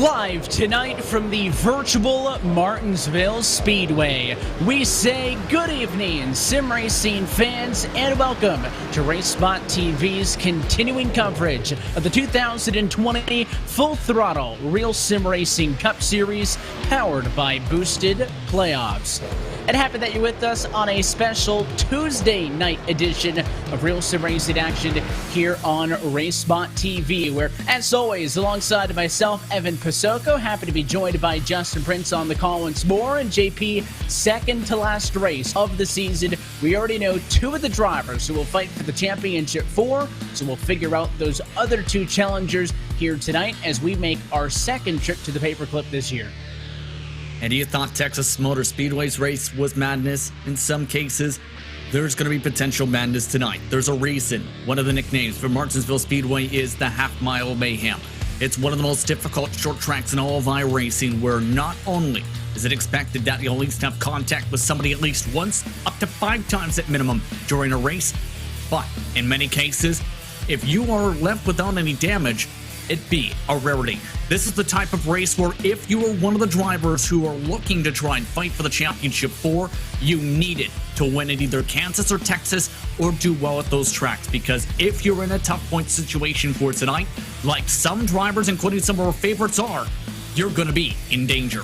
Live tonight from the virtual Martinsville Speedway, we say good evening, sim racing fans, and welcome to RaceSpotTV's continuing coverage of the 2020 Full Throttle Real Sim Racing Cup Series powered by Boosted Playoffs. And happy that you're with us on a special Tuesday night edition of Real Sim Racing action here on RaceSpotTV, where, as always, alongside myself, Evan Pasoko, happy to be joined by Justin Prince on the call once more, and JP, second to last race of the season. We already know two of the drivers who will fight for the championship so we'll figure out those other two challengers here tonight as we make our second trip to the paperclip this year. And you thought Texas Motor Speedway's race was madness? In some cases, there's going to be potential madness tonight. There's a reason. One of the nicknames for Martinsville Speedway is the Half-Mile Mayhem. It's one of the most difficult short tracks in all of iRacing, where not only is it expected that you'll at least have contact with somebody at least once, up to 5 times at minimum during a race, but in many cases, if you are left without any damage, it'd be a rarity. This is the type of race where if you are one of the drivers who are looking to try and fight for the championship you need it to win at either Kansas or Texas or do well at those tracks, because if you're in a tough point situation for tonight, like some drivers, including some of our favorites are, you're going to be in danger.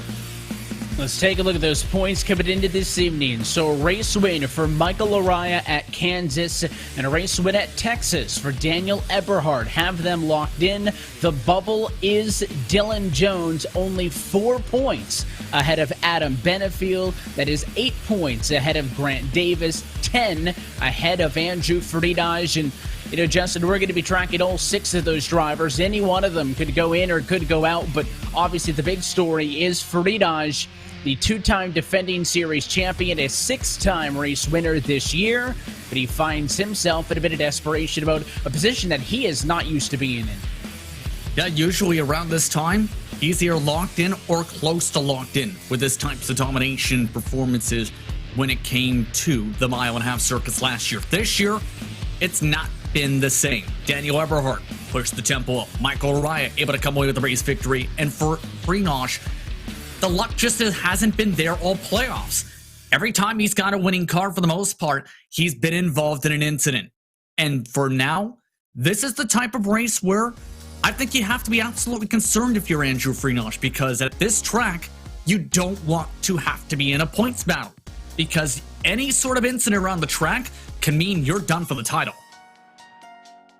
Let's take a look at those points coming into this evening. So a race win for Michael Araya at Kansas and a race win at Texas for Daniel Eberhard. Have them locked in. The bubble is Dylan Jones, only 4 points ahead of Adam Benefield. That is 8 points ahead of Grant Davis, 10 ahead of Andrew Friedage. And you know, Justin, we're going to be tracking all 6 of those drivers. Any one of them could go in or could go out, but obviously the big story is Friedage, the 2-time defending series champion, a 6-time race winner this year, but he finds himself in a bit of desperation about a position that he is not used to being in. Yeah, usually around this time, he's either locked in or close to locked in with his types of domination performances when it came to the mile-and-a-half circuits last year. This year, it's not been the same. Daniel Eberhard pushed the tempo up. Michael Araya able to come away with the race victory. And for Friedage, the luck just hasn't been there all playoffs. Every time he's got a winning car, for the most part, he's been involved in an incident. And for now, this is the type of race where I think you have to be absolutely concerned if you're Andrew Friedage, because at this track, you don't want to have to be in a points battle, because any sort of incident around the track can mean you're done for the title.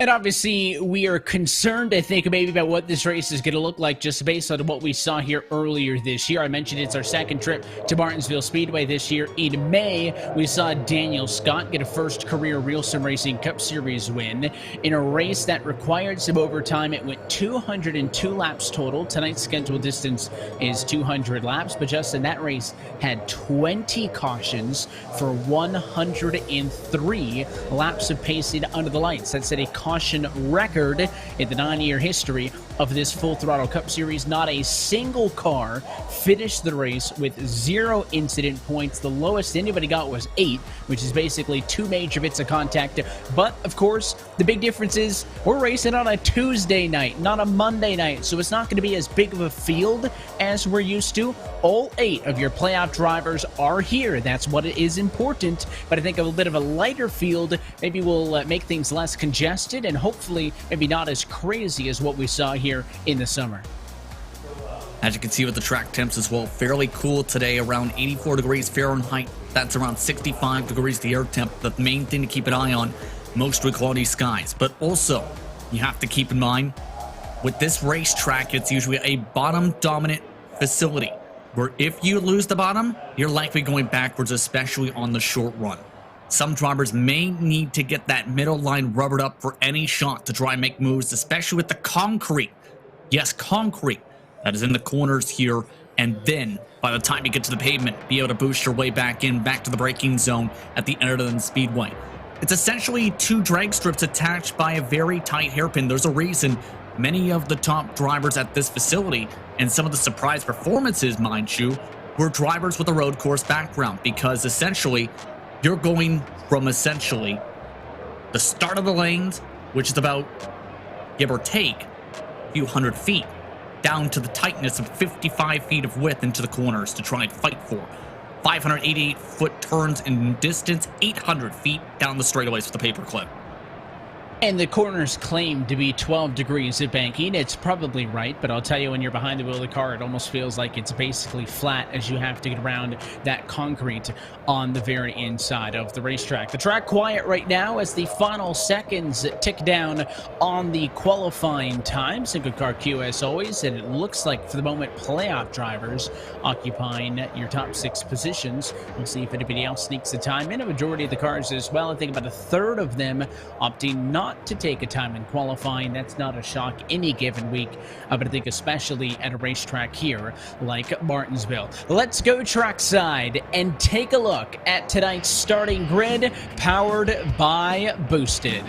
And obviously, we are concerned, I think, maybe about what this race is going to look like just based on what we saw here earlier this year. I mentioned it's our second trip to Martinsville Speedway this year. In May, we saw Daniel Scott get a first career Real Sim Racing Cup Series win in a race that required some overtime. It went 202 laps total. Tonight's scheduled distance is 200 laps, but Justin, that race had 20 cautions for 103 laps of pacing under the lights. That set a caution record in the 9-year history of this Full Throttle Cup Series. Not a single car finished the race with 0 incident points. The lowest anybody got was 8, which is basically 2 major bits of contact. But, of course, the big difference is we're racing on a Tuesday night, not a Monday night, so it's not going to be as big of a field as we're used to. All 8 of your playoff drivers are here. That's what is important, but I think a little bit of a lighter field maybe will make things less congested and hopefully maybe not as crazy as what we saw here in the summer. As you can see with the track temps as well, fairly cool today, around 84 degrees Fahrenheit. That's around 65 degrees the air temp. The main thing to keep an eye on, mostly cloudy skies. But also, you have to keep in mind, with this racetrack, it's usually a bottom-dominant facility, where if you lose the bottom, you're likely going backwards, especially on the short run. Some drivers may need to get that middle line rubbered up for any shot to try and make moves, especially with the concrete. Yes, concrete that is in the corners here. And then, by the time you get to the pavement, be able to boost your way back to the braking zone at the end of the speedway. It's essentially 2 drag strips attached by a very tight hairpin. There's a reason many of the top drivers at this facility, and some of the surprise performances, mind you, were drivers with a road course background, because essentially, you're going from essentially the start of the lanes, which is about, give or take, a few hundred feet, down to the tightness of 55 feet of width into the corners to try and fight for. 588-foot turns in distance, 800 feet down the straightaways with the paperclip. And the corners claim to be 12 degrees of banking. It's probably right, but I'll tell you, when you're behind the wheel of the car, it almost feels like it's basically flat as you have to get around that concrete on the very inside of the racetrack. The track quiet right now as the final seconds tick down on the qualifying time. Single car queue as always, and it looks like for the moment playoff drivers occupying your top 6 positions. We'll see if anybody else sneaks the time in. A majority of the cars as well. I think about a third of them opting not to take a time in qualifying. That's not a shock any given week, but I think especially at a racetrack here like Martinsville. Let's go trackside and take a look at tonight's starting grid, powered by Boosted.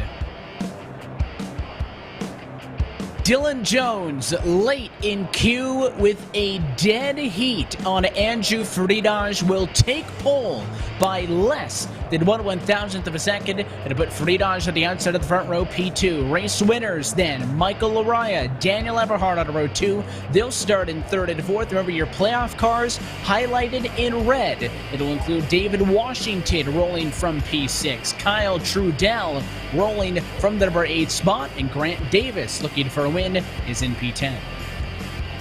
Dylan Jones late in queue with a dead heat on Andrew Friedage will take pole by less than 1/1000th of a second, and to put Friedage on the outside of the front row, P2. Race winners then, Michael Laraya, Daniel Eberhard on row 2. They'll start in 3rd and 4th. Remember your playoff cars highlighted in red. It'll include David Washington rolling from P6, Kyle Trudell rolling from the number 8 spot, and Grant Davis looking for a win is in P10.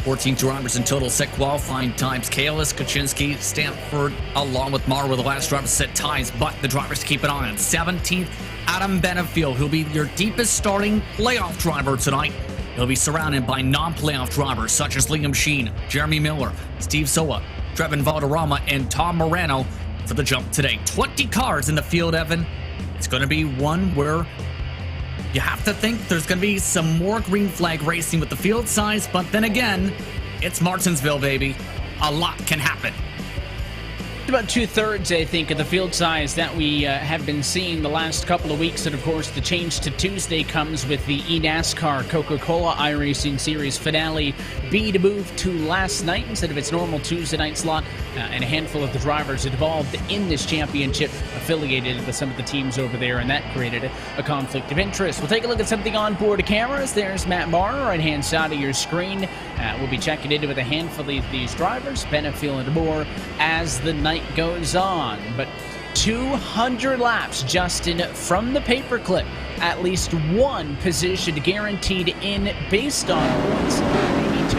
14 drivers in total set qualifying times. Kalis, Kaczynski, Stanford, along with Mar were the last drivers to set ties, but the drivers to keep an eye on. 17th, Adam Benefield, who'll be your deepest starting playoff driver tonight. He'll be surrounded by non-playoff drivers such as Liam Sheen, Jeremy Miller, Steve Soa, Trevin Valderrama, and Tom Morano for the jump today. 20 cars in the field, Evan. It's going to be one where you have to think there's going to be some more green flag racing with the field size, but then again, it's Martinsville, baby. A lot can happen. About 2/3, I think, of the field size that we have been seeing the last couple of weeks. And of course, the change to Tuesday comes with the eNASCAR Coca-Cola iRacing Series finale B to move to last night instead of its normal Tuesday night slot. And a handful of the drivers involved in this championship affiliated with some of the teams over there, and that created a conflict of interest. We'll take a look at something on board cameras. There's Matt Marr, right-hand side of your screen. We'll be checking into with a handful of these drivers, Benefield and more, as the night goes on. But 200 laps, Justin, from the paperclip. At least one position guaranteed in based on points. Maybe 2.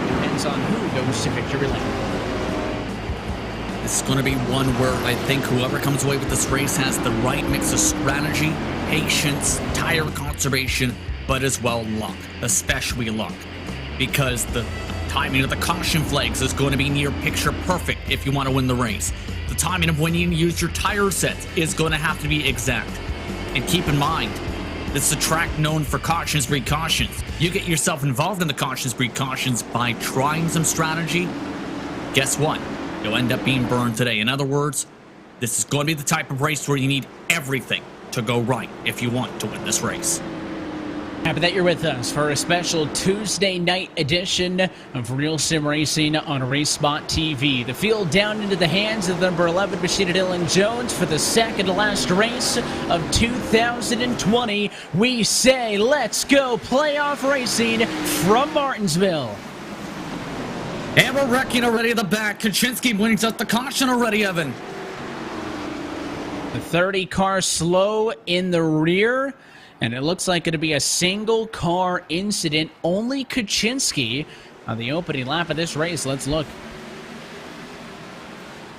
Depends on who goes to victory lane. It's going to be one where I think whoever comes away with this race has the right mix of strategy, patience, tire conservation, but as well luck, especially luck. Because the timing of the caution flags is going to be near picture perfect if you want to win the race. The timing of when you use your tire sets is going to have to be exact. And keep in mind, this is a track known for cautions breed cautions. You get yourself involved in the cautions breed cautions by trying some strategy, guess what? You'll end up being burned today. In other words, this is going to be the type of race where you need everything to go right if you want to win this race. Happy that you're with us for a special Tuesday night edition of RealSimRacing on RaceSpotTV. The field down into the hands of the number 11 Machina Dylan Jones for the second to last race of 2020. We say, let's go playoff racing from Martinsville. And we're wrecking already at the back. Kaczynski wins out the caution already, Evan. The 30 car slow in the rear. And it looks like it'll be a single car incident. Only Kaczynski on the opening lap of this race. Let's look.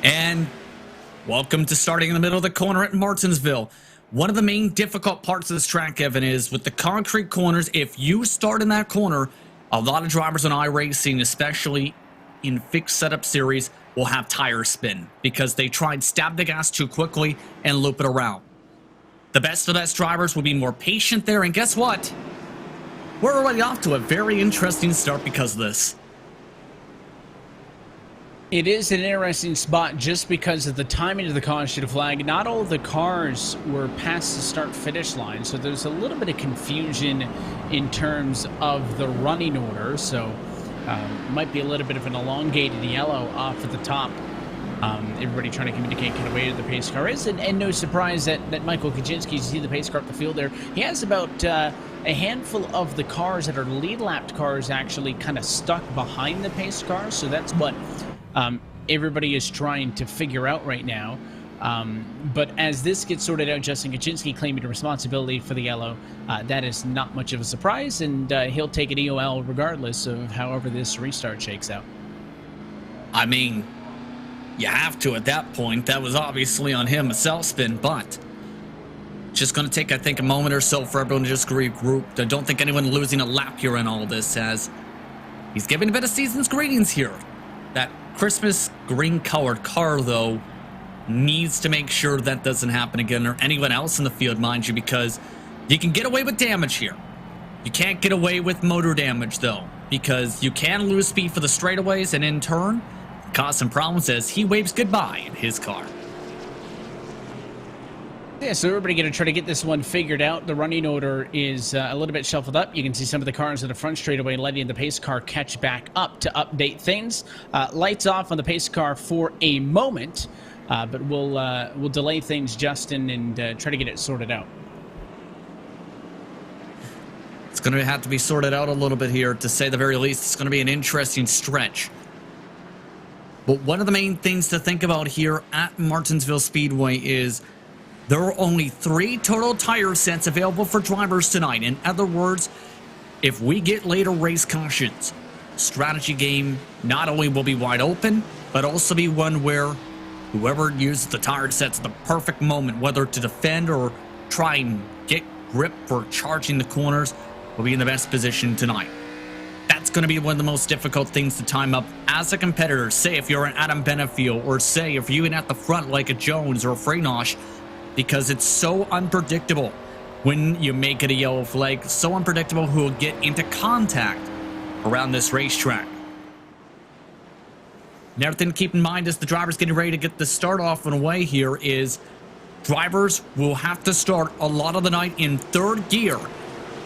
And welcome to starting in the middle of the corner at Martinsville. One of the main difficult parts of this track, Evan, is with the concrete corners. If you start in that corner, a lot of drivers on iRacing, especially in fixed setup series, will have tire spin because they tried stab the gas too quickly and loop it around. The best of the best drivers will be more patient there, and guess what? We're already off to a very interesting start because of this. It is an interesting spot just because of the timing of the caution flag. Not all of the cars were past the start-finish line, so there's a little bit of confusion in terms of the running order. So might be a little bit of an elongated yellow off at the top. Everybody trying to communicate kind of where the pace car is, and no surprise that Michael Kaczynski, you see the pace car up the field there, he has about a handful of the cars that are lead-lapped cars actually kind of stuck behind the pace cars, so that's what everybody is trying to figure out right now. But as this gets sorted out, Justin Kaczynski claiming the responsibility for the yellow. That is not much of a surprise, and he'll take an EOL regardless of however this restart shakes out. I mean, you have to at that point. That was obviously on him, a self-spin, but it's just going to take, I think, a moment or so for everyone to just regroup. I don't think anyone losing a lap here in all this, as he's giving a bit of season's greetings here. That Christmas green-colored car, though, needs to make sure that doesn't happen again, or anyone else in the field, mind you, because you can get away with damage here. You can't get away with motor damage, though, because you can lose speed for the straightaways and in turn cause some problems as he waves goodbye in his car. Yeah, so everybody going to try to get this one figured out. The running order is a little bit shuffled up. You can see some of the cars in the front straightaway letting the pace car catch back up to update things. Lights off on the pace car for a moment, but we'll delay things, Justin, and try to get it sorted out. It's going to have to be sorted out a little bit here, to say the very least. It's going to be an interesting stretch. But one of the main things to think about here at Martinsville Speedway is there are only 3 total tire sets available for drivers tonight. In other words, if we get later race cautions, strategy game not only will be wide open, but also be one where whoever uses the tire sets at the perfect moment, whether to defend or try and get grip for charging the corners, will be in the best position tonight. That's going to be one of the most difficult things to time up as a competitor. Say if you're an Adam Benefiel, or say if you're even at the front like a Jones or a Freynosh, because it's so unpredictable when you make it a yellow flag, so unpredictable who will get into contact around this racetrack. Another thing to keep in mind as the drivers getting ready to get the start off and away here is drivers will have to start a lot of the night in 3rd gear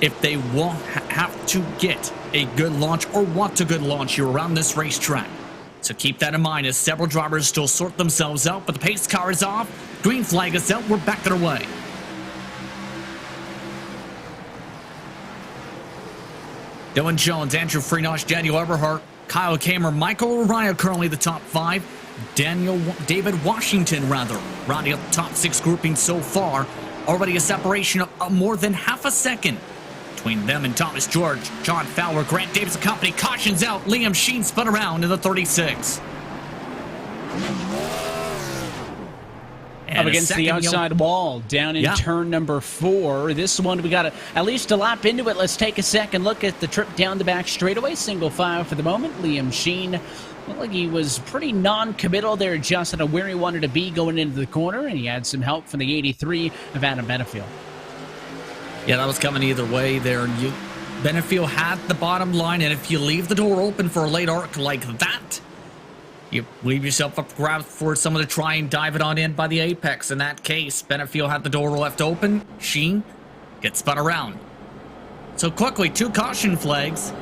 if they won't have to get a good launch or want a good launch here around this racetrack. So keep that in mind as several drivers still sort themselves out, but the pace car is off, green flag is out, we're back on our way. Dylan Jones, Andrew Freynosh, Daniel Eberhardt, Kyle Kamer, Michael Araya currently the top 5. David Washington, rounding up the top 6 grouping so far. Already a separation of more than half a second between them and Thomas George. John Fowler, Grant Davis and company, cautions out. Liam Sheen spun around in the 36. Up against the outside wall, down in turn number 4. This one, we got at least a lap into it. Let's take a second look at the trip down the back straightaway. Single file for the moment. Liam Sheen looked like he was pretty non-committal there, just on where he wanted to be going into the corner, and he had some help from the 83 of Adam Benefiel. Yeah, that was coming either way there. Benefiel had the bottom line, and if you leave the door open for a late arc like that, you leave yourself up for grabs for someone to try and dive it on in by the apex. In that case, Benefiel had the door left open. Sheen gets spun around. So quickly, 2 caution flags.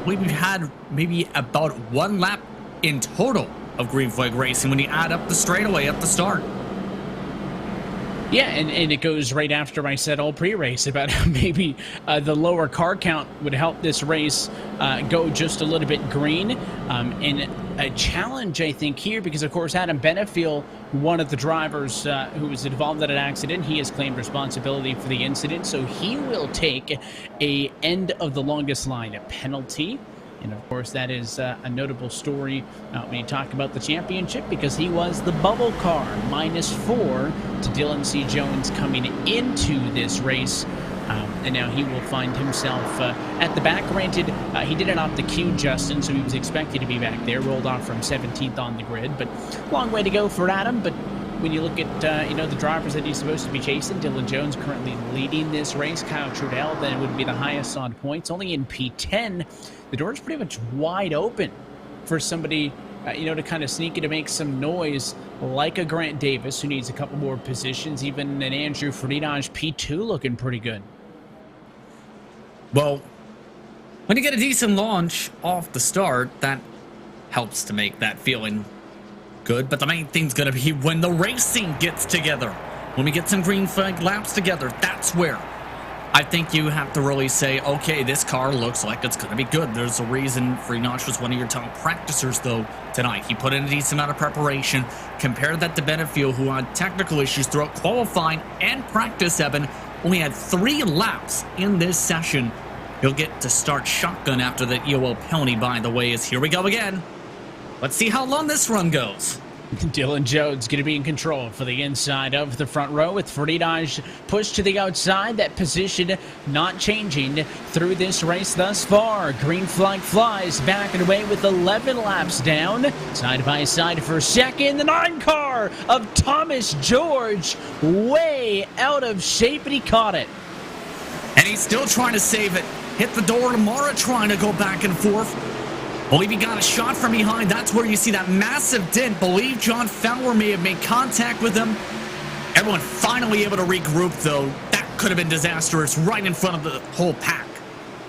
We've had maybe about 1 lap in total of green flag racing when you add up the straightaway at the start. Yeah, and it goes right after I said all pre-race about how maybe the lower car count would help this race go just a little bit green. And a challenge, I think, here, because, of course, Adam Benefiel, one of the drivers who was involved in an accident, he has claimed responsibility for the incident, so he will take a end of the longest line, a penalty. And, of course, that is a notable story when you talk about the championship, because he was the bubble car, -4 to Dylan C. Jones coming into this race. And now he will find himself at the back. Granted, he didn't opt the queue, Justin, so he was expected to be back there. Rolled off from 17th on the grid, but long way to go for Adam. But when you look at the drivers that he's supposed to be chasing, Dylan Jones currently leading this race. Kyle Trudell then would be the highest on points, only in P10. The door's pretty much wide open for somebody to kind of sneak in to make some noise, like a Grant Davis, who needs a couple more positions. Even an Andrew Freynosh, P2, looking pretty good. Well, when you get a decent launch off the start, that helps to make that feeling good. But the main thing's going to be when the racing gets together. When we get some green flag laps together, that's where I think you have to really say, okay, this car looks like it's going to be good. There's a reason Freenosh was one of your top practicers, though, tonight. He put in a decent amount of preparation. Compare that to Benefield, who had technical issues throughout qualifying and practice, Evan. Only had 3 laps in this session. He'll get to start shotgun after the EOL penalty, by the way, as here we go again. Let's see how long this run goes. Dylan Jones going to be in control for the inside of the front row with Freenosh pushed to the outside. That position not changing through this race thus far. Green flag flies back and away with 11 laps down. Side by side for second. The 9 car of Thomas George way out of shape, and he caught it. And he's still trying to save it. Hit the door. Mara trying to go back and forth. Believe he got a shot from behind. That's where you see that massive dent. Believe John Fowler may have made contact with him. Everyone finally able to regroup, though. That could have been disastrous right in front of the whole pack.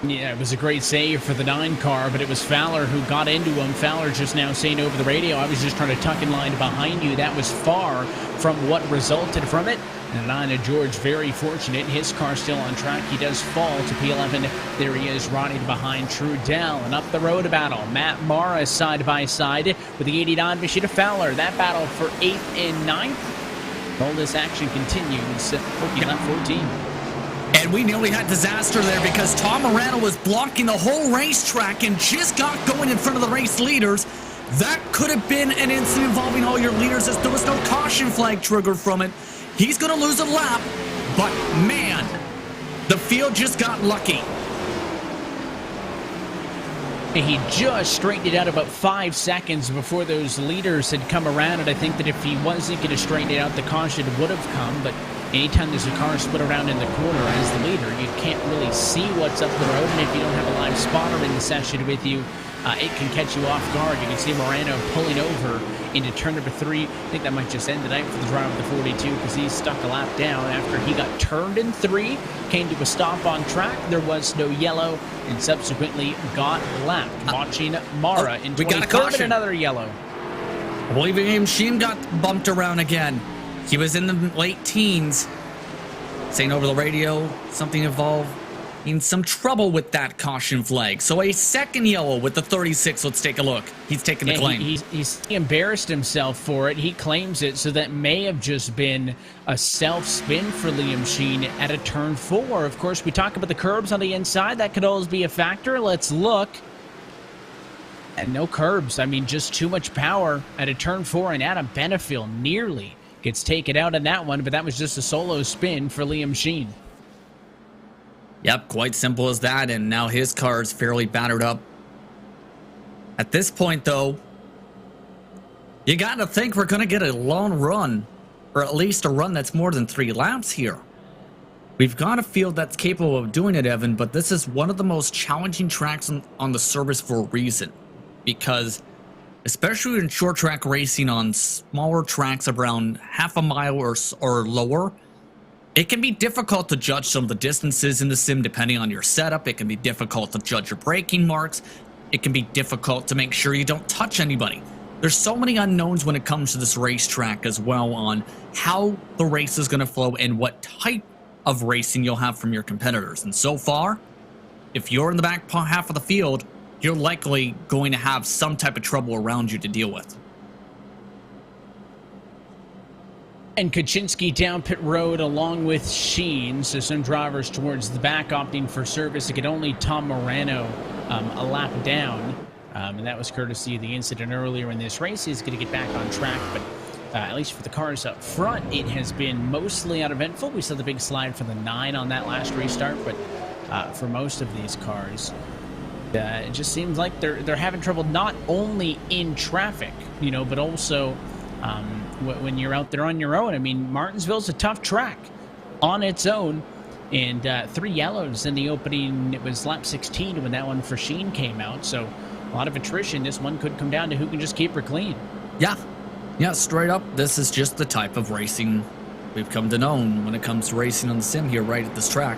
Yeah, it was a great save for the 9 car, but it was Fowler who got into him. Fowler just now saying over the radio, I was just trying to tuck in line behind you. That was far from what resulted from it. And Nina George very fortunate. His car still on track. He does fall to P11. There he is riding behind Trudell. And up the road a battle. Matt Mara side by side with the 89 Machida Fowler. That battle for 8th and 9th. All this action continues. Looking at 14. And we nearly had disaster there because Tom Morano was blocking the whole racetrack and just got going in front of the race leaders. That could have been an incident involving all your leaders as there was no caution flag triggered from it. He's going to lose a lap, but man, the field just got lucky. He just straightened it out about 5 seconds before those leaders had come around, and I think that if he wasn't going to straighten it out, the caution would have come, but anytime there's a car split around in the corner as the leader, you can't really see what's up the road, and if you don't have a live spotter in the session with you, it can catch you off guard. You can see Morano pulling over into turn number 3. I think that might just end the night for the driver of the 42 because he stuck a lap down after he got turned in 3, came to a stop on track. There was no yellow and subsequently got lapped. Watching Mara in 23rd and another yellow. I believe William Sheen got bumped around again. He was in the late teens. Saying over the radio, something involved in some trouble with that caution flag. So a second yellow with the 36. Let's take a look. He's taking the claim. He's embarrassed himself for it. He claims it, so that may have just been a self-spin for Liam Sheen at a turn 4. Of course, we talk about the curbs on the inside. That could always be a factor. Let's look. And no curbs. I mean, just too much power at a turn 4, and Adam Benefield nearly gets taken out in that one, but that was just a solo spin for Liam Sheen. Yep, quite simple as that, and now his car is fairly battered up. At this point, though, you got to think we're going to get a long run, or at least a run that's more than 3 laps here. We've got a field that's capable of doing it, Evan, but this is one of the most challenging tracks on the service for a reason. Because, especially in short track racing on smaller tracks around half a mile or lower, it can be difficult to judge some of the distances in the sim depending on your setup. It can be difficult to judge your braking marks. It can be difficult to make sure you don't touch anybody. There's so many unknowns when it comes to this racetrack as well on how the race is going to flow and what type of racing you'll have from your competitors. And so far, if you're in the back half of the field, you're likely going to have some type of trouble around you to deal with. And Kaczynski down pit road along with Sheen, so some drivers towards the back opting for service. It could only Tom Morano a lap down, and that was courtesy of the incident earlier in this race. He's going to get back on track, but at least for the cars up front, it has been mostly uneventful. We saw the big slide for the 9 on that last restart, but for most of these cars, it just seems like they're having trouble not only in traffic, you know, but also when you're out there on your own. I mean, Martinsville's a tough track on its own, and 3 yellows in the opening. It was lap 16 when that one for Sheen came out, so a lot of attrition. This one could come down to who can just keep her clean. Yeah, straight up, this is just the type of racing we've come to know when it comes to racing on the sim here right at this track.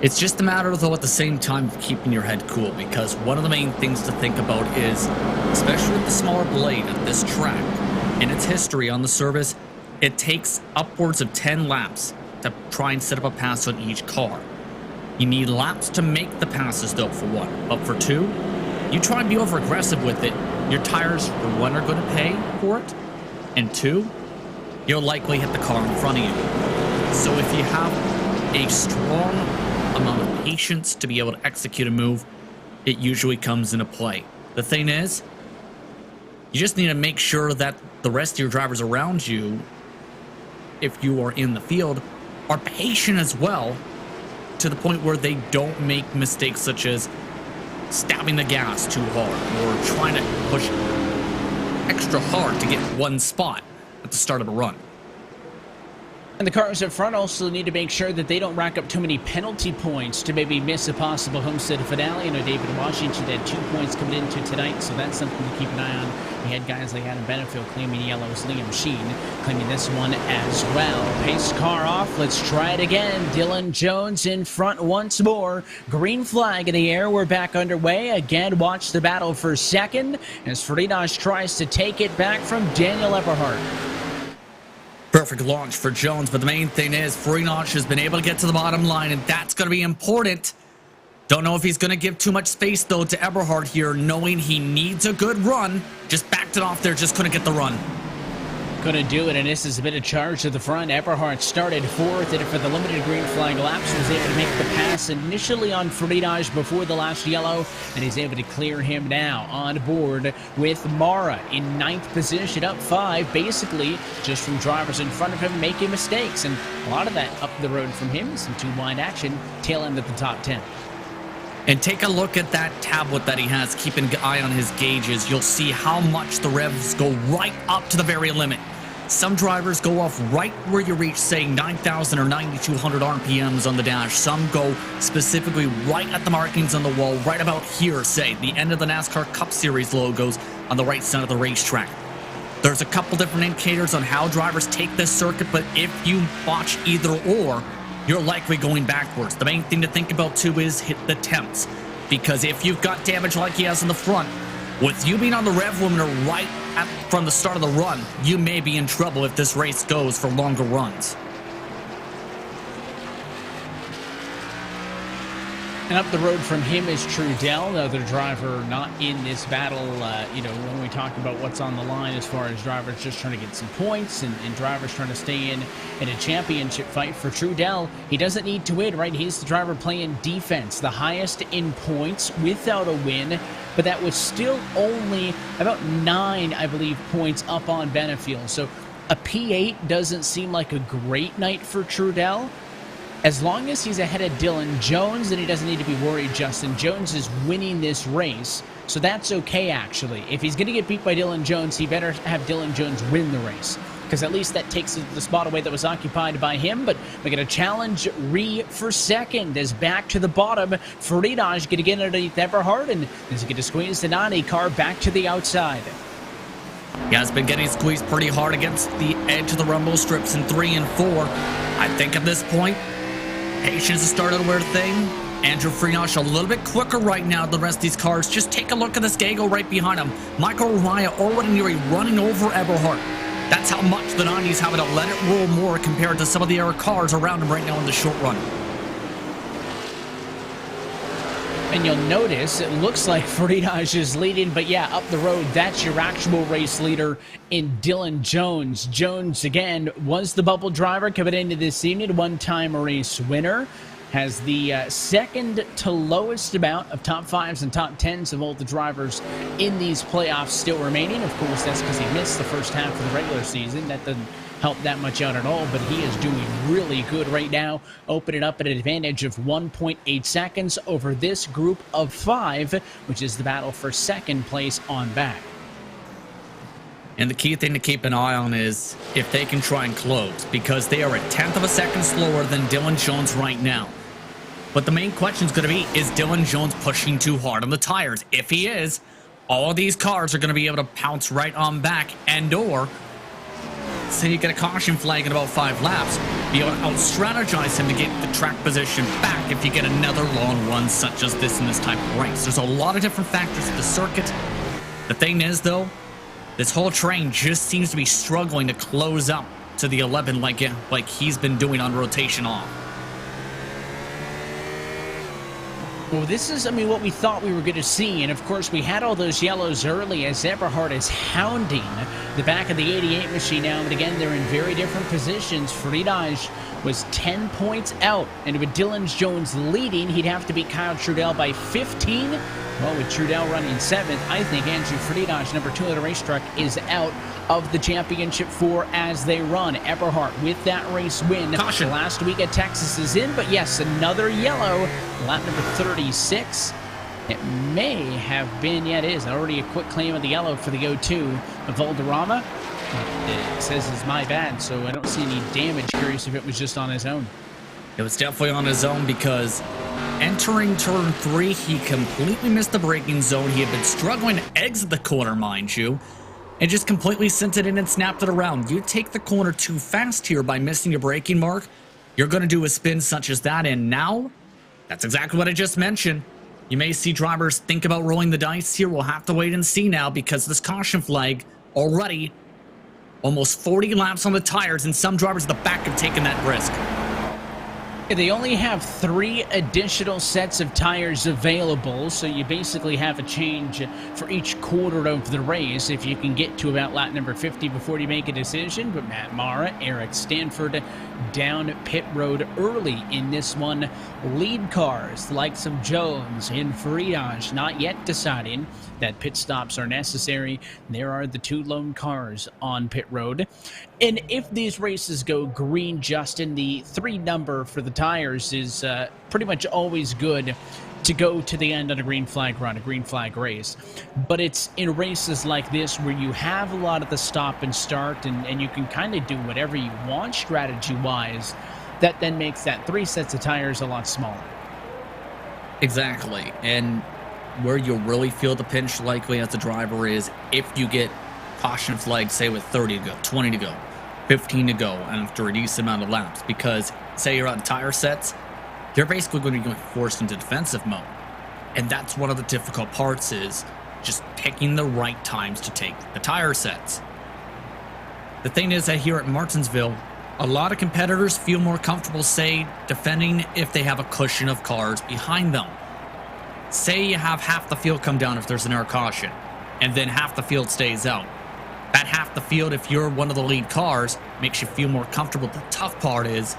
It's just a matter, though, at the same time of keeping your head cool, because one of the main things to think about is, especially with the smaller blade of this track, in its history on the service, it takes upwards of 10 laps to try and set up a pass on each car. You need laps to make the passes though, for one. But for two, you try and be over aggressive with it. Your tires, for one, are going to pay for it. And two, you'll likely hit the car in front of you. So if you have a strong amount of patience to be able to execute a move, it usually comes into play. The thing is, you just need to make sure that the rest of your drivers around you, if you are in the field, are patient as well, to the point where they don't make mistakes such as stabbing the gas too hard or trying to push extra hard to get one spot at the start of a run. And the cars up front also need to make sure that they don't rack up too many penalty points to maybe miss a possible homestead finale. I know David Washington had 2 points coming into tonight, so that's something to keep an eye on. We had guys like Adam Benefield claiming yellows, Liam Sheen claiming this one as well. Pace car off, let's try it again. Dylan Jones in front once more. Green flag in the air, we're back underway. Again, watch the battle for second as Friedrich tries to take it back from Daniel Eberhardt. Perfect launch for Jones, but the main thing is Friedrich has been able to get to the bottom line, and that's going to be important. Don't know if he's going to give too much space, though, to Eberhardt here, knowing he needs a good run. Just backed it off there, just couldn't get the run. Couldn't do it, and this is a bit of charge to the front. Eberhardt started fourth, and for the limited green flag laps, was able to make the pass initially on Friedrich before the last yellow, and he's able to clear him now on board with Mara in ninth position, up 5, basically just from drivers in front of him making mistakes, and a lot of that up the road from him, some two-wide action, tail end at the top 10. And take a look at that tablet that he has, keeping an eye on his gauges. You'll see how much the revs go right up to the very limit. Some drivers go off right where you reach, say, 9,000 or 9,200 RPMs on the dash. Some go specifically right at the markings on the wall, right about here, say, the end of the NASCAR Cup Series logos on the right side of the racetrack. There's a couple different indicators on how drivers take this circuit, but if you botch either or, you're likely going backwards. The main thing to think about, too, is hit the temps. Because if you've got damage like he has in the front, with you being on the rev limiter right from the start of the run, you may be in trouble if this race goes for longer runs. And up the road from him is Trudell, another driver not in this battle. When we talk about what's on the line as far as drivers just trying to get some points and drivers trying to stay in a championship fight for Trudell, he doesn't need to win, right? He's the driver playing defense, the highest in points without a win, but that was still only about 9, I believe, points up on Benefield. So a P8 doesn't seem like a great night for Trudell. As long as he's ahead of Dylan Jones, then he doesn't need to be worried. Justin Jones is winning this race, so that's okay, actually. If he's going to get beat by Dylan Jones, he better have Dylan Jones win the race, because at least that takes the spot away that was occupied by him. But we're going to challenge for second as back to the bottom. Friedrich going to get underneath Eberhardt, and he's going to squeeze the Nani car back to the outside. He has been getting squeezed pretty hard against the edge of the rumble strips in 3 and 4. I think at this point, patience has started a weird thing. Andrew Friedrich a little bit quicker right now than the rest of these cars. Just take a look at this Gago right behind him. Michael Raya already nearly running over Eberhardt. That's how much the 90s having to let it roll more compared to some of the other cars around him right now in the short run. And you'll notice it looks like Friedrich is leading, but yeah, up the road, that's your actual race leader in Dylan Jones. Jones, again, was the bubble driver coming into this evening, one-time race winner. Has the second to lowest amount of top 5s and top 10s of all the drivers in these playoffs still remaining. Of course, that's because he missed the first half of the regular season. That doesn't help that much out at all, but he is doing really good right now, opening up at an advantage of 1.8 seconds over this group of 5, which is the battle for second place on back. And the key thing to keep an eye on is if they can try and close, because they are a 1/10 of a second slower than Dylan Jones right now. But the main question is going to be, is Dylan Jones pushing too hard on the tires? If he is, all these cars are going to be able to pounce right on back, and or, say you get a caution flag in about 5 laps, be able to out-strategize him to get the track position back if you get another long run such as this in this type of race. There's a lot of different factors to the circuit. The thing is, though, this whole train just seems to be struggling to close up to the 11 like he's been doing on rotation off. Well, this is, what we thought we were going to see. And, of course, we had all those yellows early as Eberhard is hounding the back of the 88 machine now. But, again, they're in very different positions. Friedrich was 10 points out. And with Dylan Jones leading, he'd have to beat Kyle Trudell by 15. Well, with Trudell running 7th, I think Andrew Friedrich, number 2 of the race truck, is out of the championship 4 as they run. Eberhard with that race win. Caution. Last week at Texas is in, but yes, another yellow. Lap number 36. It may have been, yeah, it is already a quick claim of the yellow for the 02 of Valderrama. It says it's my bad, so I don't see any damage. Curious if it was just on his own. It was definitely on his own because entering turn 3, he completely missed the braking zone. He had been struggling to exit the corner, mind you, and just completely sent it in and snapped it around. You take the corner too fast here by missing your braking mark, you're going to do a spin such as that, and now, that's exactly what I just mentioned. You may see drivers think about rolling the dice here. We'll have to wait and see now because this caution flag already almost 40 laps on the tires, and some drivers at the back have taken that risk. They only have 3 additional sets of tires available, so you basically have a change for each quarter of the race if you can get to about lap number 50 before you make a decision. But Matt Mara, Eric Stanford down pit road early in this one. Lead cars, the likes of Jones and Friedrich, not yet deciding that pit stops are necessary. There are the 2 lone cars on pit road. And if these races go green, Justin, the 3 number for the tires is pretty much always good to go to the end on a green flag run, a green flag race. But it's in races like this where you have a lot of the stop and start and you can kind of do whatever you want strategy-wise. That then makes that 3 sets of tires a lot smaller. Exactly. And where you'll really feel the pinch likely as a driver is if you get caution flag, say with 30 to go, 20 to go, 15 to go after a decent amount of laps, because say you're on tire sets, you're basically going to be forced into defensive mode. And that's one of the difficult parts, is just picking the right times to take the tire sets. The thing is that here at Martinsville, a lot of competitors feel more comfortable, say, defending if they have a cushion of cars behind them. Say you have half the field come down if there's an air caution, and then half the field stays out. That half the field, if you're one of the lead cars, makes you feel more comfortable. The tough part is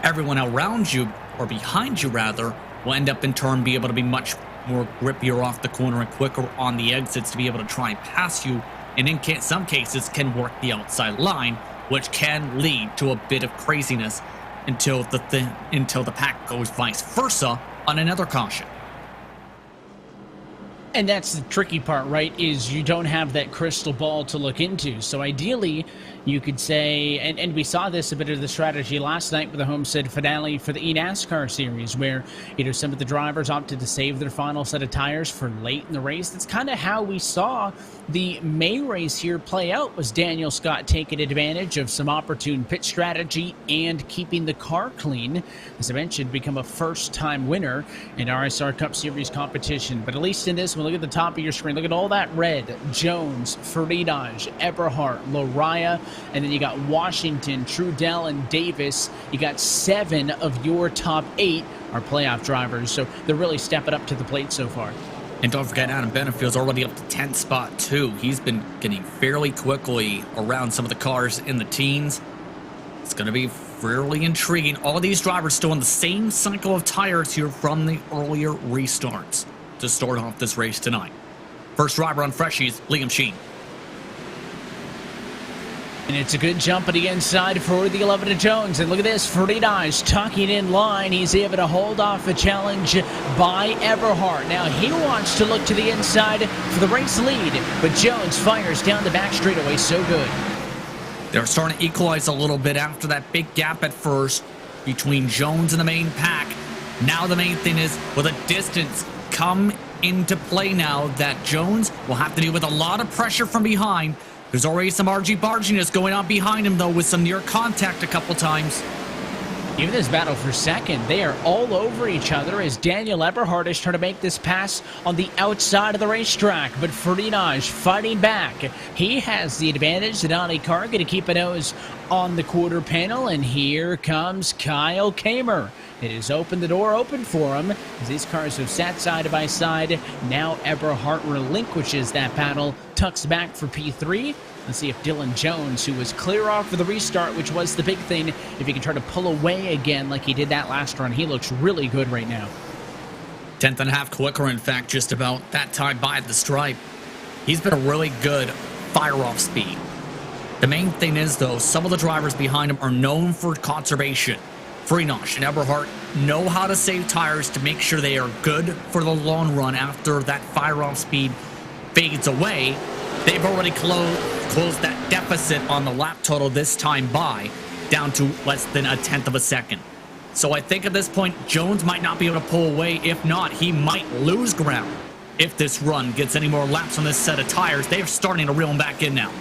everyone around you, or behind you rather, will end up in turn be able to be much more grippier off the corner and quicker on the exits to be able to try and pass you, and in some cases can work the outside line, which can lead to a bit of craziness until the pack goes vice versa on another caution. And that's the tricky part, right, is you don't have that crystal ball to look into. So ideally, you could say, and we saw this a bit of the strategy last night with the Homestead finale for the eNASCAR series, where, some of the drivers opted to save their final set of tires for late in the race. That's kind of how we saw the May race here play out, was Daniel Scott taking advantage of some opportune pit strategy and keeping the car clean. As I mentioned, become a first-time winner in RSR Cup Series competition. But at least in this one, look at the top of your screen. Look at all that red. Jones, Friedrich, Eberhard, Lariah, and then you got Washington, Trudell, and Davis. You got 7 of your top 8 are playoff drivers, so they're really stepping up to the plate so far. And don't forget, Adam Benefield's already up to 10th spot too. He's been getting fairly quickly around some of the cars in the teens. It's going to be fairly intriguing. All these drivers still in the same cycle of tires here from the earlier restarts to start off this race tonight. First driver on Freshies, Liam Sheen. And it's a good jump at the inside for the 11 of Jones. And look at this, Friedrich tucking in line. He's able to hold off a challenge by Eberhard. Now he wants to look to the inside for the race lead, but Jones fires down the back straightaway. So good. They're starting to equalize a little bit after that big gap at first between Jones and the main pack. Now the main thing is, will the distance come into play now that Jones will have to deal with a lot of pressure from behind? There's already some argy-barginess going on behind him, though, with some near contact a couple times. Even this battle for second, they are all over each other as Daniel Eberhard is trying to make this pass on the outside of the racetrack. But Friedrich fighting back. He has the advantage. The Donnie car going to keep a nose on the quarter panel, and here comes Kyle Kamer. It has opened the door open for him as these cars have sat side by side. Now Eberhardt relinquishes that battle, tucks back for P3. Let's see if Dylan Jones, who was clear off for the restart, which was the big thing, if he can try to pull away again like he did that last run. He looks really good right now. 10th and a half quicker, in fact, just about that time by the stripe. He's been a really good fire-off speed. The main thing is, though, some of the drivers behind him are known for conservation. Freenosh and Eberhardt know how to save tires to make sure they are good for the long run after that fire-off speed fades away. They've already closed that deficit on the lap total this time by down to less than a tenth of a second. So I think at this point, Jones might not be able to pull away. If not, he might lose ground. If this run gets any more laps on this set of tires, they're starting to reel him back in now.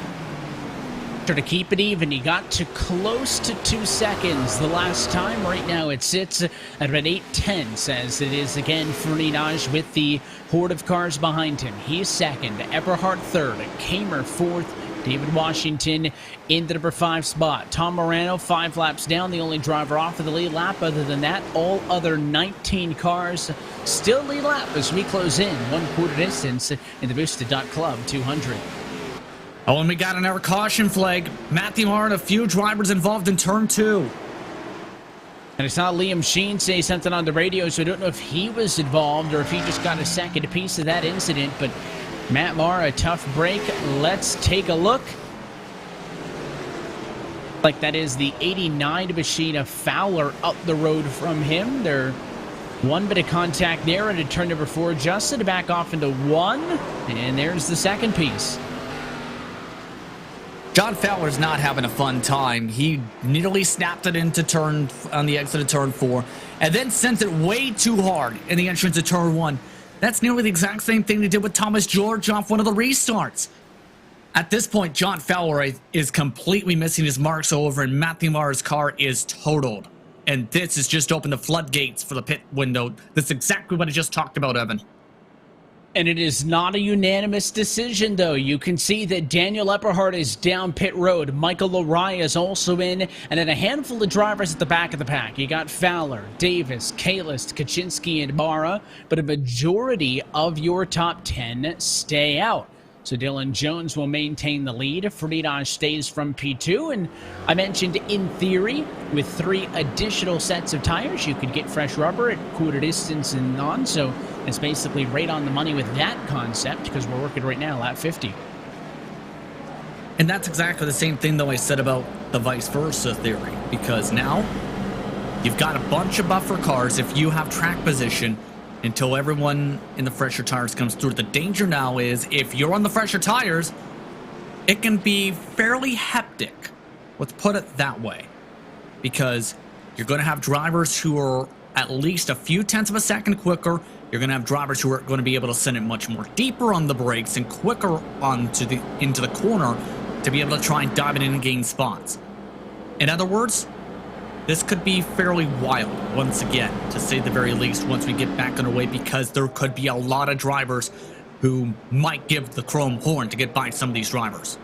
To keep it even, he got to close to 2 seconds the last time. Right now it sits at about 8/10, as it is again Freenosh with the horde of cars behind him. He's second, Eberhardt third, Kamer fourth, David Washington in the number 5 spot. Tom Morano 5 laps down, the only driver off of the lead lap. Other than that, all other 19 cars still lead lap as we close in 1/4 distance in the Boosted.Club 200. Oh, and we got another caution flag. Matthew Hart, a few drivers involved in turn 2. And I saw Liam Sheen say something on the radio, so I don't know if he was involved or if he just got a second piece of that incident. But Matt Maher, a tough break. Let's take a look. Like that is the 89 machine of Fowler up the road from him. There, one bit of contact there into turn number 4. Justin to back off into 1. And there's the second piece. John Fowler's not having a fun time. He nearly snapped it into turn on the exit of turn 4 and then sent it way too hard in the entrance of turn 1. That's nearly the exact same thing they did with Thomas George off one of the restarts. At this point, John Fowler is completely missing his marks over, and Matthew Maher's car is totaled. And this has just opened the floodgates for the pit window. That's exactly what I just talked about, Evan. And it is not a unanimous decision, though. You can see that Daniel Eberhardt is down pit road. Michael Laraya is also in. And then a handful of drivers at the back of the pack. You got Fowler, Davis, Kalis, Kaczynski, and Mara. But a majority of your top 10 stay out. So Dylan Jones will maintain the lead. Freenosh stays from P2. And I mentioned, in theory, with 3 additional sets of tires, you could get fresh rubber at quarter distance and on. So it's basically right on the money with that concept, because we're working right now at 50. And that's exactly the same thing, though, I said about the vice versa theory. Because now you've got a bunch of buffer cars if you have track position until everyone in the fresher tires comes through. The danger now is if you're on the fresher tires, it can be fairly hectic. Let's put it that way. Because you're going to have drivers who are at least a few tenths of a second quicker. You're going to have drivers who are going to be able to send it much more deeper on the brakes and quicker into the corner to be able to try and dive it in and gain spots. In other words, this could be fairly wild, once again, to say the very least, once we get back underway, because there could be a lot of drivers who might give the chrome horn to get by some of these drivers.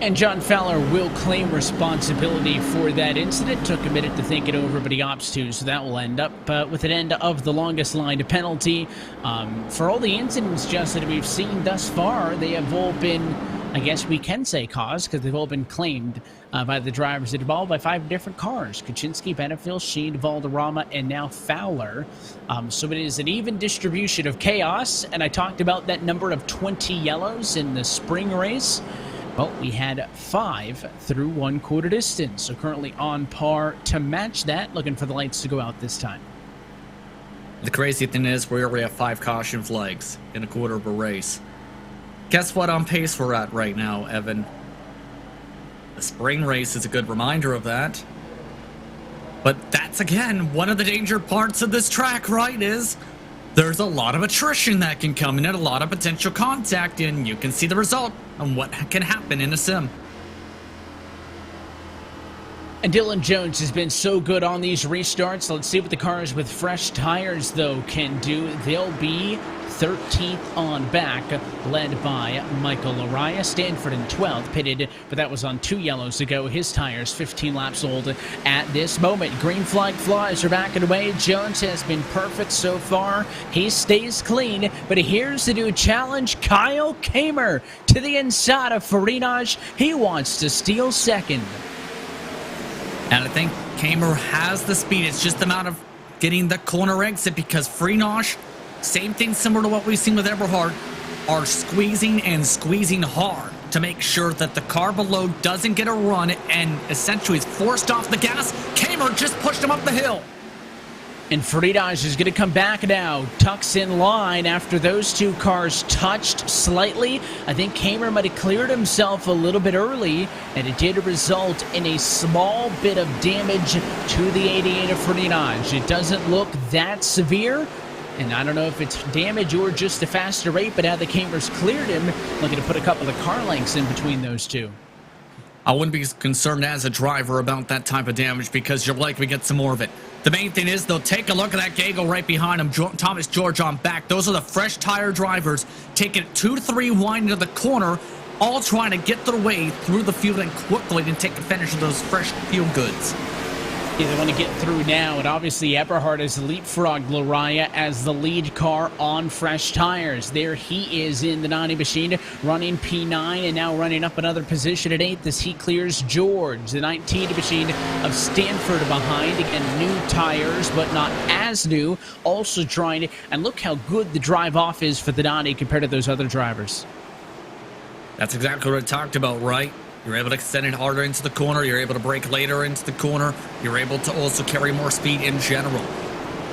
And John Fowler will claim responsibility for that incident. Took a minute to think it over, but he opts to, so that will end up with an end of the longest line of penalty. For all the incidents, Justin, that we've seen thus far, they have all been, I guess we can say cause, because they've all been claimed by the drivers involved by 5 different cars. Kaczynski, Benefiel, Sheen, Valderrama, and now Fowler. So it is an even distribution of chaos, and I talked about that number of 20 yellows in the spring race. Well, we had 5 through 1/4 distance, so currently on par to match that. Looking for the lights to go out this time. The crazy thing is we already have 5 caution flags in a quarter of a race. Guess what on pace we're at right now, Evan? The spring race is a good reminder of that. But that's, again, one of the danger parts of this track, right, is there's a lot of attrition that can come in and a lot of potential contact, and you can see the result on what can happen in a sim. And Dylan Jones has been so good on these restarts. Let's see what the cars with fresh tires, though, can do. They'll be 13th on back, led by Michael Araya. Stanford in 12th, pitted, but that was on 2 yellows ago. His tires 15 laps old at this moment. Green flag flies are backing away. Jones has been perfect so far. He stays clean, but here's the new challenge. Kyle Kamer to the inside of Farinaj. He wants to steal second. And I think Kamer has the speed. It's just a matter of getting the corner exit, because Frenosh, same thing similar to what we've seen with Eberhard, are squeezing and squeezing hard to make sure that the car below doesn't get a run and essentially is forced off the gas. Kamer just pushed him up the hill. And Faridaj is going to come back now. Tucks in line after those two cars touched slightly. I think Kamer might have cleared himself a little bit early, and it did result in a small bit of damage to the 88 of Faridaj. It doesn't look that severe, and I don't know if it's damage or just a faster rate, but now the Kamer's cleared him, looking to put a couple of car lengths in between those two. I wouldn't be concerned as a driver about that type of damage, because you're likely to get some more of it. The main thing is, though, take a look at that gaggle right behind him. Thomas George on back. Those are the fresh tire drivers taking it 2-3 wide into the corner, all trying to get their way through the field and quickly and take advantage of those fresh field goods. Yeah, they want to get through now, and obviously Eberhard has leapfrogged Laraya as the lead car on fresh tires. There he is in the 90 machine, running P9, and now running up another position at 8th as he clears George. The 19 machine of Stanford behind. Again, new tires, but not as new. Also trying, and look how good the drive off is for the 90 compared to those other drivers. That's exactly what I talked about, right? You're able to extend it harder into the corner. You're able to brake later into the corner. You're able to also carry more speed in general.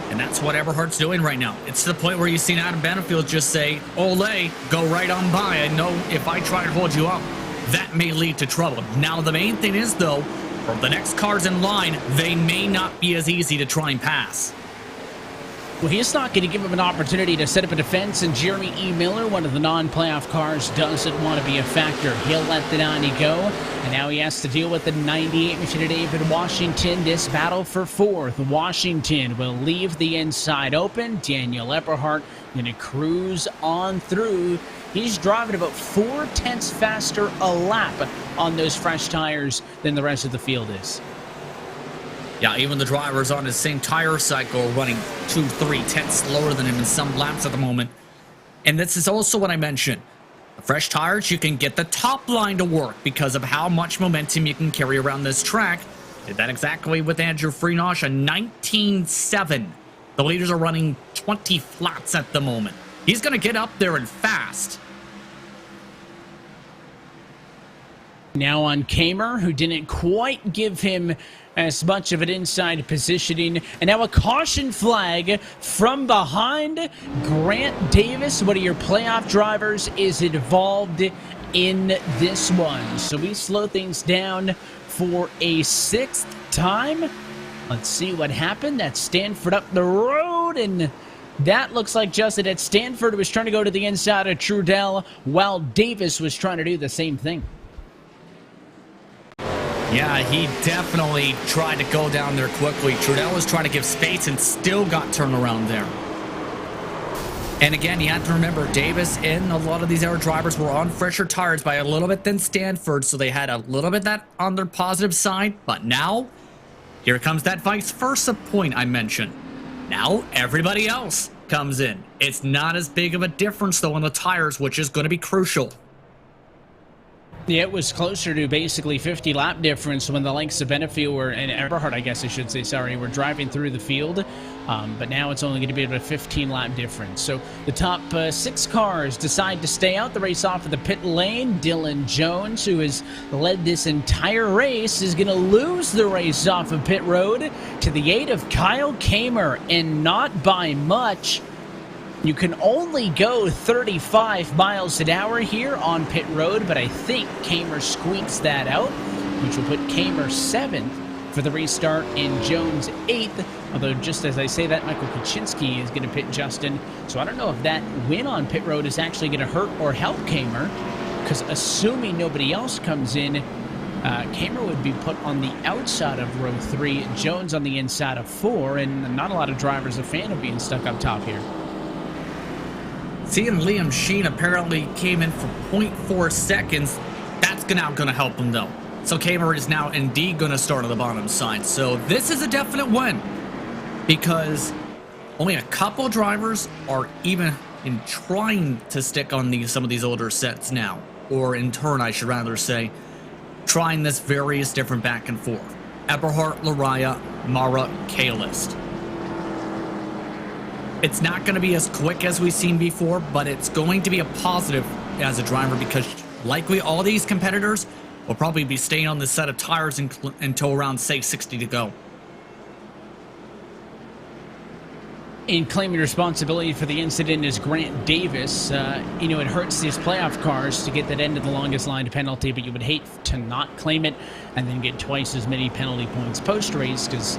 And that's what Eberhard's doing right now. It's to the point where you've seen Adam Benefield just say, "Ole, go right on by. I know if I try to hold you up, that may lead to trouble." Now, the main thing is, though, for the next cars in line, they may not be as easy to try and pass. Well, he's not going to give him an opportunity to set up a defense, and Jeremy E. Miller, one of the non-playoff cars, doesn't want to be a factor. He'll let the 90 go, and now he has to deal with the 98 machine of David Washington. This battle for 4th. Washington will leave the inside open. Daniel Eberhardt going to cruise on through. He's driving about 4/10 faster a lap on those fresh tires than the rest of the field is. Yeah, even the drivers on his same tire cycle are running 2-3 tenths slower than him in some laps at the moment. And this is also what I mentioned. The fresh tires, you can get the top line to work because of how much momentum you can carry around this track. Did that exactly with Andrew Frenosh, a 19.7. The leaders are running 20 flats at the moment. He's going to get up there and fast. Now on Kamer, who didn't quite give him as much of an inside positioning. And now a caution flag from behind. Grant Davis, one of your playoff drivers, is involved in this one. So we slow things down for a 6th time. Let's see what happened. That's Stanford up the road, and that looks like Justin at Stanford was trying to go to the inside of Trudell, while Davis was trying to do the same thing. Yeah, he definitely tried to go down there quickly. Trudell was trying to give space and still got turned around there. And again, you have to remember, Davis and a lot of these other drivers were on fresher tires by a little bit than Stanford, so they had a little bit that on their positive side. But now, here comes that vice versa point I mentioned. Now, everybody else comes in. It's not as big of a difference, though, on the tires, which is going to be crucial. Yeah, it was closer to basically 50 lap difference when the likes of Benefield and Eberhard, I guess I should say, sorry, were driving through the field. But now it's only going to be about a 15 lap difference. So the top 6 cars decide to stay out the race off of the pit lane. Dylan Jones, who has led this entire race, is going to lose the race off of pit road to the 8 of Kyle Kamer, and not by much. You can only go 35 miles an hour here on pit road, but I think Kamer squeaks that out, which will put Kamer 7th for the restart and Jones 8th. Although, just as I say that, Michael Kuczynski is going to pit Justin. So I don't know if that win on pit road is actually going to hurt or help Kamer, because assuming nobody else comes in, Cameron would be put on the outside of row 3, Jones on the inside of 4, and not a lot of drivers are a fan of being stuck up top here. Seeing Liam Sheen apparently came in for 0.4 seconds. That's now going to help him, though. So Cameron is now indeed going to start on the bottom side. So this is a definite win, because only a couple drivers are even in trying to stick on some of these older sets now. Or in turn, I should rather say, trying this various different back and forth. Eberhardt, Lariah, Mara, K-List. It's not going to be as quick as we've seen before, but it's going to be a positive as a driver, because likely all these competitors will probably be staying on this set of tires until around, say, 60 to go. In claiming responsibility for the incident is Grant Davis. It hurts these playoff cars to get that end of the longest line penalty, but you would hate to not claim it and then get twice as many penalty points post-race, because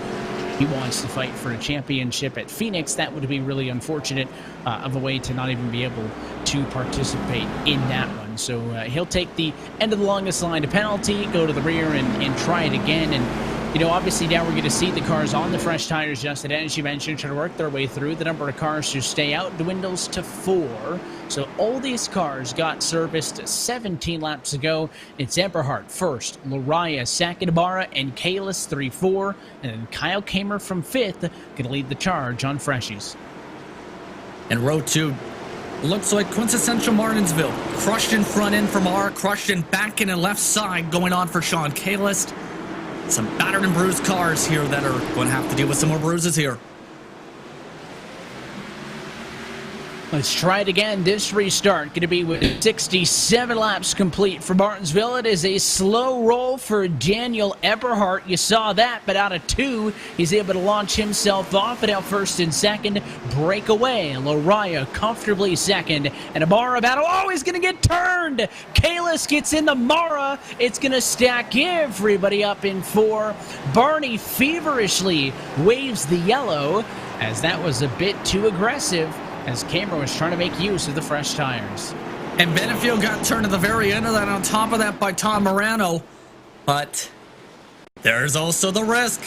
he wants to fight for a championship at Phoenix. That would be really unfortunate of a way to not even be able to participate in that one. So he'll take the end of the longest line penalty, go to the rear, and try it again. And obviously now we're going to see the cars on the fresh tires, Justin, as you mentioned, try to work their way through. The number of cars who stay out dwindles to 4. So all these cars got serviced 17 laps ago. It's Eberhardt first, Lariah second, Mara and Kalis 3-4, and then Kyle Kamer from 5th going to lead the charge on freshies. And row 2 looks like quintessential Martinsville. Crushed in front end for Mara, crushed in back end and left side going on for Sean Kalis. Some battered and bruised cars here that are going to have to deal with some more bruises here. Let's try it again. This restart going to be with 67 laps complete for Martinsville. It is a slow roll for Daniel Eberhardt. You saw that, but out of 2, he's able to launch himself off and out first and second. Break away. Lariah comfortably second. And a Mara battle. Oh, he's going to get turned. Kalis gets in the Mara. It's going to stack everybody up in 4. Barney feverishly waves the yellow, as that was a bit too aggressive, as Cameron was trying to make use of the fresh tires. And Benefield got turned at the very end of that, on top of that by Tom Morano. But there's also the risk.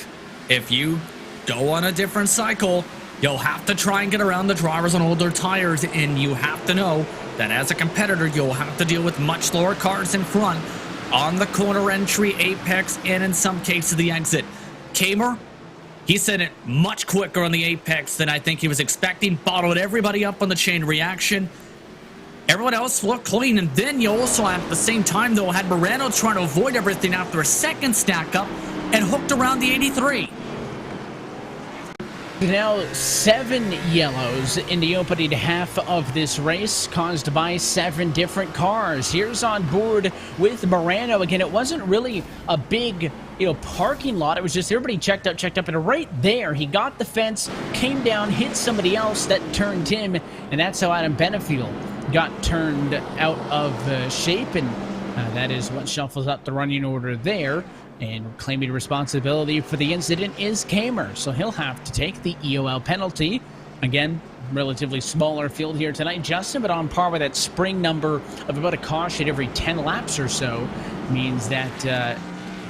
If you go on a different cycle, you'll have to try and get around the drivers on older tires, and you have to know that as a competitor, you'll have to deal with much slower cars in front on the corner entry, apex, and in some cases the exit. Kamer, he sent it much quicker on the apex than I think he was expecting, bottled everybody up on the chain reaction. Everyone else looked clean, and then you also, at the same time, though, had Morano trying to avoid everything after a second stack up and hooked around the 83. Now 7 yellows in the opening half of this race, caused by 7 different cars. Here's on board with Morano. Again, it wasn't really a big parking lot. It was just everybody checked up, and right there, he got the fence, came down, hit somebody else that turned him, and that's how Adam Benefield got turned out of shape, and that is what shuffles up the running order there. And claiming responsibility for the incident is Kamer, so he'll have to take the EOL penalty. Again, relatively smaller field here tonight, Justin, but on par with that spring number of about a caution every 10 laps or so, means that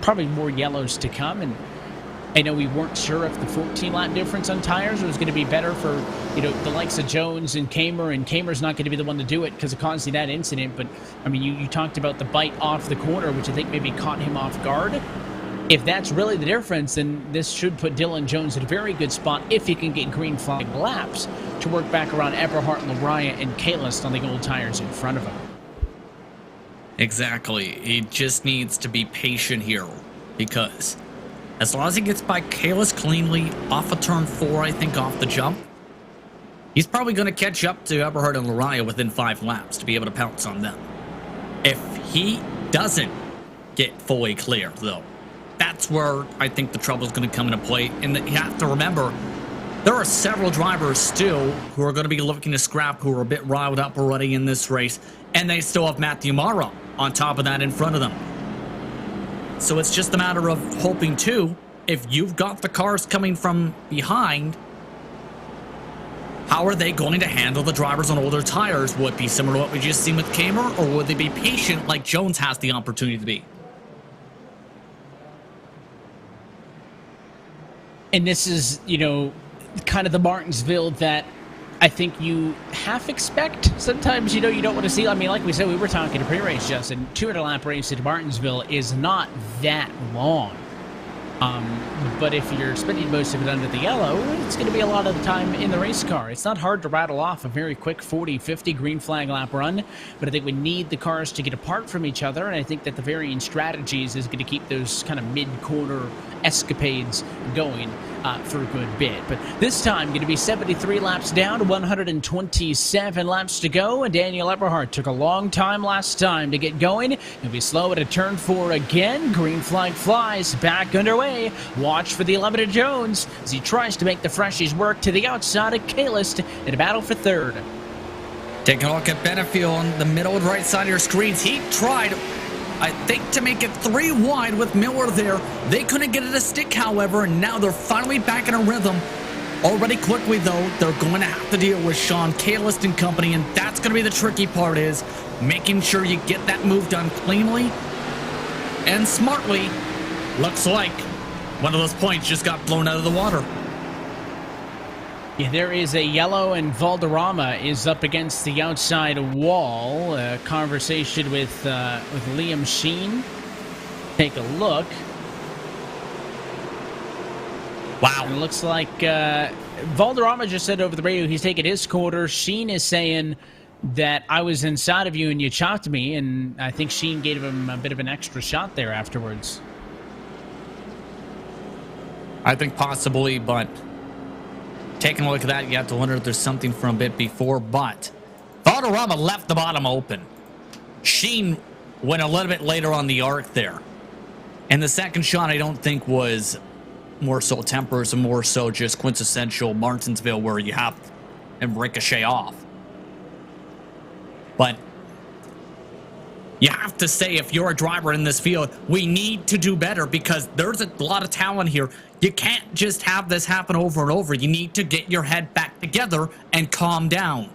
probably more yellows to come. And I know we weren't sure if the 14-lap difference on tires was going to be better for the likes of Jones and Kamer's not going to be the one to do it because of causing that incident. But I mean, you talked about the bite off the corner, which I think maybe caught him off guard. If that's really the difference, then this should put Dylan Jones in a very good spot if he can get green flag laps to work back around Eberhardt, Lariah, and Kalis on the old tires in front of him. Exactly. He just needs to be patient here, because as long as he gets by Kalis cleanly off of turn 4, I think off the jump, he's probably going to catch up to Eberhardt and Lariah within 5 laps to be able to pounce on them. If he doesn't get fully clear, though, that's where I think the trouble is going to come into play. And that you have to remember, there are several drivers still who are going to be looking to scrap, who are a bit riled up already in this race, and they still have Matthew Mara on top of that in front of them. So it's just a matter of hoping, too, if you've got the cars coming from behind, how are they going to handle the drivers on older tires? Will it be similar to what we just seen with Kamer, or will they be patient like Jones has the opportunity to be? And this is, kind of the Martinsville that I think you half expect. Sometimes, you don't want to see. I mean, like we said, we were talking to pre-race, Justin. 200-lap race at Martinsville is not that long. But if you're spending most of it under the yellow, it's going to be a lot of the time in the race car. It's not hard to rattle off a very quick 40, 50 green flag lap run, but I think we need the cars to get apart from each other, and I think that the varying strategies is going to keep those kind of mid-quarter escapades going for a good bit. But this time, going to be 73 laps down, 127 laps to go, and Daniel Eberhardt took a long time last time to get going. He'll be slow at a turn 4 again. Green flag flies, back underway. Watch for the 11 of Jones as he tries to make the freshies work to the outside of Kalist in a battle for third. Taking a look at Benefield on the middle and right side of your screens. He tried, I think, to make it 3 wide with Miller there. They couldn't get it to stick, however, and now they're finally back in a rhythm. Already quickly, though, they're going to have to deal with Sean Kalist and company, and that's going to be the tricky part, is making sure you get that move done cleanly and smartly. Looks like one of those points just got blown out of the water. Yeah, there is a yellow, and Valderrama is up against the outside wall. A conversation with Liam Sheen. Take a look. Wow. And it looks like Valderrama just said over the radio he's taking his quarter. Sheen is saying that I was inside of you and you chopped me, and I think Sheen gave him a bit of an extra shot there afterwards. I think possibly, but taking a look at that, you have to wonder if there's something from a bit before, but Valderrama left the bottom open. Sheen went a little bit later on the arc there. And the second shot, I don't think, was more so tempers and more so just quintessential Martinsville where you have and ricochet off. But you have to say, if you're a driver in this field, we need to do better because there's a lot of talent here. You can't just have this happen over and over. You need to get your head back together and calm down.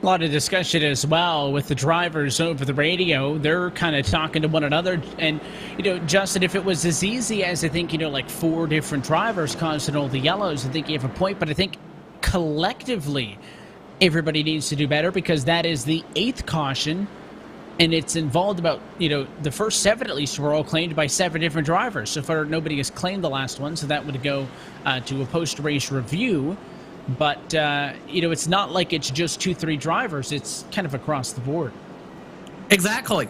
A lot of discussion as well with the drivers over the radio. They're kind of talking to one another. And, Justin, if it was as easy as, I think, like 4 different drivers causing all the yellows, I think you have a point. But I think collectively, everybody needs to do better because that is the 8th caution. And it's involved about, the first 7 at least were all claimed by 7 different drivers. So far, nobody has claimed the last one. So that would go to a post-race review. But, it's not like it's just 2-3 drivers. It's kind of across the board. Exactly.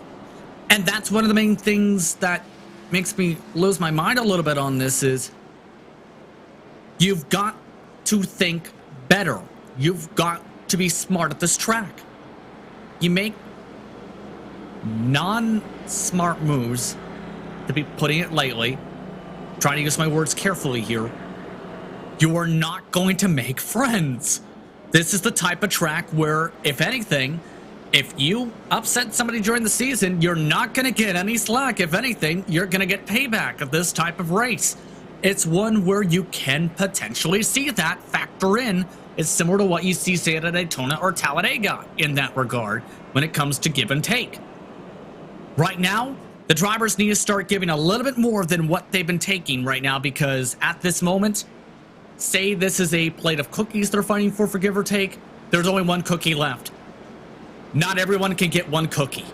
And that's one of the main things that makes me lose my mind a little bit on this is you've got to think better. You've got to be smart at this track. You make non-smart moves, to be putting it lightly, trying to use my words carefully here, you are not going to make friends. This is the type of track where, if anything, if you upset somebody during the season, you're not going to get any slack. If anything, you're going to get payback of this type of race. It's one where you can potentially see that factor in. It's similar to what you see, say, at Daytona or Talladega in that regard when it comes to give and take. Right now, the drivers need to start giving a little bit more than what they've been taking right now because at this moment, say this is a plate of cookies they're fighting for give or take, there's only 1 cookie left. Not everyone can get 1 cookie.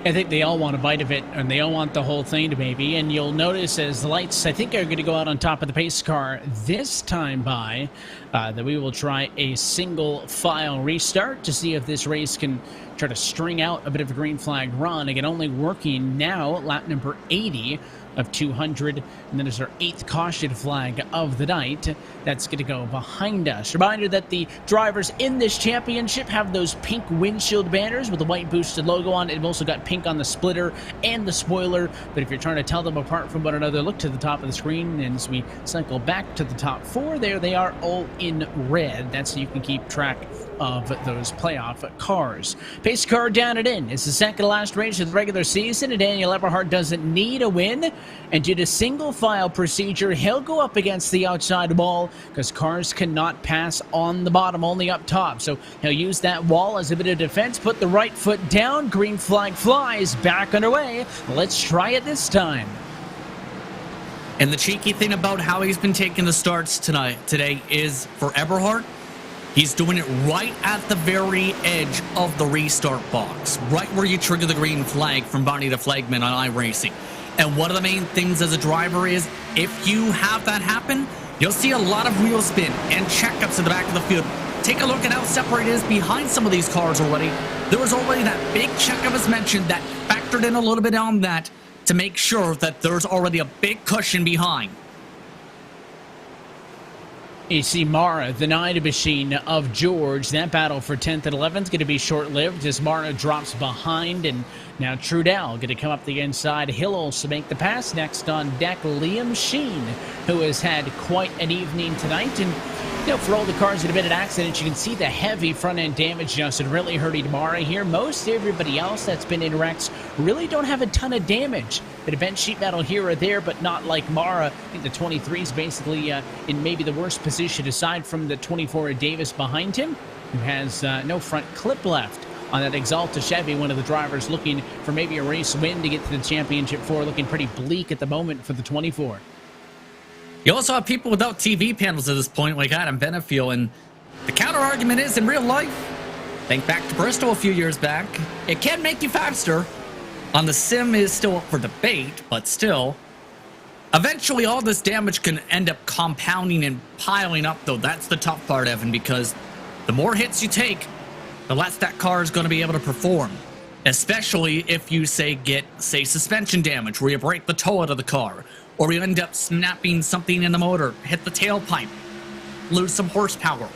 I think they all want a bite of it, and they all want the whole thing to maybe. And you'll notice as the lights, I think, are going to go out on top of the pace car this time by, that we will try a single file restart to see if this race can try to string out a bit of a green flag run. Again, only working now, lap number 80 of 200, and then there's our 8th caution flag of the night. That's going to go behind us. Reminder that the drivers in this championship have those pink windshield banners with the white boosted logo on it. They've also got pink on the splitter and the spoiler, but if you're trying to tell them apart from one another, look to the top of the screen, and as we cycle back to the top 4, there they are all in red. That's so you can keep track of those playoff cars. Pace car down and in. It's the second to last race of the regular season, and Daniel Eberhardt doesn't need a win. And due to single file procedure, he'll go up against the outside wall because cars cannot pass on the bottom, only up top. So he'll use that wall as a bit of defense, put the right foot down, green flag flies, back underway. Let's try it this time. And the cheeky thing about how he's been taking the starts today is for Eberhard, he's doing it right at the very edge of the restart box, right where you trigger the green flag from Barney to Flagman on iRacing. And one of the main things as a driver is if you have that happen, you'll see a lot of wheel spin and checkups in the back of the field. Take a look at how separated it is behind some of these cars already. There was already that big checkup as mentioned that factored in a little bit on that to make sure that there's already a big cushion behind. You see Mara, the Nida machine of George. That battle for 10th and 11th is going to be short-lived as Mara drops behind. And now Trudell going to come up the inside. He'll also make the pass. Next on deck, Liam Sheen, who has had quite an evening tonight. And for all the cars that have been in accidents, you can see the heavy front-end damage, Justin, really hurting Mara here. Most everybody else that's been in wrecks really don't have a ton of damage. Bit of bench sheet metal here or there, but not like Mara. I think the 23 is basically in maybe the worst position, aside from the 24 of Davis behind him, who has no front clip left on that Exalta Chevy. One of the drivers looking for maybe a race win to get to the championship 4, looking pretty bleak at the moment for the 24. You also have people without TV panels at this point, like Adam Benefiel, and the counter-argument is, in real life, think back to Bristol a few years back, it can make you faster. On the sim is still up for debate, but still. Eventually, all this damage can end up compounding and piling up, though. That's the tough part, Evan, because the more hits you take, the less that car is going to be able to perform. Especially if you, get suspension damage, where you break the toe out of the car, or you end up snapping something in the motor, hit the tailpipe, lose some horsepower.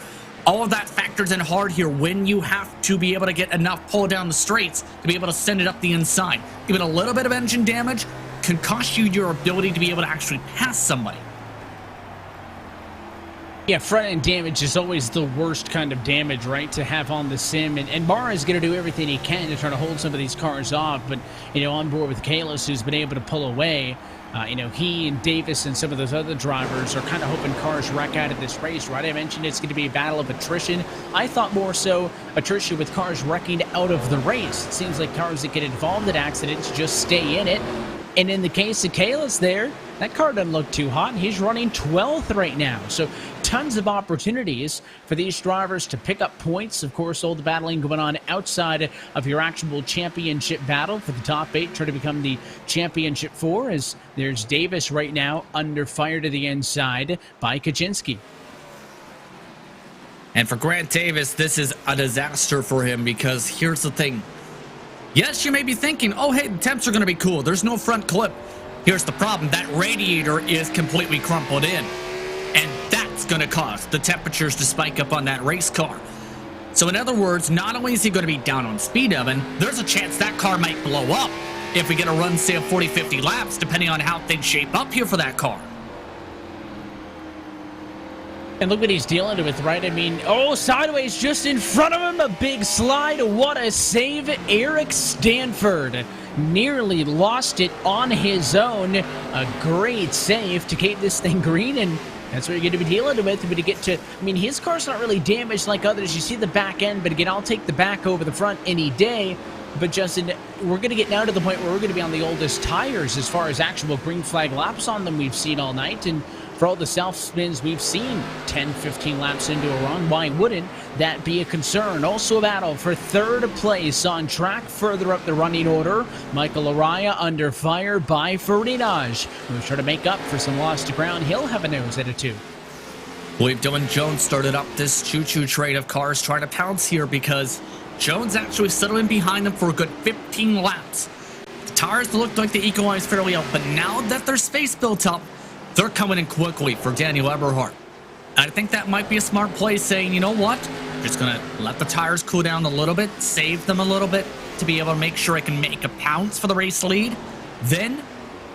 All of that factors in hard here when you have to be able to get enough pull down the straights to be able to send it up the inside. Even a little bit of engine damage can cost you your ability to be able to actually pass somebody. Yeah, front-end damage is always the worst kind of damage, right, to have on the sim. And Mara is going to do everything he can to try to hold some of these cars off. But, on board with Kalis, who's been able to pull away, he and Davis and some of those other drivers are kind of hoping cars wreck out of this race, right? I mentioned it's going to be a battle of attrition. I thought more so attrition with cars wrecking out of the race. It seems like cars that get involved in accidents just stay in it. And in the case of Kalis there, that car doesn't look too hot. He's running 12th right now. So tons of opportunities for these drivers to pick up points. Of course, all the battling going on outside of your actual championship battle for the top 8, try to become the championship 4, as there's Davis right now under fire to the inside by Kaczynski. And for Grant Davis, this is a disaster for him, because here's the thing. Yes, you may be thinking, oh, hey, the temps are going to be cool. There's no front clip. Here's the problem. That radiator is completely crumpled in. And that's going to cause the temperatures to spike up on that race car. So in other words, not only is he going to be down on speed, Evan, there's a chance that car might blow up if we get a run, say, of 40, 50 laps, depending on how things shape up here for that car. And look what he's dealing with, right? I mean, sideways just in front of him, a big slide. What a save. Eric Stanford nearly lost it on his own. A great save to keep this thing green, and that's what you're going to be dealing with. But to get to, his car's not really damaged like others. You see the back end, but again, I'll take the back over the front any day. But Justin, we're going to get now to the point where we're going to be on the oldest tires as far as actual green flag laps on them we've seen all night. And for all the self-spins we've seen 10, 15 laps into a run, why wouldn't that be a concern? Also a battle for third place on track further up the running order. Michael Araya under fire by Farinaj, who's trying to make up for some lost ground. He'll have a nose at a 2. Believe Dylan Jones started up this choo-choo train of cars trying to pounce here, because Jones actually settled in behind them for a good 15 laps. The tires looked like they equalized fairly out, but now that there's space built up, they're coming in quickly for Daniel Eberhard. And I think that might be a smart play, saying, you know what? Just going to let the tires cool down a little bit, save them a little bit to be able to make sure I can make a pounce for the race lead. Then,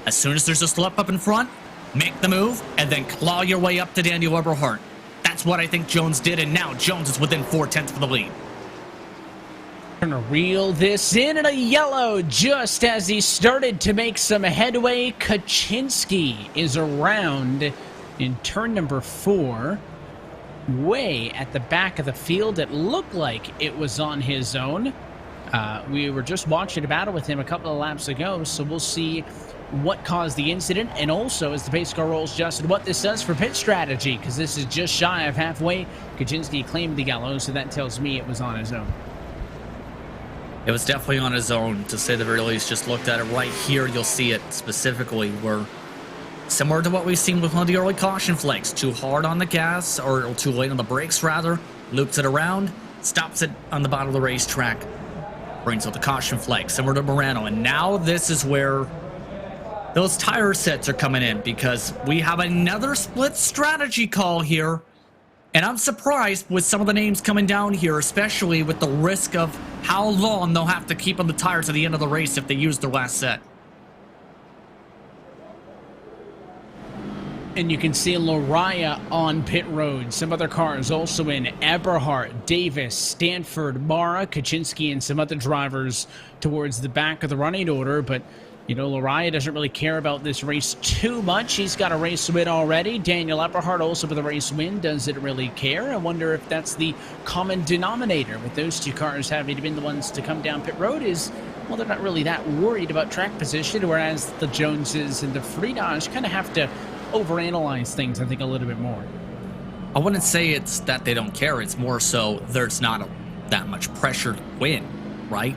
as soon as there's a slip up in front, make the move, and then claw your way up to Daniel Eberhard. That's what I think Jones did, and now Jones is within 4/10 of the lead. Gonna reel this in a yellow just as he started to make some headway. Kaczynski is around in turn number 4. Way at the back of the field. It looked like it was on his own. We were just watching a battle with him a couple of laps ago, so we'll see what caused the incident, and also as the pace car rolls, Justin, what this does for pit strategy, because this is just shy of halfway. Kaczynski claimed the yellow, so that tells me it was on his own. It was definitely on his own, to say the very least. Just looked at it right here. You'll see it specifically where, similar to what we've seen with one of the early caution flags, too hard on the gas, or too late on the brakes rather, loops it around, stops it on the bottom of the racetrack, brings out the caution flag, similar to Morano. And now this is where those tire sets are coming in, because we have another split strategy call here. And I'm surprised with some of the names coming down here, especially with the risk of how long they'll have to keep on the tires at the end of the race if they use their last set. And you can see Loraya on pit road. Some other cars also in: Eberhardt, Davis, Stanford, Mara, Kaczynski, and some other drivers towards the back of the running order. But, you know, Loraya doesn't really care about this race too much. He's got a race win already. Daniel Eberhardt also with a race win. Doesn't really care. I wonder if that's the common denominator with those two cars having been the ones to come down pit road is, well, they're not really that worried about track position, whereas the Joneses and the Friedage kind of have to overanalyze things, I think, a little bit more. I wouldn't say it's that they don't care. It's more so there's not that much pressure to win, right?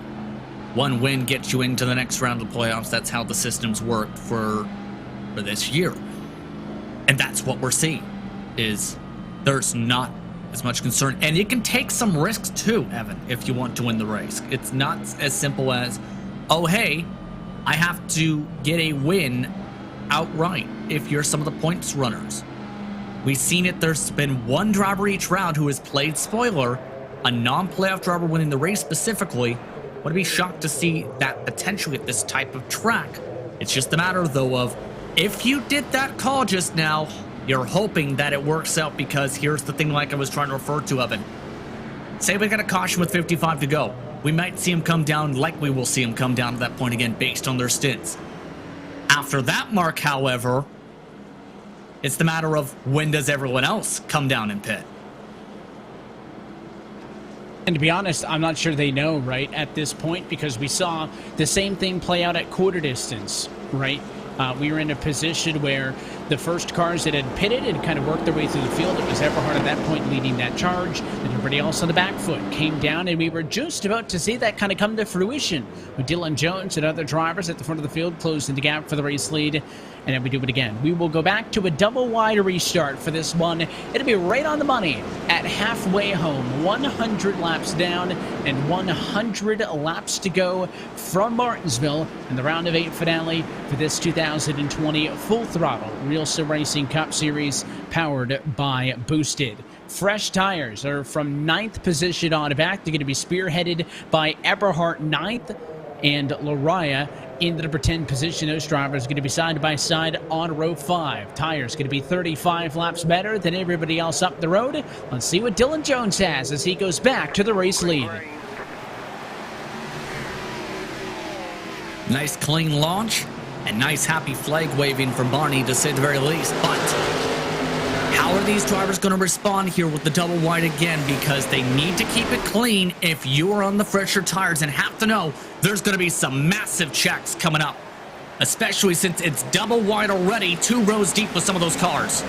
One win gets you into the next round of the playoffs. That's how the systems work for this year. And that's what we're seeing, is there's not as much concern. And it can take some risks too, Evan, if you want to win the race. It's not as simple as, oh, hey, I have to get a win outright if you're some of the points runners. We've seen it. There's been one driver each round who has played spoiler, a non-playoff driver winning the race specifically. Would be shocked to see that potentially at this type of track. It's just a matter, though, of if you did that call just now, you're hoping that it works out, because here's the thing, like I was trying to refer to, Evan. Say we got a caution with 55 to go. We might see him come down, like we will see him come down to that point again based on their stints. After that mark, however, it's the matter of when does everyone else come down and pit. And to be honest, I'm not sure they know, right, at this point, because we saw the same thing play out at quarter distance, right? We were in a position where the first cars that had pitted and kind of worked their way through the field, it was Eberhardt at that point leading that charge, and everybody else on the back foot came down, and we were just about to see that kind of come to fruition with Dylan Jones and other drivers at the front of the field closing the gap for the race lead. And then we do it again. We will go back to a double wide restart for this one. It'll be right on the money at halfway home. 100 laps down and 100 laps to go from Martinsville in the round of 8 finale for this 2020 Full Throttle RealSimRacing Cup Series powered by Boosted. Fresh tires are from 9th position on back. They're going to be spearheaded by Eberhardt 9th and Loraya into the pretend position. Those drivers are going to be side by side on row 5. Tires going to be 35 laps better than everybody else up the road. Let's see what Dylan Jones has as he goes back to the race lead. Nice clean launch and nice happy flag waving from Barney, to say the very least. But how are these drivers going to respond here with the double wide again? Because they need to keep it clean if you are on the fresher tires, and have to know there's going to be some massive checks coming up, especially since it's double wide already, 2 rows deep with some of those cars.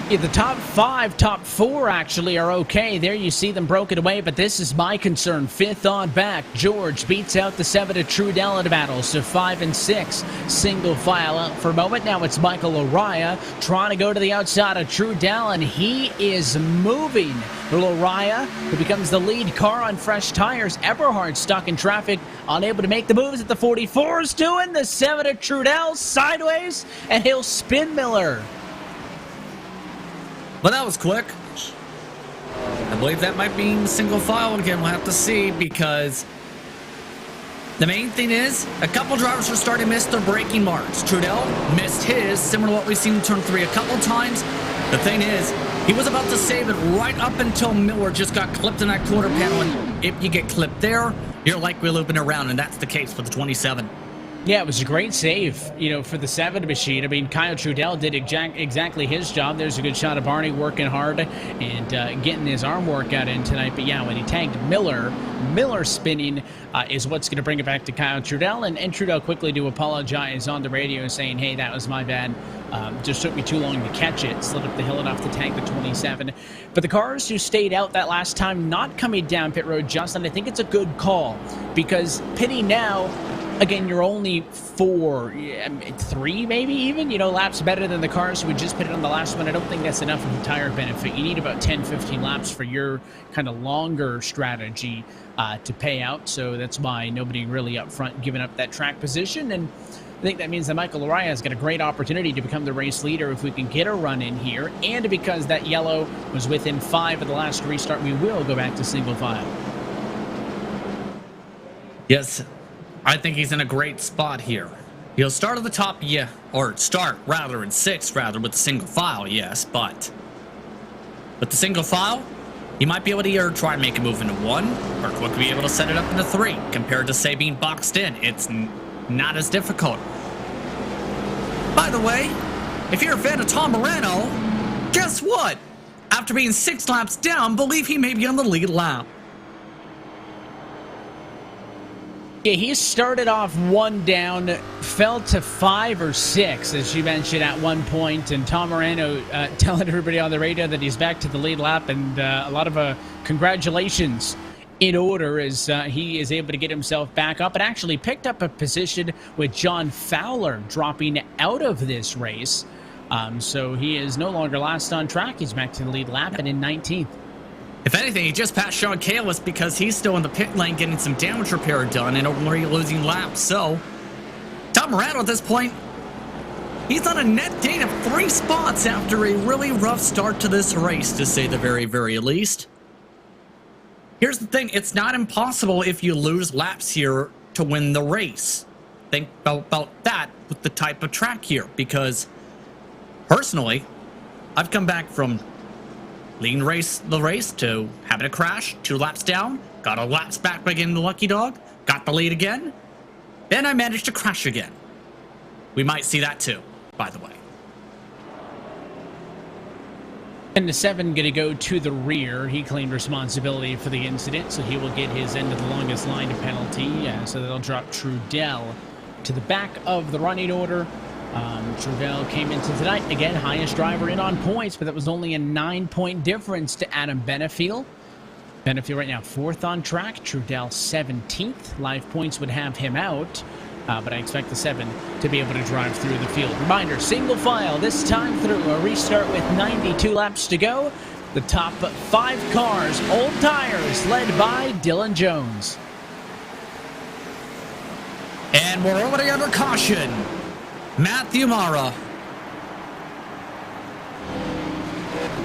Yeah, the top 5, top 4 actually are okay. There you see them broken away, but this is my concern. 5th on back, George beats out the 7 of Trudell in a battle, so 5 and 6 single file out for a moment. Now it's Michael Loraya trying to go to the outside of Trudell, and he is moving. Loraya, who becomes the lead car on fresh tires. Eberhardt stuck in traffic, unable to make the moves at the 44's doing the 7 of Trudell sideways, and he'll spin Miller. But that was quick. I believe that might be single file again. We'll have to see, because the main thing is a couple drivers are starting to miss their braking marks. Trudell missed his, similar to what we've seen in turn 3 a couple times. The thing is, He was about to save it right up until Miller just got clipped in that quarter panel. And if you get clipped there, you're likely looping around, and that's the case for the 27. Yeah, it was a great save, you know, for the 7 machine. I mean, Kyle Trudell did exactly his job. There's a good shot of Barney working hard and getting his arm workout in tonight. But yeah, when he tagged Miller spinning is what's going to bring it back to Kyle Trudell. And Trudell quickly to apologize on the radio saying, hey, that was my bad. Just took me too long to catch it. Slid up the hill enough to tag the 27. But the cars who stayed out that last time not coming down pit road, Justin, I think it's a good call because pitting now, again, you're only 3 maybe even, you know, laps better than the cars who would just pitted on the last one. I don't think that's enough of a tire benefit. You need about 10, 15 laps for your kind of longer strategy to pay out. So that's why nobody really up front giving up that track position. And I think that means that Michael Araya has got a great opportunity to become the race leader if we can get a run in here. And because that yellow was within 5 of the last restart, we will go back to single file. Yes. I think he's in a great spot here. He'll start at the top, yeah, or start rather in 6th rather with the single file, yes, but with the single file, he might be able to either try and make a move into 1 or quickly be able to set it up into 3 compared to, say, being boxed in. It's not as difficult. By the way, if you're a fan of Tom Moreno, guess what? After being 6 laps down, believe he may be on the lead lap. Yeah, he started off 1 down, fell to 5 or 6, as you mentioned at one point, and Tom Moreno telling everybody on the radio that he's back to the lead lap, and a lot of congratulations in order as he is able to get himself back up and actually picked up a position with John Fowler dropping out of this race. So he is no longer last on track. He's back to the lead lap and in 19th. If anything, he just passed Sean Kalis because he's still in the pit lane getting some damage repair done and already losing laps. So, Tom Morano at this point, he's on a net gain of 3 spots after a really rough start to this race, to say the very, very least. Here's the thing, it's not impossible if you lose laps here to win the race. Think about that with the type of track here, because personally, I've come back from leading the race to having a crash, 2 laps down, got a laps back by getting the lucky dog, got the lead again, then I managed to crash again. We might see that too, by the way. And the 7 going to go to the rear. He claimed responsibility for the incident, so he will get his end of the longest line penalty. So that'll drop Trudell to the back of the running order. Trudell came into tonight, again, highest driver in on points, but that was only a 9-point difference to Adam Benefiel. Benefiel right now 4th on track, Trudell 17th. Live points would have him out, but I expect the 7 to be able to drive through the field. Reminder, single file, this time through a restart with 92 laps to go. The top 5 cars, old tires, led by Dylan Jones. And we're already under caution. Matthew Mara.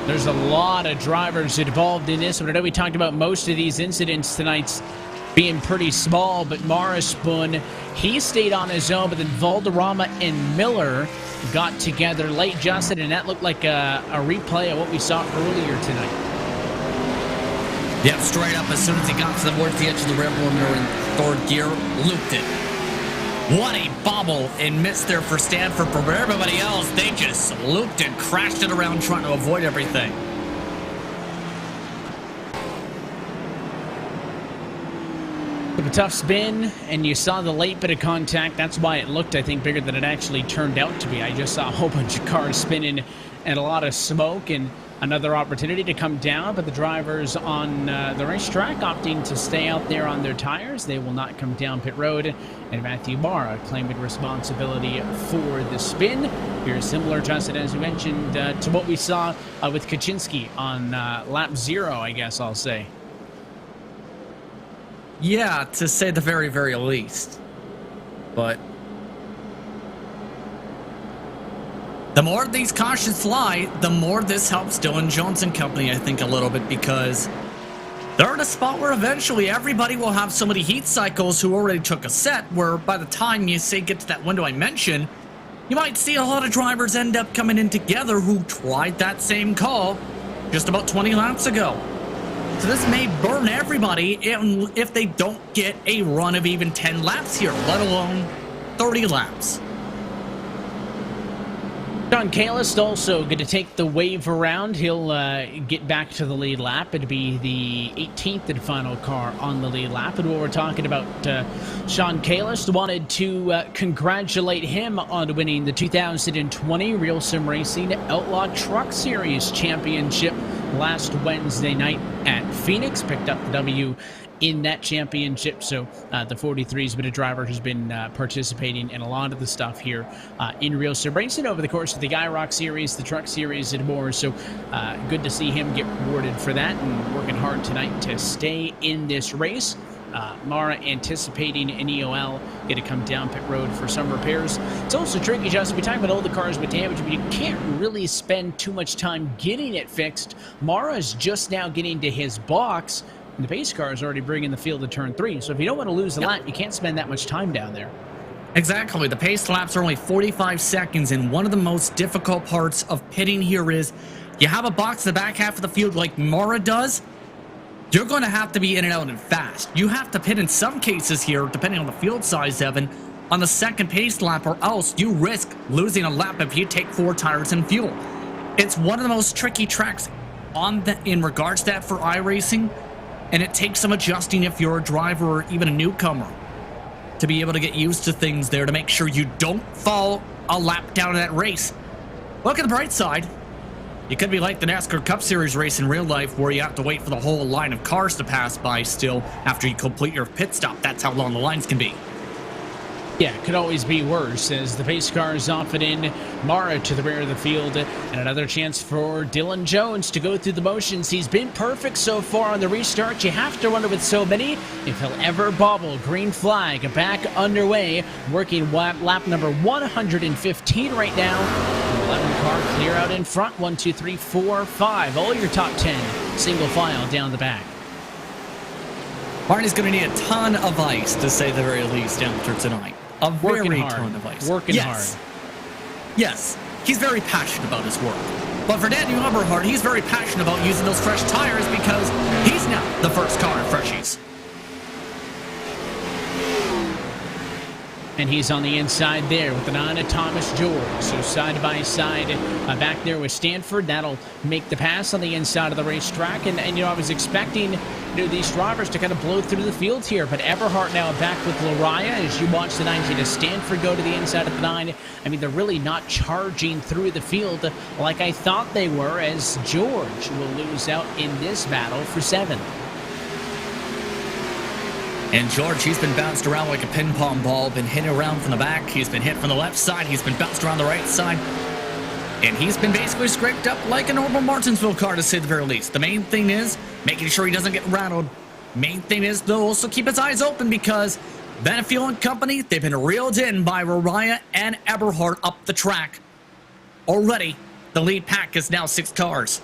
There's a lot of drivers involved in this, but I know we talked about most of these incidents tonight's being pretty small, but Mara spun. He stayed on his own, but then Valderrama and Miller got together late, Justin, and that looked like a replay of what we saw earlier tonight. Yep, straight up as soon as he got towards the edge of the railroad mirror in 3rd gear, looped it. What a bobble and miss there for Stanford. For everybody else, they just looped and crashed it around trying to avoid everything. A tough spin, and you saw the late bit of contact. That's why it looked, I think, bigger than it actually turned out to be. I just saw a whole bunch of cars spinning and a lot of smoke and another opportunity to come down, but the drivers on the racetrack opting to stay out there on their tires. They will not come down pit road, and Matthew Mara claiming responsibility for the spin. Very similar, Justin, as you mentioned, to what we saw with Kaczynski on lap 0, I guess I'll say. Yeah, to say the very, very least. But the more these cautions fly, the more this helps Dylan Jones and company, I think, a little bit, because they're in a spot where eventually everybody will have so many heat cycles who already took a set, where by the time you say get to that window I mentioned, you might see a lot of drivers end up coming in together who tried that same call just about 20 laps ago. So this may burn everybody if they don't get a run of even 10 laps here, let alone 30 laps. Sean Kalis also going to take the wave around. He'll get back to the lead lap. It'll be the 18th and final car on the lead lap. And while we're talking about Sean Kalis, wanted to congratulate him on winning the 2020 RealSimRacing Outlaw Truck Series Championship last Wednesday night at Phoenix. Picked up the W in that championship. So the 43's been a driver who's been participating in a lot of the stuff here in RealSimRacing over the course of the IROC series, the truck series, and more. So good to see him get rewarded for that, and working hard tonight to stay in this race. Mara anticipating an EOL, going to come down pit road for some repairs. It's also tricky, Justin. We talk about all the cars with damage, but you can't really spend too much time getting it fixed. Mara's just now getting to his box, and the pace car is already bringing the field to turn 3. So if you don't want to lose the lap, you can't spend that much time down there. Exactly. The pace laps are only 45 seconds, and one of the most difficult parts of pitting here is you have a box in the back half of the field like Mara does. You're going to have to be in and out and fast. You have to pit in some cases here, depending on the field size, Evan, on the second pace lap, or else you risk losing a lap if you take 4 tires and fuel. It's one of the most tricky tracks in regards to that for iRacing. And it takes some adjusting if you're a driver or even a newcomer to be able to get used to things there to make sure you don't fall a lap down in that race. Look at the bright side. You could be like the NASCAR Cup Series race in real life, where you have to wait for the whole line of cars to pass by still after you complete your pit stop. That's how long the lines can be. Yeah, it could always be worse as the pace car is off and in. Mara to the rear of the field, and another chance for Dylan Jones to go through the motions. He's been perfect so far on the restart. You have to wonder with so many if he'll ever bobble. Green flag back underway, working lap number 115 right now. 11 car clear out in front. 1, 2, 3, 4, 5. All your top 10 single file down the back. Marty's going to need a ton of ice, to say the very least, after tonight. A very ton of ice. Working hard. Yes, he's very passionate about his work. But for Daniel Eberhard, he's very passionate about using those fresh tires because he's now the first car in freshies. And he's on the inside there with an eye to Thomas George. So side by side back there with Stanford. That'll make the pass on the inside of the racetrack. And you know, I was expecting these drivers to kind of blow through the field here. But Eberhard now back with Lariah as you watch the 19 to Stanford go to the inside of the 9. I mean, they're really not charging through the field like I thought they were, as George will lose out in this battle for 7th. And George, he's been bounced around like a ping pong ball, been hit around from the back. He's been hit from the left side. He's been bounced around the right side. And he's been basically scraped up like a normal Martinsville car, to say the very least. The main thing is making sure he doesn't get rattled. Main thing is, though, also keep his eyes open because Benefiel and company, they've been reeled in by Lariah and Eberhard up the track. Already, the lead pack is now 6 cars.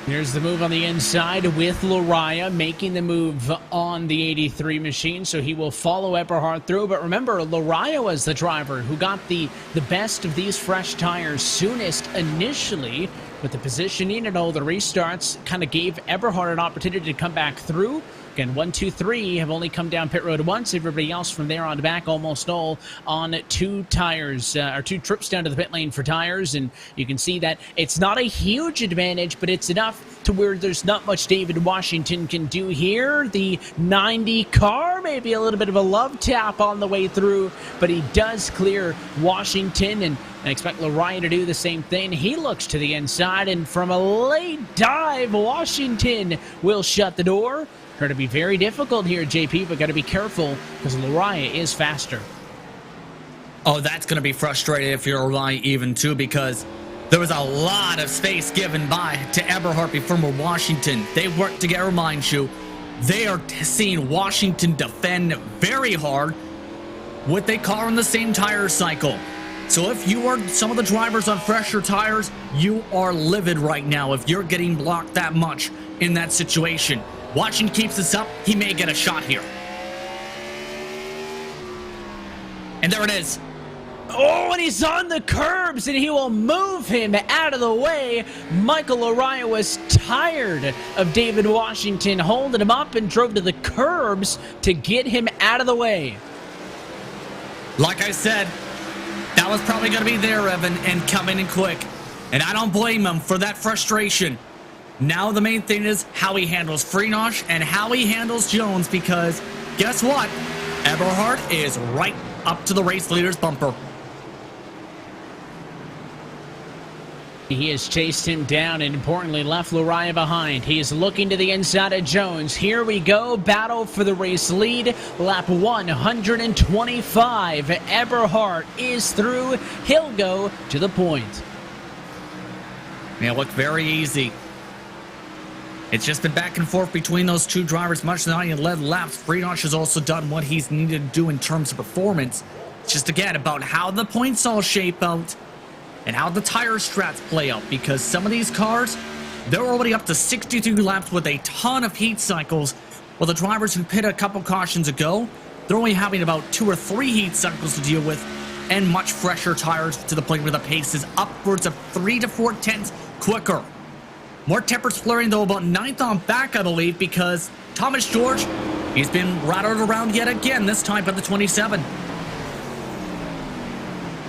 Here's the move on the inside with Lariah making the move on the 83 machine, so he will follow Eberhard through. But remember, Lariah was the driver who got the best of these fresh tires soonest initially, with the positioning and all the restarts kind of gave Eberhard an opportunity to come back through. Again, 1, 2, 3 have only come down pit road once. Everybody else from there on back, almost all on 2 tires, or 2 trips down to the pit lane for tires. And you can see that it's not a huge advantage, but it's enough to where there's not much David Washington can do here. The 90 car, maybe a little bit of a love tap on the way through, but he does clear Washington, and I expect Lariah to do the same thing. He looks to the inside, and from a late dive, Washington will shut the door. Going to be very difficult here, JP, but got to be careful because Lariah is faster. Oh, that's going to be frustrating if you're Lariah even too, because there was a lot of space given by to Eberhard before Washington. They worked together, mind you. They are seeing Washington defend very hard with a car on the same tire cycle. So if you are some of the drivers on fresher tires, you are livid right now if you're getting blocked that much in that situation. Washington keeps this up, he may get a shot here. And there it is. Oh, and he's on the curbs, and he will move him out of the way. Michael Araya was tired of David Washington holding him up and drove to the curbs to get him out of the way. Like I said, that was probably going to be there, Evan, and coming in quick. And I don't blame him for that frustration. Now the main thing is how he handles Freenosh and how he handles Jones, because guess what? Eberhard is right up to the race leader's bumper. He has chased him down and importantly left Lariah behind. He's looking to the inside of Jones. Here we go. Battle for the race lead. Lap 125. Eberhard is through. He'll go to the point. Yeah, it looked very easy. It's just been back and forth between those two drivers much than I led laps. Freenosh has also done what he's needed to do in terms of performance. It's just, again, about how the points all shape out and how the tire strats play out, because some of these cars, they're already up to 63 laps with a ton of heat cycles, while the drivers who pit a couple cautions ago, they're only having about 2 or 3 heat cycles to deal with, and much fresher tires to the point where the pace is upwards of 3 to 4 tenths quicker. More temper splurring, though, about 9th on back, I believe, because Thomas George, he's been rattled around yet again, this time by the 27.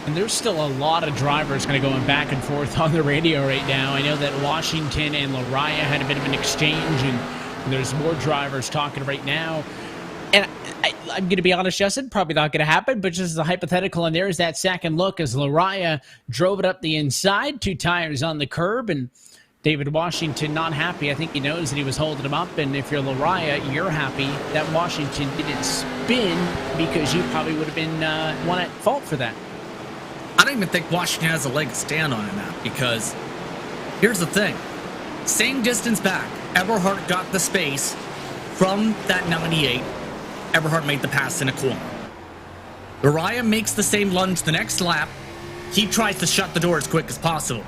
And there's still a lot of drivers kind of going back and forth on the radio right now. I know that Washington and Lariah had a bit of an exchange, and there's more drivers talking right now. And I'm going to be honest, Justin, probably not going to happen, but just as a hypothetical, and there's that second look as Lariah drove it up the inside, 2 tires on the curb, and David Washington not happy. I think he knows that he was holding him up, and if you're Lariah, you're happy that Washington didn't spin, because you probably would have been one at fault for that. I don't even think Washington has a leg to stand on in that, because here's the thing. Same distance back, Eberhard got the space from that 98. Eberhard made the pass in a corner. Lariah makes the same lunge the next lap. He tries to shut the door as quick as possible.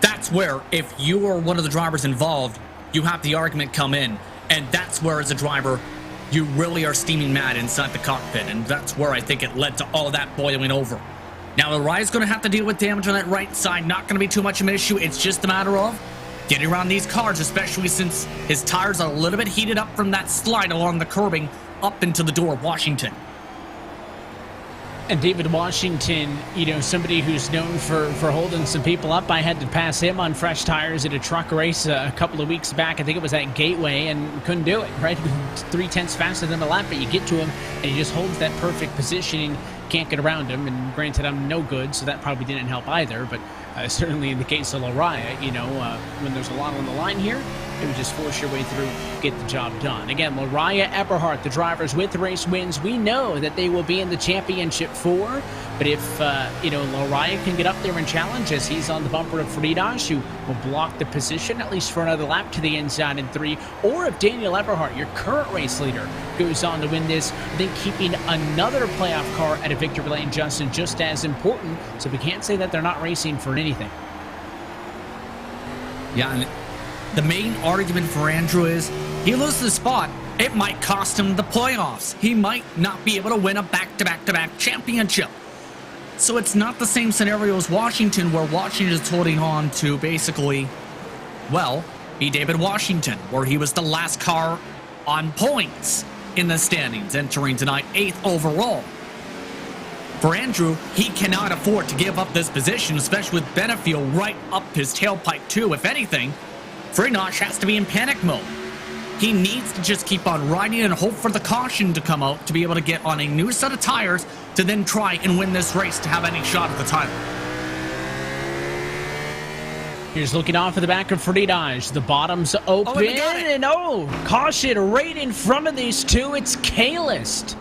That's where, if you are one of the drivers involved, you have the argument come in. And that's where, as a driver, you really are steaming mad inside the cockpit. And that's where I think it led to all that boiling over. Now, Lariah's going to have to deal with damage on that right side. Not going to be too much of an issue. It's just a matter of getting around these cars, especially since his tires are a little bit heated up from that slide along the curbing up into the door of Washington. And David Washington, you know, somebody who's known for holding some people up. I had to pass him on fresh tires at a truck race a couple of weeks back. I think it was at Gateway, and couldn't do it, right? 3 tenths faster than the lap, but you get to him, and he just holds that perfect positioning. Can't get around him, and granted, I'm no good, so that probably didn't help either, but certainly in the case of Lariah, you know, when there's a lot on the line here, it would just force your way through, get the job done. Again, Lariah, Eberhard, the drivers with the race wins. We know that they will be in the championship 4, but if, you know, Lariah can get up there and challenge, as he's on the bumper of Freenosh, who will block the position, at least for another lap to the inside in 3, or if Daniel Eberhard, your current race leader, goes on to win this, then keeping another playoff car at a victory lane, Justin, just as important, so we can't say that they're not racing for anything. Yeah, and the main argument for Andrew is he loses the spot. It might cost him the playoffs. He might not be able to win a back-to-back-to-back championship. So it's not the same scenario as Washington, where Washington is holding on to basically, well, be David Washington, where he was the last car on points in the standings, entering tonight 8th overall. For Andrew, he cannot afford to give up this position, especially with Benefield right up his tailpipe too. If anything, Freenosh has to be in panic mode. He needs to just keep on riding and hope for the caution to come out to be able to get on a new set of tires to then try and win this race to have any shot at the title. Here's looking off of the back of Freenosh. The bottom's open, and caution right in front of these two. It's Kahlist.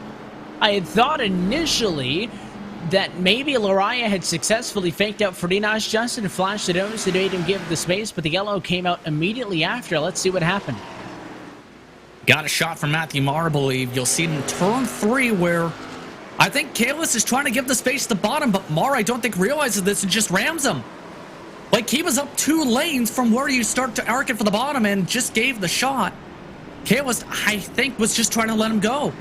I had thought initially that maybe Lariah had successfully faked out Freenosh, Justin, and flashed the nose that made him give the space, but the yellow came out immediately after. Let's see what happened. Got a shot from Matthew Marr, I believe. You'll see in turn 3 where I think Kahlist is trying to give the space to the bottom, but Marr, I don't think, realizes this and just rams him. Like, he was up 2 lanes from where you start to arc it for the bottom and just gave the shot. Kahlist, I think, was just trying to let him go.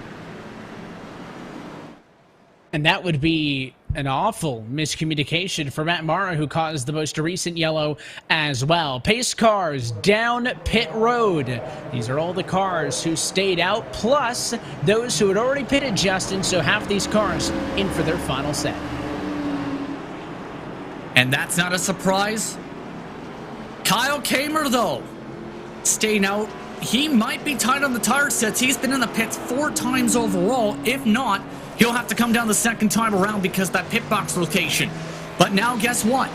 And that would be An awful miscommunication for Matt Mara, who caused the most recent yellow as well. Pace cars down pit road. These are all the cars who stayed out, plus those who had already pitted, Justin, so half these cars in for their final set. And that's not a surprise. Kyle Kamer, though, staying out. He might be tight on the tire sets. He's been in the pits 4 times overall. If not, he'll have to come down the second time around because that pit box location. But now, guess what?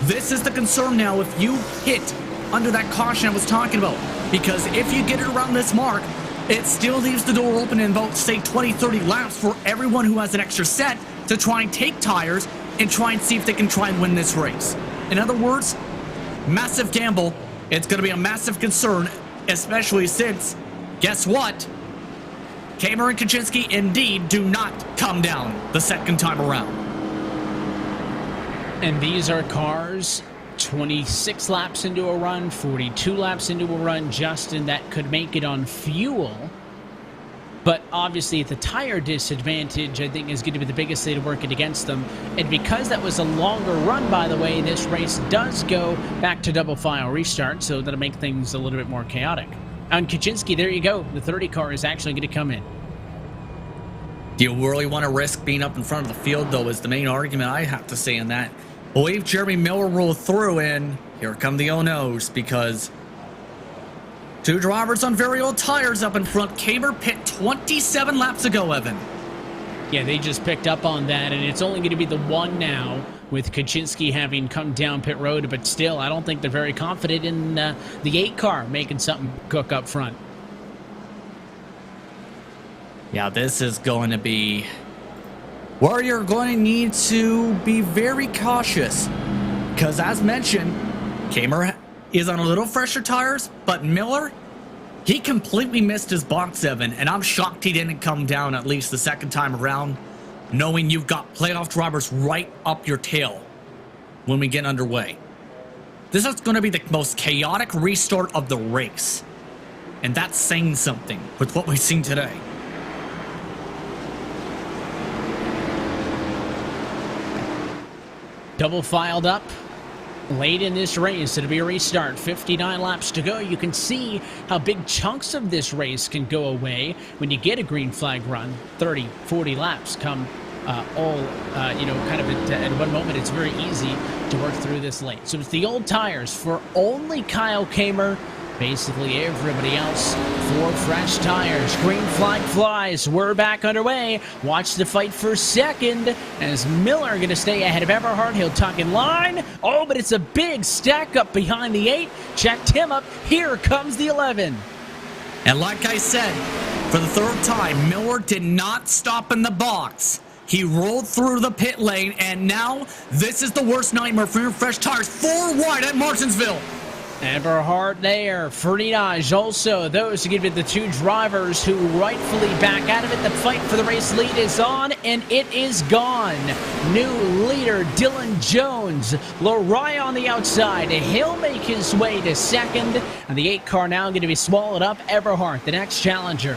This is the concern now if you hit under that caution I was talking about. Because if you get it around this mark, it still leaves the door open in about, say, 20, 30 laps for everyone who has an extra set to try and take tires and try and see if they can try and win this race. In other words, massive gamble. It's going to be a massive concern, especially since, guess what? Kamer and Kaczynski indeed do not come down the second time around. And these are cars 26 laps into a run, 42 laps into a run, Justin, that could make it on fuel. But obviously the tire disadvantage, I think, is going to be the biggest thing working against them. And because that was a longer run, by the way, this race does go back to double file restart, so that'll make things a little bit more chaotic. On Kaczynski, there you go. The 30 car is actually going to come in. Do you really want to risk being up in front of the field, though, is the main argument I have to say in that. Believe Jeremy Miller roll through, and here come the oh-no's, because 2 drivers on very old tires up in front. Kamer pit 27 laps ago, Evan. Yeah, they just picked up on that, and it's only going to be the one now, with Kaczynski having come down pit road, but still, I don't think they're very confident in the 8 car making something cook up front. Yeah, this is going to be where you're going to need to be very cautious, because as mentioned, Kamer is on a little fresher tires, but Miller, he completely missed his box, Evan, and I'm shocked he didn't come down at least the second time around, knowing you've got playoff drivers right up your tail when we get underway. This is going to be the most chaotic restart of the race, and that's saying something with what we've seen today. Double filed up late in this race. It'll be a restart. 59 laps to go. You can see how big chunks of this race can go away when you get a green flag run. 30, 40 laps come kind of at one moment. It's very easy to work through this late. So it's the old tires for only Kyle Kamer. Basically everybody else, 4 fresh tires. Green flag flies. We're back underway. Watch the fight for second as Miller going to stay ahead of Everhart. He'll tuck in line. Oh, but it's a big stack up behind the 8. Checked him up. Here comes the 11. And like I said, for the 3rd time, Miller did not stop in the box. He rolled through the pit lane, and now this is the worst nightmare for your fresh tires. 4 wide at Martinsville. Everhart there. Ferdinand also. Those are going to be the 2 drivers who rightfully back out of it. The fight for the race lead is on, and it is gone. New leader, Dylan Jones. Lariah on the outside. He'll make his way to second. And the 8 car now going to be swallowed up. Everhart, the next challenger.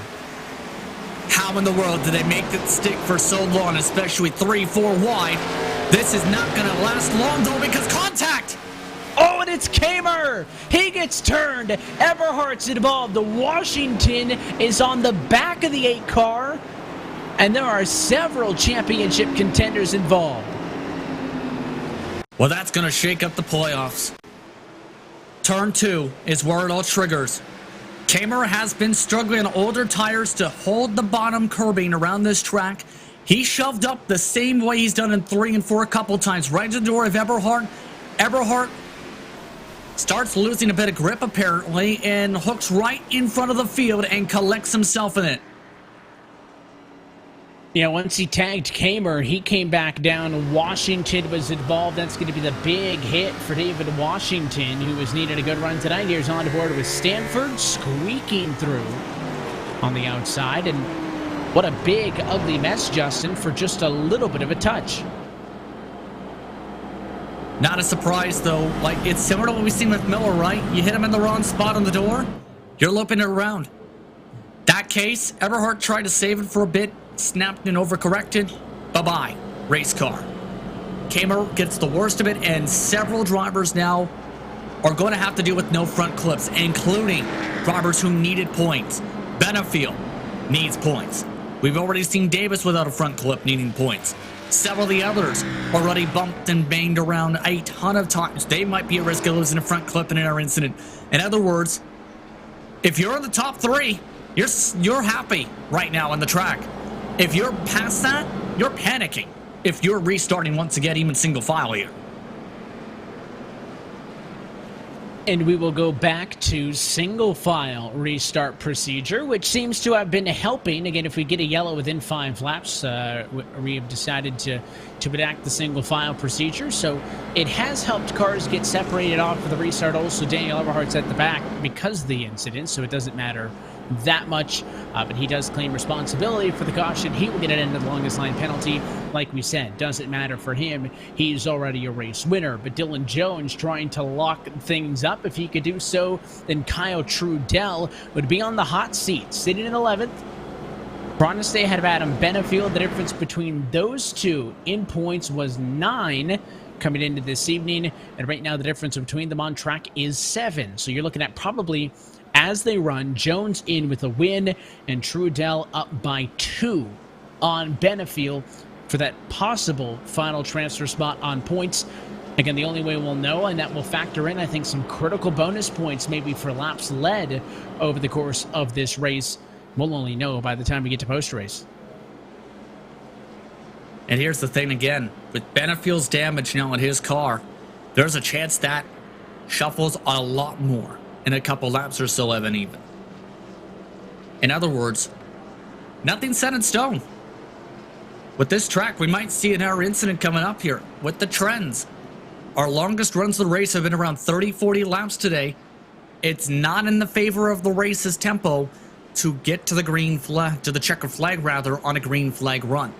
How in the world did they make it stick for so long, especially 3, 4 wide? This is not going to last long, though, because contact! Oh, and it's Kamer. He gets turned. Everhart's involved. The Washington is on the back of the 8 car. And there are several championship contenders involved. Well, that's going to shake up the playoffs. Turn 2 is where it all triggers. Kamer has been struggling on older tires to hold the bottom curbing around this track. He shoved up the same way he's done in 3 and 4 a couple times, right to the door of Everhart. Everhart starts losing a bit of grip, apparently, and hooks right in front of the field and collects himself in it. Yeah, once he tagged Kamer, he came back down. Washington was involved. That's going to be the big hit for David Washington, who was needed a good run tonight. Here's on board with Stanford, squeaking through on the outside. And what a big, ugly mess, Justin, for just a little bit of a touch. Not a surprise, though. Like, it's similar to what we've seen with Miller, right? You hit him in the wrong spot on the door, you're looping it around. That case, Everhart tried to save it for a bit, snapped and overcorrected. Bye-bye, race car. Kamer gets the worst of it, and several drivers now are going to have to deal with no front clips, including drivers who needed points. Benefield needs points. We've already seen Davis without a front clip needing points. Several of the others already bumped and banged around a ton of times. They might be at risk of losing a front clip in an air incident. In other words, if you're in the top 3, you're happy right now on the track. If you're past that, you're panicking if you're restarting once again, even single file here. And we will go back to single file restart procedure, which seems to have been helping. Again, if we get a yellow within 5 laps, we have decided to enact the single file procedure. So it has helped cars get separated off for the restart. Also, Daniel Eberhardt's at the back because of the incident, so it doesn't matter that much, but he does claim responsibility for the caution. He will get an end of the longest line penalty. Like we said, doesn't matter for him. He's already a race winner. But Dylan Jones trying to lock things up. If he could do so, then Kyle Trudell would be on the hot seat, sitting in 11th. Trying to stay ahead of Adam Benefield. The difference between those two in points was 9 coming into this evening, and right now the difference between them on track is 7. So you're looking at probably, as they run, Jones in with a win and Trudell up by 2 on Benefield for that possible final transfer spot on points. Again, the only way we'll know, and that will factor in, I think, some critical bonus points maybe for laps led over the course of this race. We'll only know by the time we get to post-race. And here's the thing again, with Benefield's damage now in his car, there's a chance that shuffles a lot more in a couple laps or so, Evan, even. In other words, nothing's set in stone. With this track, we might see an error incident coming up here with the trends. Our longest runs of the race have been around 30-40 laps today. It's not in the favor of the race's tempo to get to the green flag, to the checker flag rather, on a green flag run.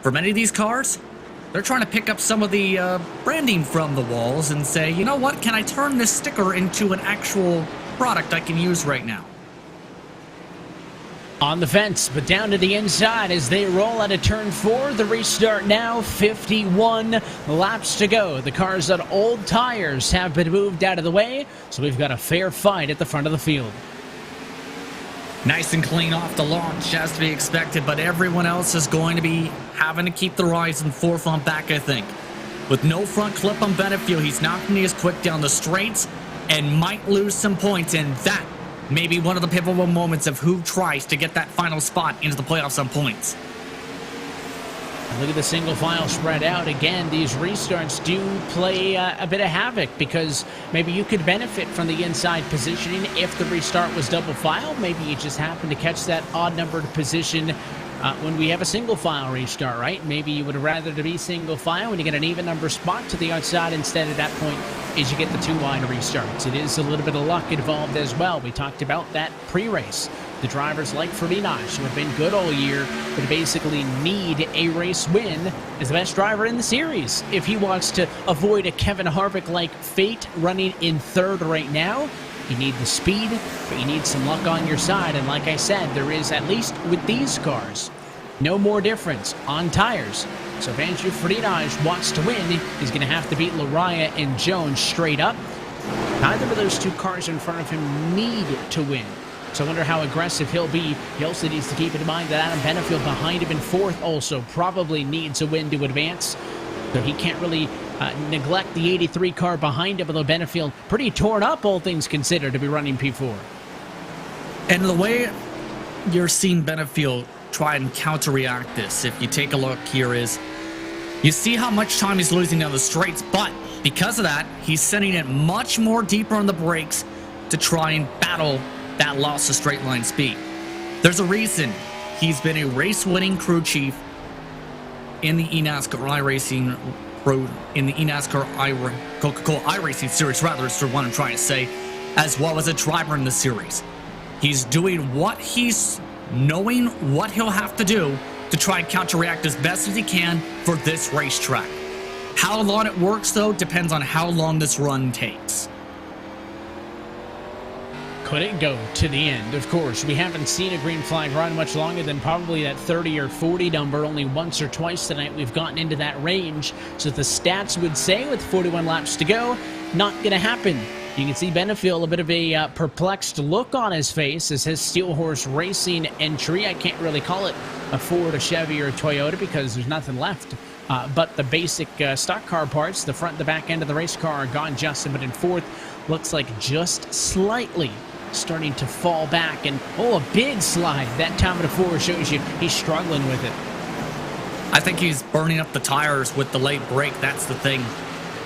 For many of these cars, they're trying to pick up some of the branding from the walls and say, you know what, can I turn this sticker into an actual product I can use right now? On the fence, but down to the inside as they roll out of turn 4. The restart now, 51 laps to go. The cars on old tires have been moved out of the way, so we've got a fair fight at the front of the field. Nice and clean off the launch, as to be expected, but everyone else is going to be having to keep their eyes in fourth on back, I think. With no front clip on Benefield, he's not going to be as quick down the straights and might lose some points, and that may be one of the pivotal moments of who tries to get that final spot into the playoffs on points. Look at the single file spread out. Again, these restarts do play a bit of havoc because maybe you could benefit from the inside positioning if the restart was double file. Maybe you just happen to catch that odd numbered position when we have a single file restart, right? Maybe you would rather to be single file when you get an even number spot to the outside. Instead, at that point, is you get the 2-wide restarts. It is a little bit of luck involved as well. We talked about that pre-race. The drivers like Ferdinand, who have been good all year, but basically need a race win as the best driver in the series. If he wants to avoid a Kevin Harvick-like fate running in third right now, you need the speed, but you need some luck on your side. And like I said, there is, at least with these cars, no more difference on tires. So if Andrew Ferdinand wants to win, he's going to have to beat Lariah and Jones straight up. Neither of those two cars in front of him need to win. So I wonder how aggressive he'll be. He also needs to keep in mind that Adam Benefield behind him in fourth also probably needs a win to advance. So he can't really neglect the 83 car behind him, although Benefield pretty torn up, all things considered, to be running P4. And the way you're seeing Benefield try and counter-react this, if you take a look here, is you see how much time he's losing down the straights, but because of that, he's sending it much more deeper on the brakes to try and battle that loss of straight line speed. There's a reason he's been a race-winning crew chief in the eNASCAR iRacing Coca-Cola iRacing series, rather, is what I'm trying to say, as well as a driver in the series. He's doing what he's knowing what he'll have to do to try and counter-react as best as he can for this racetrack. How long it works, though, depends on how long this run takes. could it go to the end? Of course, we haven't seen a green flag run much longer than probably that 30 or 40 number. Only once or twice tonight we've gotten into that range. So the stats would say with 41 laps to go, not going to happen. You can see Benefield, a bit of a perplexed look on his face as his Steel Horse Racing entry. I can't really call it a Ford, a Chevy, or a Toyota because there's nothing left. But the basic stock car parts, the front and the back end of the race car are gone, Justin, but in fourth, looks like just slightly starting to fall back. And, oh, a big slide. That time of the four shows you he's struggling with it. I think he's burning up the tires with the late brake. That's the thing.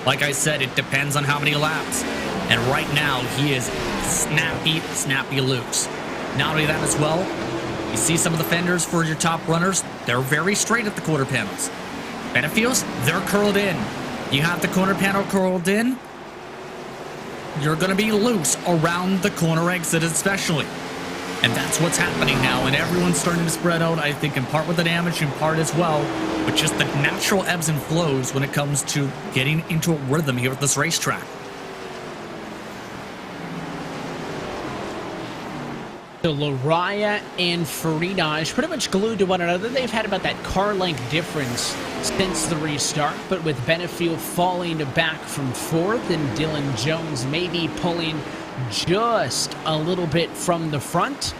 Like I said, it depends on how many laps. And right now, he is snappy loose. Not only that as well, you see some of the fenders for your top runners, they're very straight at the quarter panels. Benefields, they're curled in. You have the corner panel curled in, you're going to be loose around the corner exit especially. And that's what's happening now, and everyone's starting to spread out, I think, in part with the damage, in part as well, but just the natural ebbs and flows when it comes to getting into a rhythm here at this racetrack. So Lariah and Faridaj pretty much glued to one another. They've had about that car length difference since the restart, but with Benefield falling back from fourth and Dylan Jones maybe pulling just a little bit from the front.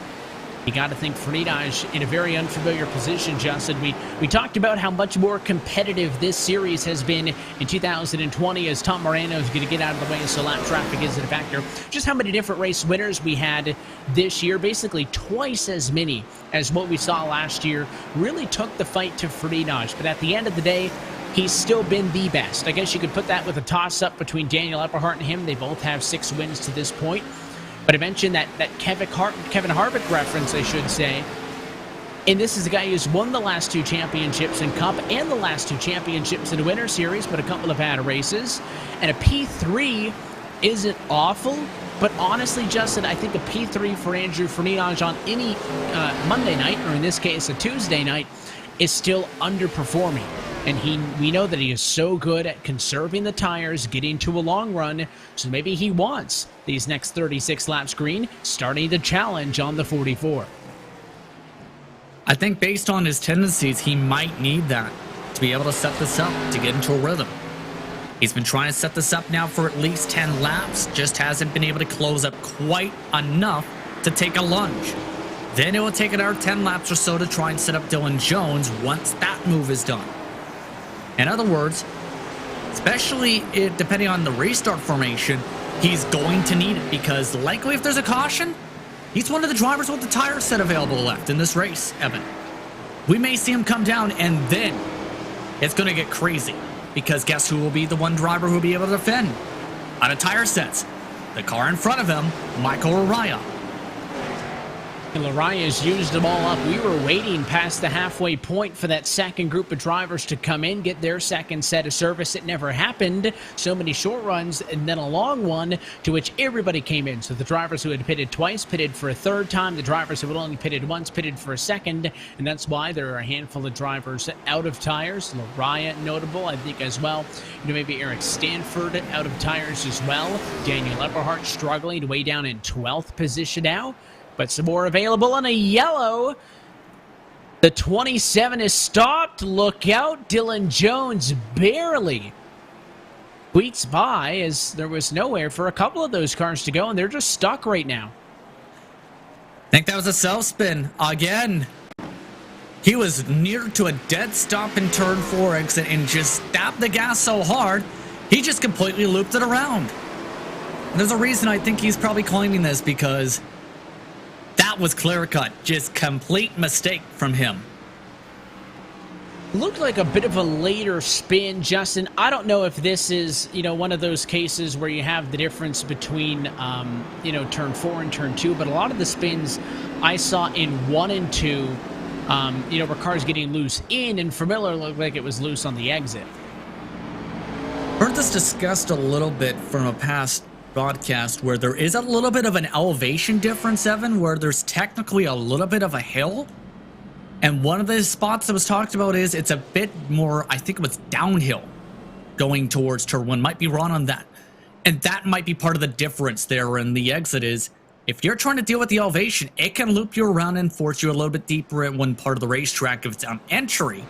You got to think Faridaj in a very unfamiliar position, Justin. We talked about how much more competitive this series has been in 2020 as Tom Moreno is going to get out of the way, so lap traffic isn't a factor. Just how many different race winners we had this year, basically twice as many as what we saw last year, really took the fight to Faridaj. But at the end of the day, he's still been the best. I guess you could put that with a toss-up between Daniel Eberhardt and him. They both have 6 wins to this point. But I mentioned that Kevin Harvick reference, I should say. And this is a guy who's won the last 2 championships in Cup and the last 2 championships in the Winter Series, but a couple of bad races. And a P3 isn't awful, but honestly, Justin, I think a P3 for Andrew Faridaj on any Monday night, or in this case a Tuesday night, is still underperforming. And we know that he is so good at conserving the tires, getting to a long run, so maybe he wants these next 36 laps green, starting the challenge on the 44. I think based on his tendencies, he might need that to be able to set this up, to get into a rhythm. He's been trying to set this up now for at least 10 laps, just hasn't been able to close up quite enough to take a lunge. Then it will take another 10 laps or so to try and set up Dylan Jones once that move is done. In other words, especially depending on the restart formation, he's going to need it because likely if there's a caution, he's one of the drivers with the tire set available left in this race, Evan. We may see him come down and then it's going to get crazy because guess who will be the one driver who will be able to defend out of tire sets? The car in front of him, Michael Araya. Lariah's used them all up. We were waiting past the halfway point for that second group of drivers to come in, get their second set of service. It never happened. So many short runs and then a long one to which everybody came in. So the drivers who had pitted twice pitted for a third time. The drivers who had only pitted once pitted for a second. And that's why there are a handful of drivers out of tires. Lariah notable, I think, as well. Maybe Eric Stanford out of tires as well. Daniel Eberhardt struggling way down in 12th position now. But some more available on a yellow. The 27 is stopped. Look out. Dylan Jones barely squeaks by as there was nowhere for a couple of those cars to go, and they're just stuck right now. I think that was a self-spin again. He was near to a dead stop in turn 4 exit and just stabbed the gas so hard, he just completely looped it around. And there's a reason I think he's probably claiming this because that was clear-cut. Just complete mistake from him. Looked like a bit of a later spin, Justin. I don't know if this is, one of those cases where you have the difference between, turn 4 and turn 2. But a lot of the spins I saw in 1 and 2, where cars getting loose in, and for Miller looked like it was loose on the exit. Heard this discussed a little bit from a past broadcast where there is a little bit of an elevation difference, Evan, where there's technically a little bit of a hill. And one of the spots that was talked about is it's a bit more, I think it was downhill going towards turn 1. Might be wrong on that. And that might be part of the difference there in the exit is if you're trying to deal with the elevation, it can loop you around and force you a little bit deeper in one part of the racetrack if it's on entry.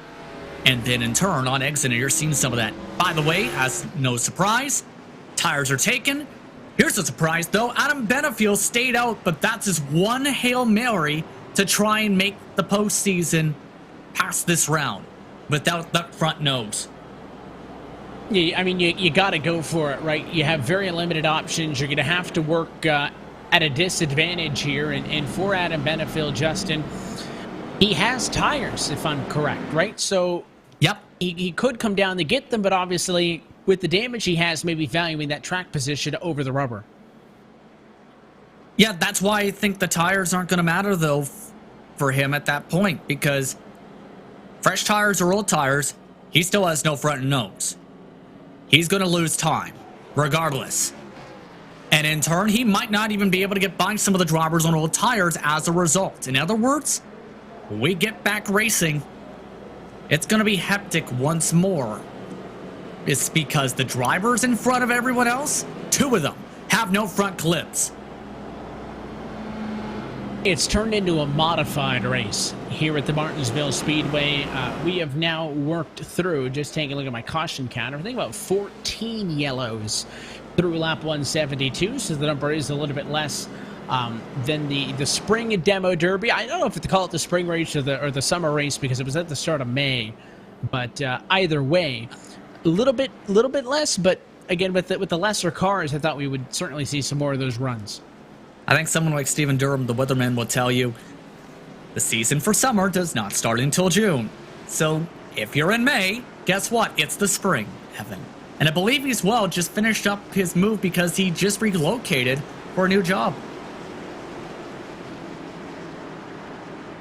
And then in turn, on exit, you're seeing some of that. By the way, as no surprise, tires are taken. Here's a surprise, though. Adam Benefield stayed out, but that's his one Hail Mary to try and make the postseason past this round without that front nose. Yeah, I mean, you got to go for it, right? You have very limited options. You're going to have to work at a disadvantage here. And for Adam Benefield, Justin, he has tires, if I'm correct, right? So yep, he could come down to get them, but obviously with the damage he has, maybe valuing that track position over the rubber. Yeah, that's why I think the tires aren't going to matter, though, for him at that point, because fresh tires or old tires, he still has no front nose. He's going to lose time, regardless. And in turn, he might not even be able to get by some of the drivers on old tires as a result. In other words, when we get back racing, it's going to be hectic once more. It's because the drivers in front of everyone else, 2 of them, have no front clips. It's turned into a modified race here at the Martinsville Speedway. We have now worked through, just taking a look at my caution counter, I think about 14 yellows through lap 172, so the number is a little bit less than the spring demo derby. I don't know if to call it the spring race or the summer race because it was at the start of May, but either way, a little bit less. But again, with the lesser cars, I thought we would certainly see some more of those runs. I think someone like Stephen Durham, the weatherman, will tell you the season for summer does not start until June. So if you're in May, guess what? It's the spring, Evan. And I believe he's just finished up his move because he just relocated for a new job.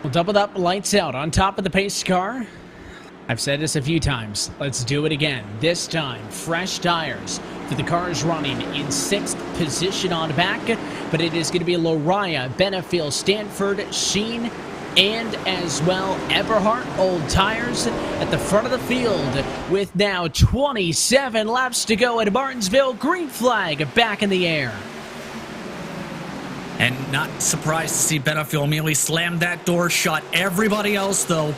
Well, doubled up, lights out on top of the pace car. I've said this a few times. Let's do it again. This time, fresh tires for the cars running in 6th position on back, but it is going to be Loriah, Benefield, Stanford, Sheen, and as well Eberhardt. Old tires at the front of the field with now 27 laps to go at Martinsville. Green flag back in the air. And not surprised to see Benefield immediately slam that door shut. Everybody else, though,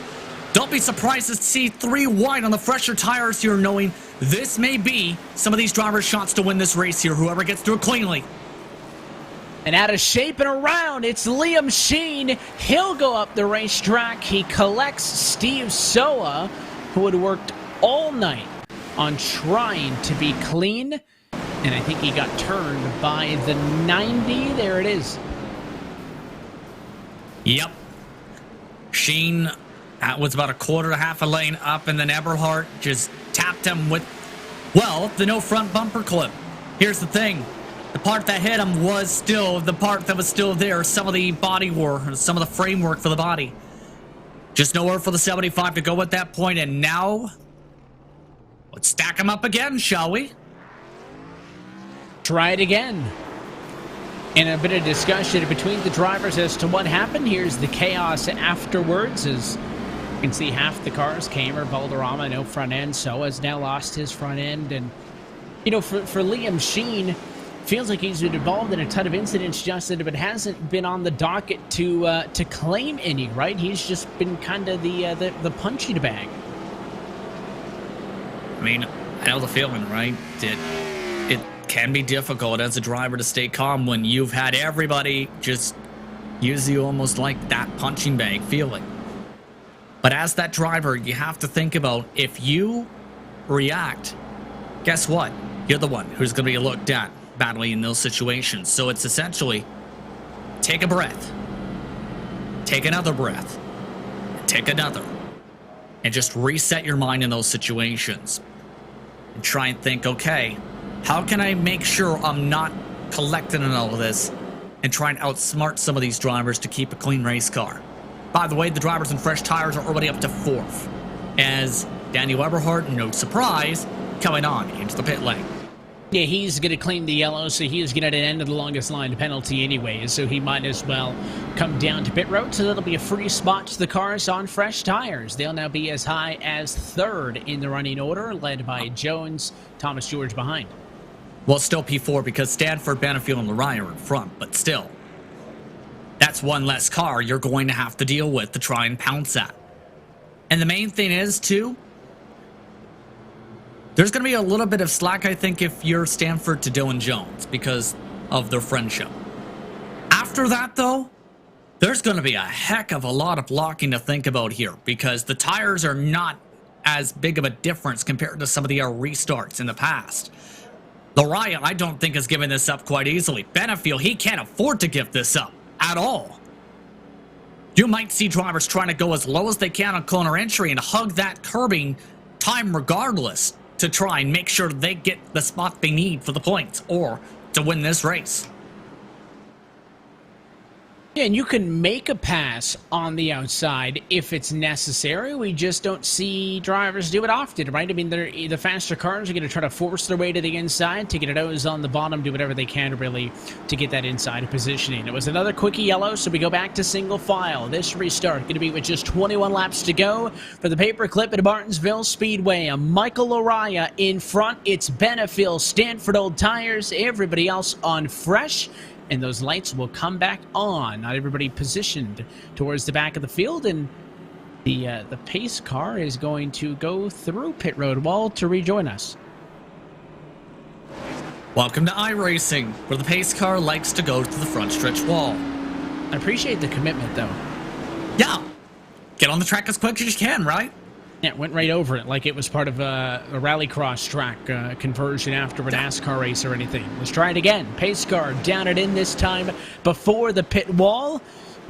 don't be surprised to see 3 wide on the fresher tires here, knowing this may be some of these drivers' shots to win this race here, whoever gets through it cleanly. And out of shape and around, it's Liam Sheen. He'll go up the racetrack. He collects Steve Soa, who had worked all night on trying to be clean. And I think he got turned by the 90. There it is. Yep. Sheen was about a quarter to half a lane up, and then Eberhardt just tapped him with, the no front bumper clip. Here's the thing. The part that hit him was still the part that was still there. Some of the bodywork, some of the framework for the body. Just nowhere for the 75 to go at that point, and now let's stack them up again, shall we? Try it again. And a bit of discussion between the drivers as to what happened. Here's the chaos afterwards. As you can see, half the cars, Kamer, Valderrama, no front end. So has now lost his front end. And, you know, for Liam Sheen, feels like he's been involved in a ton of incidents, Justin, but hasn't been on the docket to claim any, right? He's just been kind of the punching bag. I mean, I know the feeling, right? It can be difficult as a driver to stay calm when you've had everybody just use you almost like that punching bag feeling. But as that driver, you have to think about, if you react, guess what? You're the one who's going to be looked at badly in those situations. So it's essentially take a breath, take another breath, take another, and just reset your mind in those situations and try and think, okay, how can I make sure I'm not collecting in all of this and try and outsmart some of these drivers to keep a clean race car? By the way, the drivers in fresh tires are already up to 4th, as Daniel Eberhardt, no surprise, coming on into the pit lane. Yeah, he's going to claim the yellow, so he's going to end of the longest line penalty anyways, so he might as well come down to pit road, so that'll be a free spot to the cars on fresh tires. They'll now be as high as 3rd in the running order, led by Jones, Thomas George behind. Well, still P4 because Stanford, Benefield, and Loriah are in front, but still. that's one less car you're going to have to deal with to try and pounce at. And the main thing is, too, there's going to be a little bit of slack, I think, if you're Stanford to Dylan Jones because of their friendship. After that, though, there's going to be a heck of a lot of blocking to think about here because the tires are not as big of a difference compared to some of the restarts in the past. Lariah, I don't think, is giving this up quite easily. Benefield, he can't afford to give this up at all. You might see drivers trying to go as low as they can on corner entry and hug that curbing time regardless to try and make sure they get the spot they need for the points or to win this race. Yeah, and you can make a pass on the outside if it's necessary. We just don't see drivers do it often, right? I mean, the faster cars are going to try to force their way to the inside, take it out on the bottom, do whatever they can really to get that inside positioning. It was another quickie yellow, so we go back to single file. This restart going to be with just 21 laps to go for the paperclip at Martinsville Speedway. Michael Lariah in front. It's Benefield, Stanford Old Tires, everybody else on fresh. And those lights will come back on. Not everybody positioned towards the back of the field, and the pace car is going to go through pit road wall to rejoin us. Welcome to iRacing, where the pace car likes to go to the front stretch wall. I appreciate the commitment, though. Yeah, get on the track as quick as you can, right? Yeah, went right over it like it was part of a rallycross track conversion after a NASCAR race or anything. Let's try it again. Pace car down it in this time before the pit wall.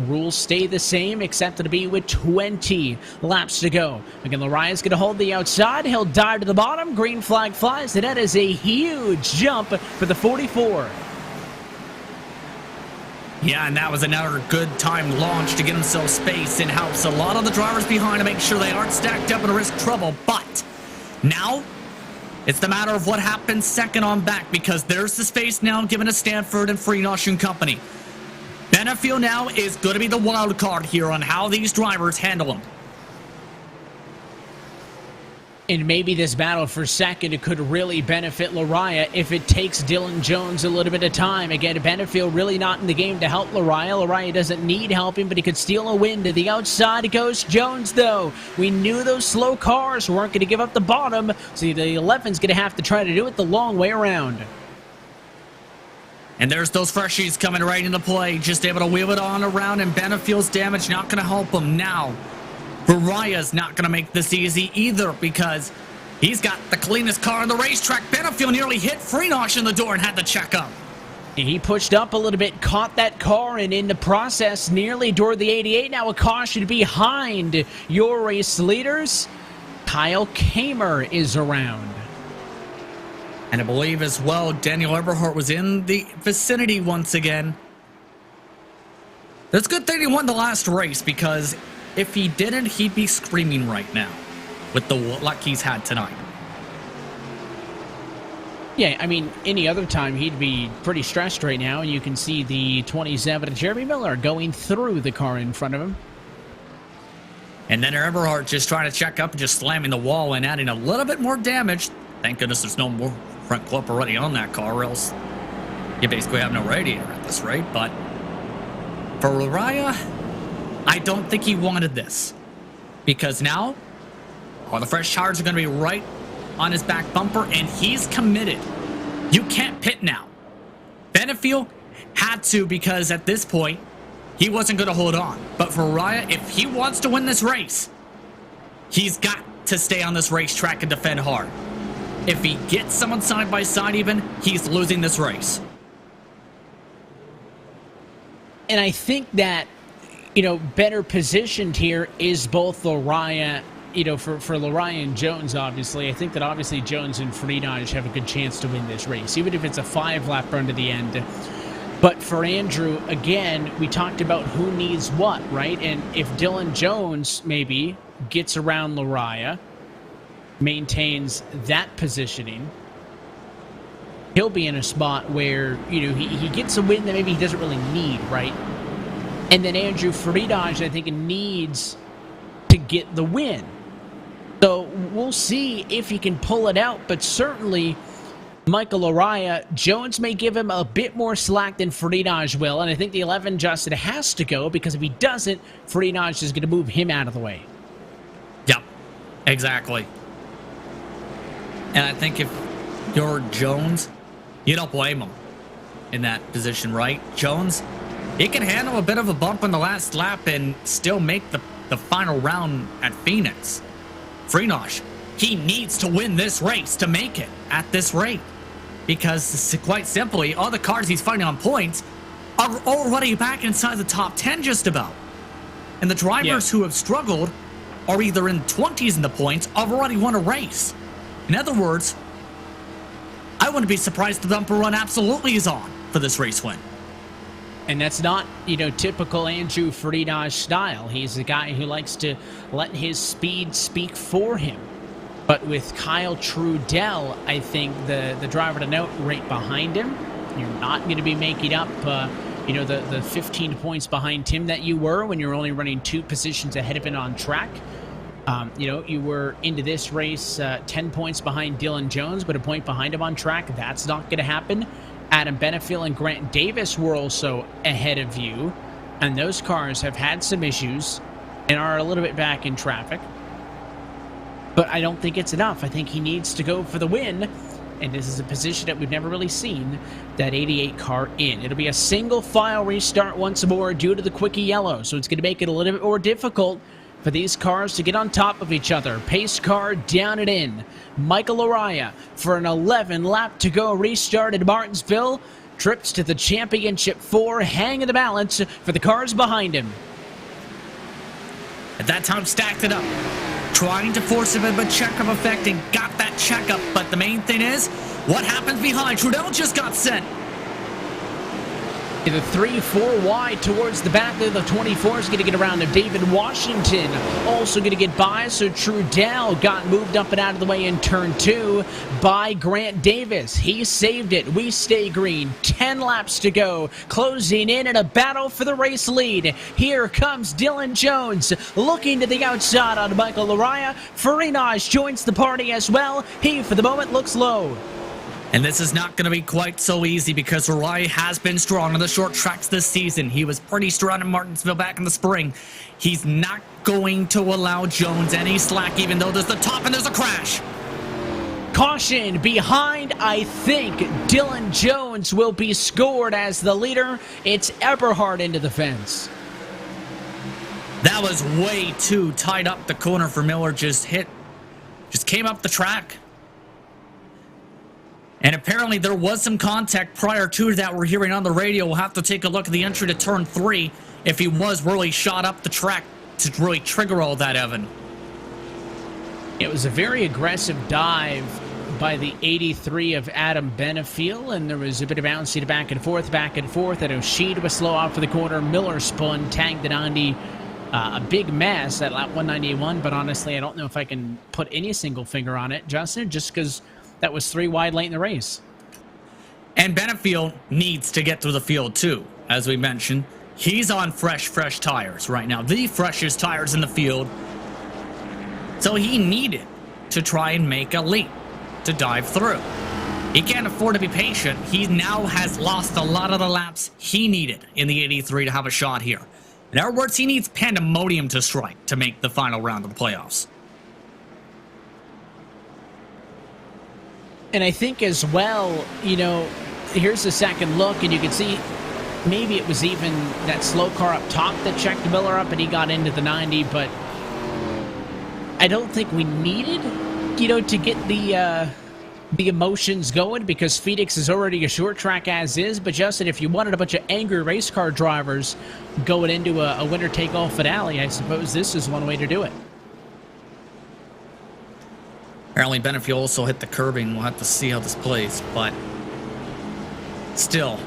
Rules stay the same, except it'll be with 20 laps to go. Again, Lariah's going to hold the outside. He'll dive to the bottom. Green flag flies, and that is a huge jump for the 44. Yeah, and that was another good time launch to get himself space and helps a lot of the drivers behind to make sure they aren't stacked up and risk trouble. But now it's the matter of what happens second on back because there's the space now given to Stanford and Freenosh and company. Benefield now is going to be the wild card here on how these drivers handle them. And maybe this battle for second, it could really benefit Lariah if it takes Dylan Jones a little bit of time. Again, Benefield really not in the game to help Lariah. Lariah doesn't need helping, but he could steal a win. To the outside goes Jones, though. We knew those slow cars weren't going to give up the bottom, so the 11's going to have to try to do it the long way around. And there's those freshies coming right into play, just able to wheel it on around, and Benefield's damage not going to help him now. Lariah's not going to make this easy either because he's got the cleanest car on the racetrack. Benefield nearly hit Freenosh in the door and had to check up. He pushed up a little bit, caught that car, and in the process nearly doored the 88. Now a caution behind your race leaders. Kyle Kamer is around. And I believe as well, Daniel Eberhardt was in the vicinity once again. It's a good thing he won the last race because if he didn't, he'd be screaming right now with the luck he's had tonight. Yeah, I mean, any other time he'd be pretty stressed right now, and you can see the 27 Jeremy Miller going through the car in front of him. And then Eberhardt just trying to check up and just slamming the wall and adding a little bit more damage. Thank goodness there's no more front clip already on that car, or else you basically have no radiator at this rate. But for Lariah, I don't think he wanted this because now all the fresh tires are going to be right on his back bumper and he's committed. You can't pit now. Benefield had to because at this point he wasn't going to hold on. But for Lariah, if he wants to win this race, he's got to stay on this racetrack and defend hard. If he gets someone side by side even, he's losing this race. And I think that, you know, better positioned here is both Lariah, you know, for Lariah and Jones, obviously. I think that obviously Jones and Freenosh have a good chance to win this race, even if it's a 5-lap run to the end. But for Andrew, again, we talked about who needs what, right? And if Dylan Jones maybe gets around Lariah, maintains that positioning, he'll be in a spot where, you know, he gets a win that maybe he doesn't really need, right? And then Andrew Freenosh, I think, needs to get the win. So we'll see if he can pull it out, but certainly Michael Araya, Jones may give him a bit more slack than Freenage will, and I think the 11 Justin has to go, because if he doesn't, Freenage is going to move him out of the way. Yep, exactly. And I think if you're Jones, you don't blame him in that position, right? Jones, he can handle a bit of a bump in the last lap and still make the final round at Phoenix. Freenage, he needs to win this race to make it at this rate, because quite simply, all the cars he's fighting on points are already back inside the top 10 just about. And the drivers who have struggled are either in 20s in the points or have already won a race. In other words, I wouldn't be surprised the bumper run absolutely is on for this race win. And that's not, typical Andrew Freenage style. He's a guy who likes to let his speed speak for him. But with Kyle Trudell, I think the driver to note right behind him, you're not going to be making up, the 15 points behind him that you were when you're only running 2 positions ahead of him on track. You were into this race 10 points behind Dylan Jones, but a point behind him on track. That's not going to happen. Adam Benefiel and Grant Davis were also ahead of you, and those cars have had some issues and are a little bit back in traffic. But I don't think it's enough. I think he needs to go for the win, and this is a position that we've never really seen that 88 car in. It'll be a single file restart once more due to the quickie yellow, so it's going to make it a little bit more difficult for these cars to get on top of each other. Pace car down and in. Michael Araya for an 11 lap to go restart at Martinsville. Trips to the championship 4, hang in the balance for the cars behind him. At that time, stacked it up, trying to force a bit of a checkup effect and got that checkup. But the main thing is, what happens behind? Trudell just got sent. The 3-4 wide towards the back there. The 24 is going to get around to David Washington. Also going to get by, so Trudell got moved up and out of the way in turn 2 by Grant Davis. He saved it. We stay green. 10 laps to go. Closing in a battle for the race lead. Here comes Dylan Jones looking to the outside on Michael Araya. Freenage joins the party as well. He, for the moment, looks low. And this is not going to be quite so easy, because Araya has been strong on the short tracks this season. He was pretty strong in Martinsville back in the spring. He's not going to allow Jones any slack, even though there's the top and there's a crash. Caution behind. I think Dylan Jones will be scored as the leader. It's Eberhard into the fence. That was way too tight up the corner for Miller. Just came up the track. And apparently there was some contact prior to that we're hearing on the radio. We'll have to take a look at the entry to turn 3 if he was really shot up the track to really trigger all that, Evan. It was a very aggressive dive by the 83 of Adam Benefiel, and there was a bit of bouncing back and forth, and O'Sheed was slow off for the corner. Miller spun, tagged the 90. A big mess at lap 191, but honestly, I don't know if I can put any single finger on it, Justin, just because that was 3 wide late in the race. And Benefiel needs to get through the field too, as we mentioned. He's on fresh tires right now. The freshest tires in the field. So he needed to try and make a leap to dive through. He can't afford to be patient. He now has lost a lot of the laps he needed in the 83 to have a shot here. In other words, he needs pandemonium to strike to make the final round of the playoffs. And I think as well, here's the second look, and you can see maybe it was even that slow car up top that checked Miller up and he got into the 90, but I don't think we needed, to get the emotions going, because Phoenix is already a short track as is. But Justin, if you wanted a bunch of angry race car drivers going into a winner-take-all finale, I suppose this is one way to do it. Apparently, Benefiel also hit the curbing. We'll have to see how this plays, but still,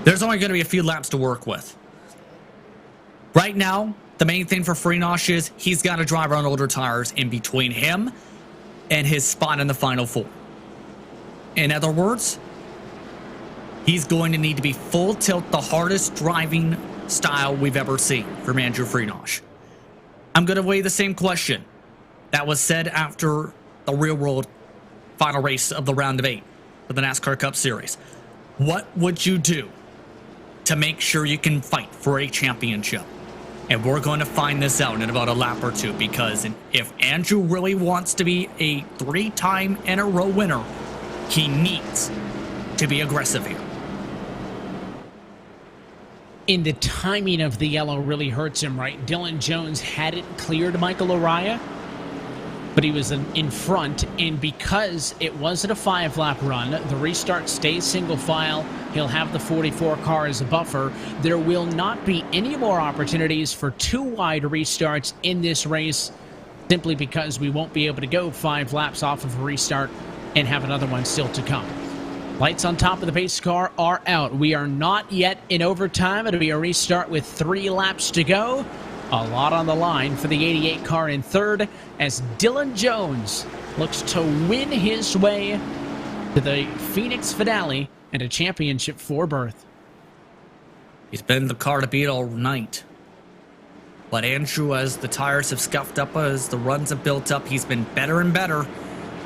there's only going to be a few laps to work with. Right now, the main thing for Freenage is he's got a driver on older tires in between him and his spot in the Final Four. In other words, he's going to need to be full tilt, the hardest driving style we've ever seen from Andrew Freenage. I'm going to weigh the same question that was said after the real world final race of the round of 8. of the NASCAR Cup Series. What would you do to make sure you can fight for a championship? And we're going to find this out in about a lap or two, because if Andrew really wants to be a 3-time in a row winner, he needs to be aggressive here. And the timing of the yellow really hurts him, right? Dylan Jones hadn't cleared Michael Araya, but he was in front, and because it wasn't a 5-lap run, the restart stays single file. He'll have the 44 car as a buffer. There will not be any more opportunities for 2 wide restarts in this race, simply because we won't be able to go 5 laps off of a restart and have another one still to come. Lights on top of the pace car are out. We are not yet in overtime. It'll be a restart with 3 laps to go. A lot on the line for the 88 car in third, as Dylan Jones looks to win his way to the Phoenix finale and a championship for berth. He's been the car to beat all night. But Andrew, as the tires have scuffed up, as the runs have built up, he's been better and better.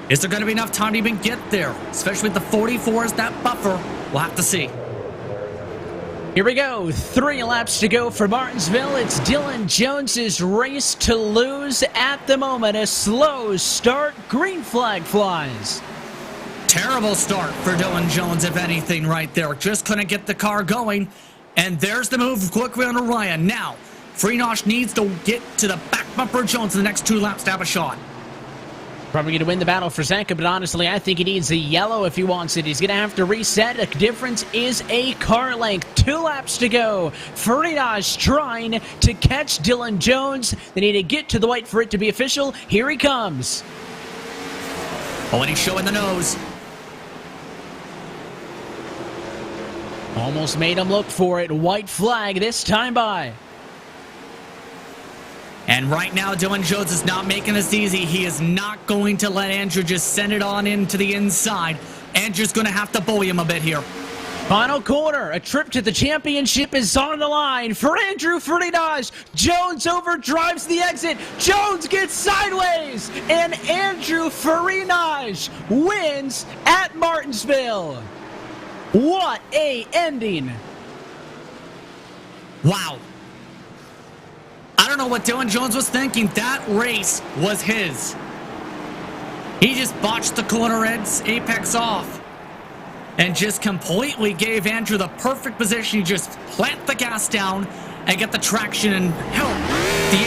Is there going to be enough time to even get there? Especially with the 44s, that buffer. We'll have to see. Here we go. 3 laps to go for Martinsville. It's Dylan Jones's race to lose at the moment. A slow start. Green flag flies. Terrible start for Dylan Jones, if anything, right there. Just couldn't get the car going. And there's the move quickly on Araya. Now, Freenosh needs to get to the back bumper of Jones in the next 2 laps to have a shot. Probably going to win the battle for second, but honestly, I think he needs a yellow if he wants it. He's going to have to reset. The difference is a car length. 2 laps to go. Freenosh trying to catch Dylan Jones. They need to get to the white for it to be official. Here he comes. Oh, and he's showing the nose. Almost made him look for it. White flag this time by. And right now, Dylan Jones is not making this easy. He is not going to let Andrew just send it on into the inside. Andrew's going to have to bully him a bit here. Final corner. A trip to the championship is on the line for Andrew Freenosh. Jones overdrives the exit. Jones gets sideways. And Andrew Freenosh wins at Martinsville. What a ending. Wow. I don't know what Dylan Jones was thinking. That race was his. He just botched the corner apex off and just completely gave Andrew the perfect position. He just plant the gas down and get the traction and help the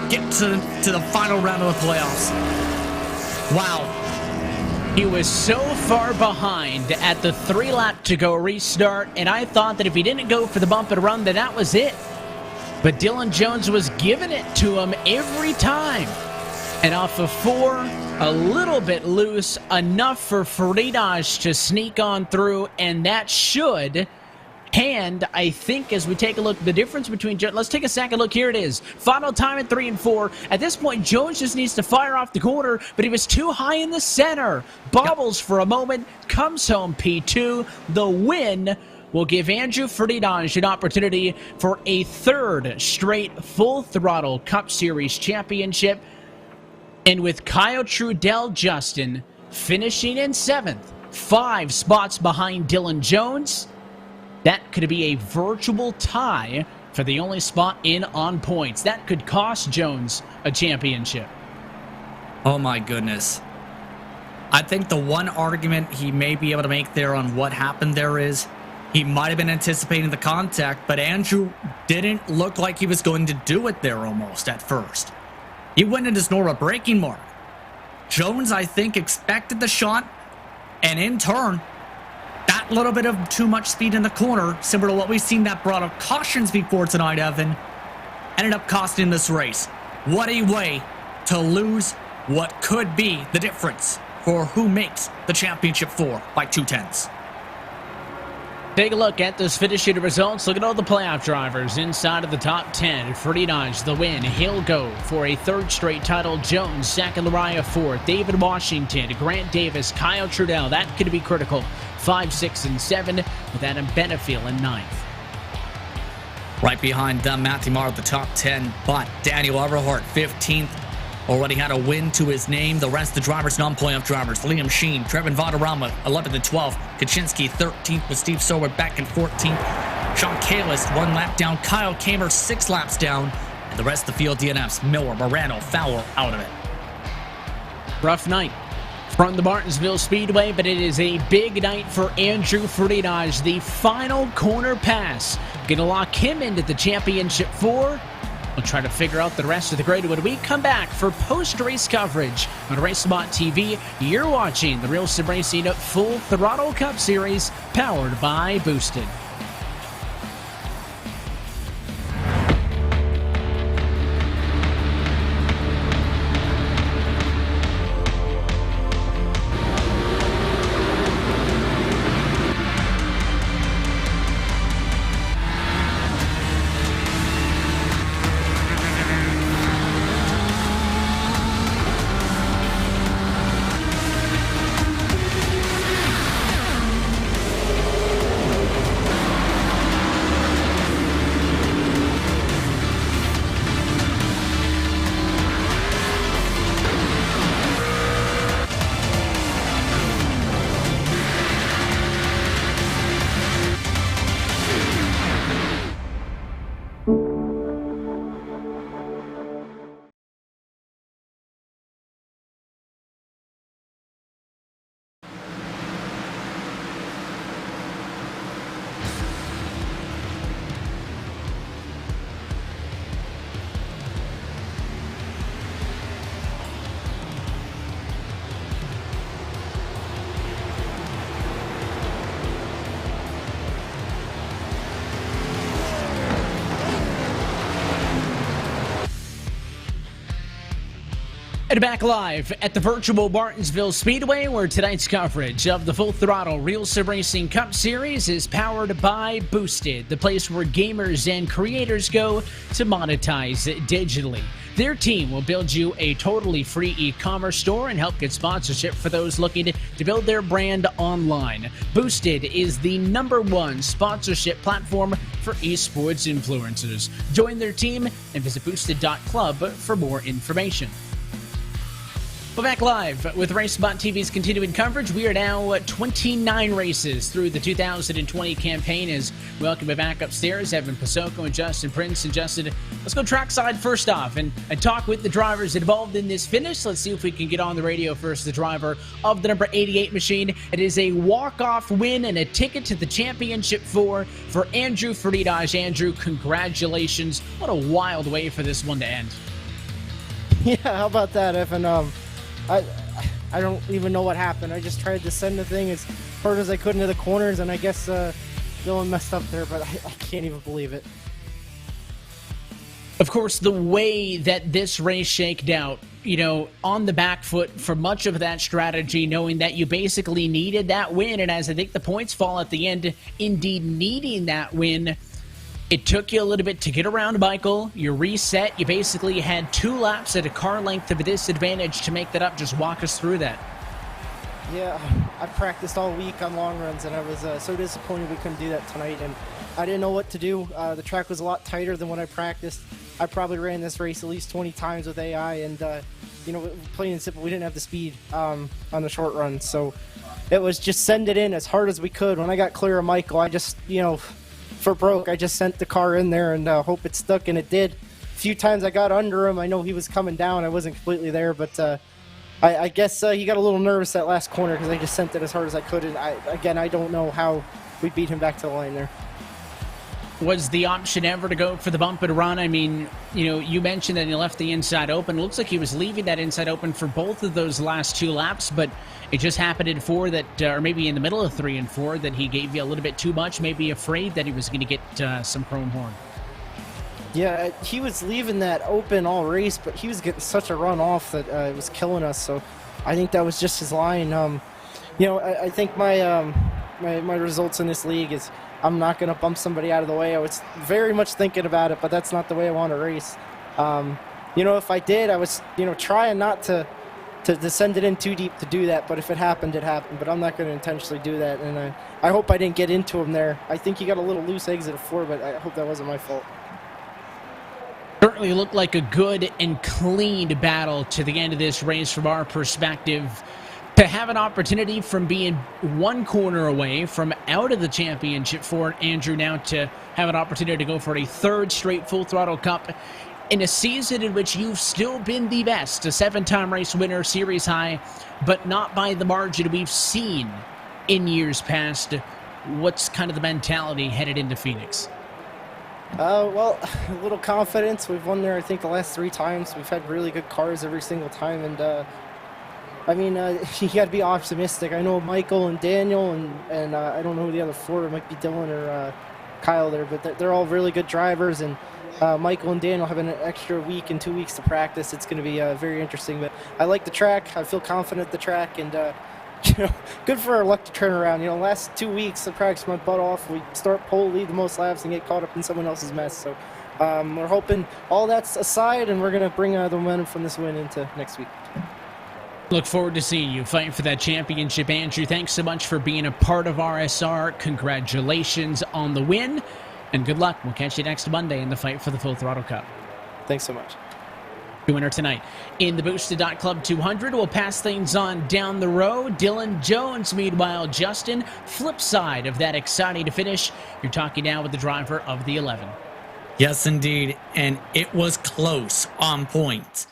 88 get to the final round of the playoffs. Wow. He was so far behind at the 3-lap to go restart, and I thought that if he didn't go for the bump and run, then that was it. But Dylan Jones was giving it to him every time. And off of 4, a little bit loose, enough for Freenosh to sneak on through, and that should hand, I think, as we take a look, the difference between... Let's take a second look. Here it is. Final time at 3 and 4. At this point, Jones just needs to fire off the corner, but he was too high in the center. Bobbles for a moment, comes home P2. The win will give Andrew Freenosh an opportunity for a 3rd straight Full Throttle Cup Series championship. And with Kyle Trudell Justin finishing in 7th, 5 spots behind Dylan Jones, that could be a virtual tie for the only spot in on points. That could cost Jones a championship. Oh my goodness. I think the one argument he may be able to make there on what happened there is he might have been anticipating the contact, but Andrew didn't look like he was going to do it there almost at first. He went in his normal braking mark. Jones, I think, expected the shot, and in turn, that little bit of too much speed in the corner, similar to what we've seen that brought up cautions before tonight, Evan, ended up costing this race. What a way to lose what could be the difference for who makes the championship 4 by 2/10. Take a look at those finish sheet results. Look at all the playoff drivers inside of the top 10. Freenosh, the win. He'll go for a 3rd straight title. Jones, second. Lariah, 4th. David Washington, Grant Davis, Kyle Trudell. That could be critical. 5, 6, and 7 with Adam Benefiel in 9th. Right behind them, Matthew Marr at the top 10, but Daniel Everhart 15th. already had a win to his name. The rest of the drivers, non-playoff drivers, Liam Sheen, Trevin Valderrama, 11th and 12th, Kaczynski, 13th, with Steve Sorwood back in 14th, Sean Kalis, 1 lap down, Kyle Kamer, 6 laps down, and the rest of the field DNFs, Miller, Morano, Fowler, out of it. Rough night from the Martinsville Speedway, but it is a big night for Andrew Friedage. The final corner pass gonna lock him into the championship 4. We'll try to figure out the rest of the grid when we come back for post-race coverage on RaceSpotTV. You're watching the RealSimRacing Full Throttle Cup Series, powered by Boosted. And back live at the virtual Martinsville Speedway, where tonight's coverage of the Full Throttle RealSimRacing Cup Series is powered by Boosted, the place where gamers and creators go to monetize digitally. Their team will build you a totally free e-commerce store and help get sponsorship for those looking to build their brand online. Boosted is the #1 sponsorship platform for esports influencers. Join their team and visit boosted.club for more information. We're back live with RaceSpotTV's continuing coverage. We are now 29 races through the 2020 campaign as we welcome you back upstairs. Evan Pasoko and Justin Prince. And Justin, let's go trackside first off and talk with the drivers involved in this finish. Let's see if we can get on the radio first. The driver of the number 88 machine. It is a walk-off win and a ticket to the championship 4 for Andrew Friedage. Andrew, congratulations. What a wild way for this one to end. Yeah, how about that, Evan? I don't even know what happened. I just tried to send the thing as hard as I could into the corners, and I guess Dylan messed up there, but I can't even believe it. Of course, the way that this race shaked out, you know, on the back foot for much of that strategy, knowing that you basically needed that win, and as I think the points fall at the end, indeed needing that win, it took you a little bit to get around Michael. You reset. You basically had 2 laps at a car length of a disadvantage to make that up. Just walk us through that. Yeah, I practiced all week on long runs, and I was so disappointed we couldn't do that tonight. And I didn't know what to do. The track was a lot tighter than what I practiced. I probably ran this race at least 20 times with AI, and you know, plain and simple, we didn't have the speed on the short run. So it was just send it in as hard as we could. When I got clear of Michael, I just, you know, for broke, I just sent the car in there and hope it stuck, and it did. A few times I got under him. I know he was coming down. I wasn't completely there, but I guess he got a little nervous that last corner because I just sent it as hard as I could, and I don't know how we beat him back to the line there. Was the option ever to go for the bump and run? I mean, you know, you mentioned that he left the inside open. It looks like he was leaving that inside open for both of those last 2 laps, but it just happened in 4 that, or maybe in the middle of 3 and 4, that he gave you a little bit too much, maybe afraid that he was going to get some chrome horn. Yeah, he was leaving that open all race, but he was getting such a run off that it was killing us. So I think that was just his line. You know, I think my results in this league is I'm not going to bump somebody out of the way. I was very much thinking about it, but that's not the way I want to race. You know, if I did, I was, you know, trying not to send it in too deep to do that, but if it happened, it happened. But I'm not going to intentionally do that, and I hope I didn't get into him there. I think he got a little loose exit at 4, but I hope that wasn't my fault. certainly looked like a good and clean battle to the end of this race from our perspective. To have an opportunity from being one corner away from out of the championship for Andrew now to have an opportunity to go for a third straight Full Throttle Cup in a season in which you've still been the best, a 7-time race winner, series high, but not by the margin we've seen in years past. What's kind of the mentality headed into Phoenix? Well, a little confidence. We've won there, I think, the last 3 times. We've had really good cars every single time, and I mean, you got to be optimistic. I know Michael and Daniel, and I don't know who the other 4, it might be Dylan or Kyle there, but they're all really good drivers, and Michael and Daniel have an extra week and 2 weeks to practice. It's going to be very interesting, but I like the track. I feel confident at the track, and you know, good for our luck to turn around. You know, last 2 weeks I practiced my butt off. We start pole, lead the most laps, and get caught up in someone else's mess. So we're hoping all that's aside, and we're going to bring the momentum from this win into next week. Look forward to seeing you fight for that championship, Andrew. Thanks so much for being a part of RSR. Congratulations on the win, and good luck. We'll catch you next Monday in the fight for the Full Throttle Cup. Thanks so much. The winner tonight in the Boosted Club 200. We'll pass things on down the road. Dylan Jones, meanwhile, Justin, flip side of that exciting to finish. You're talking now with the driver of the 11. Yes, indeed, and it was close on point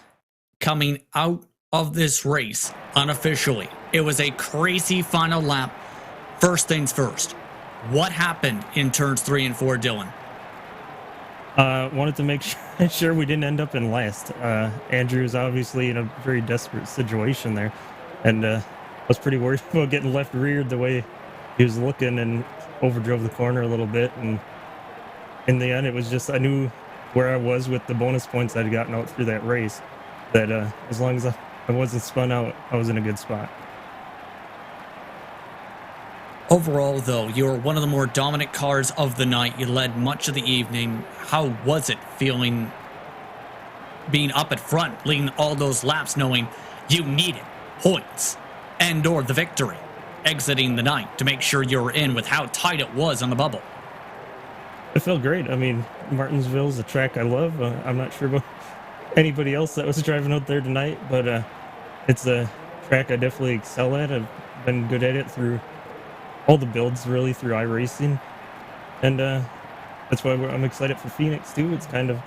coming out of this race unofficially. It was a crazy final lap. First things first, what happened in turns 3 and 4, Dylan? Wanted to make sure we didn't end up in last. Andrew is obviously in a very desperate situation there, and I was pretty worried about getting left reared the way he was looking, and overdrove the corner a little bit. And in the end, it was just I knew where I was with the bonus points I'd gotten out through that race, that as long as I wasn't spun out, I was in a good spot. Overall, though, you were one of the more dominant cars of the night. You led much of the evening. How was it feeling being up at front, leading all those laps, knowing you needed points and or the victory, exiting the night to make sure you were in with how tight it was on the bubble? It felt great. I mean, Martinsville's a track I love. I'm not sure about anybody else that was driving out there tonight, but it's a track I definitely excel at. I've been good at it through all the builds, really, through iRacing, and that's why I'm excited for Phoenix too. It's kind of,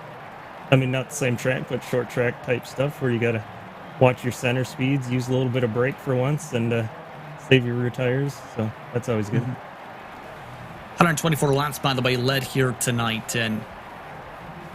I mean, not the same track, but short track type stuff where you gotta watch your center speeds, use a little bit of brake for once, and save your rear tires. So that's always good. 124 laps, by the way, led here tonight. And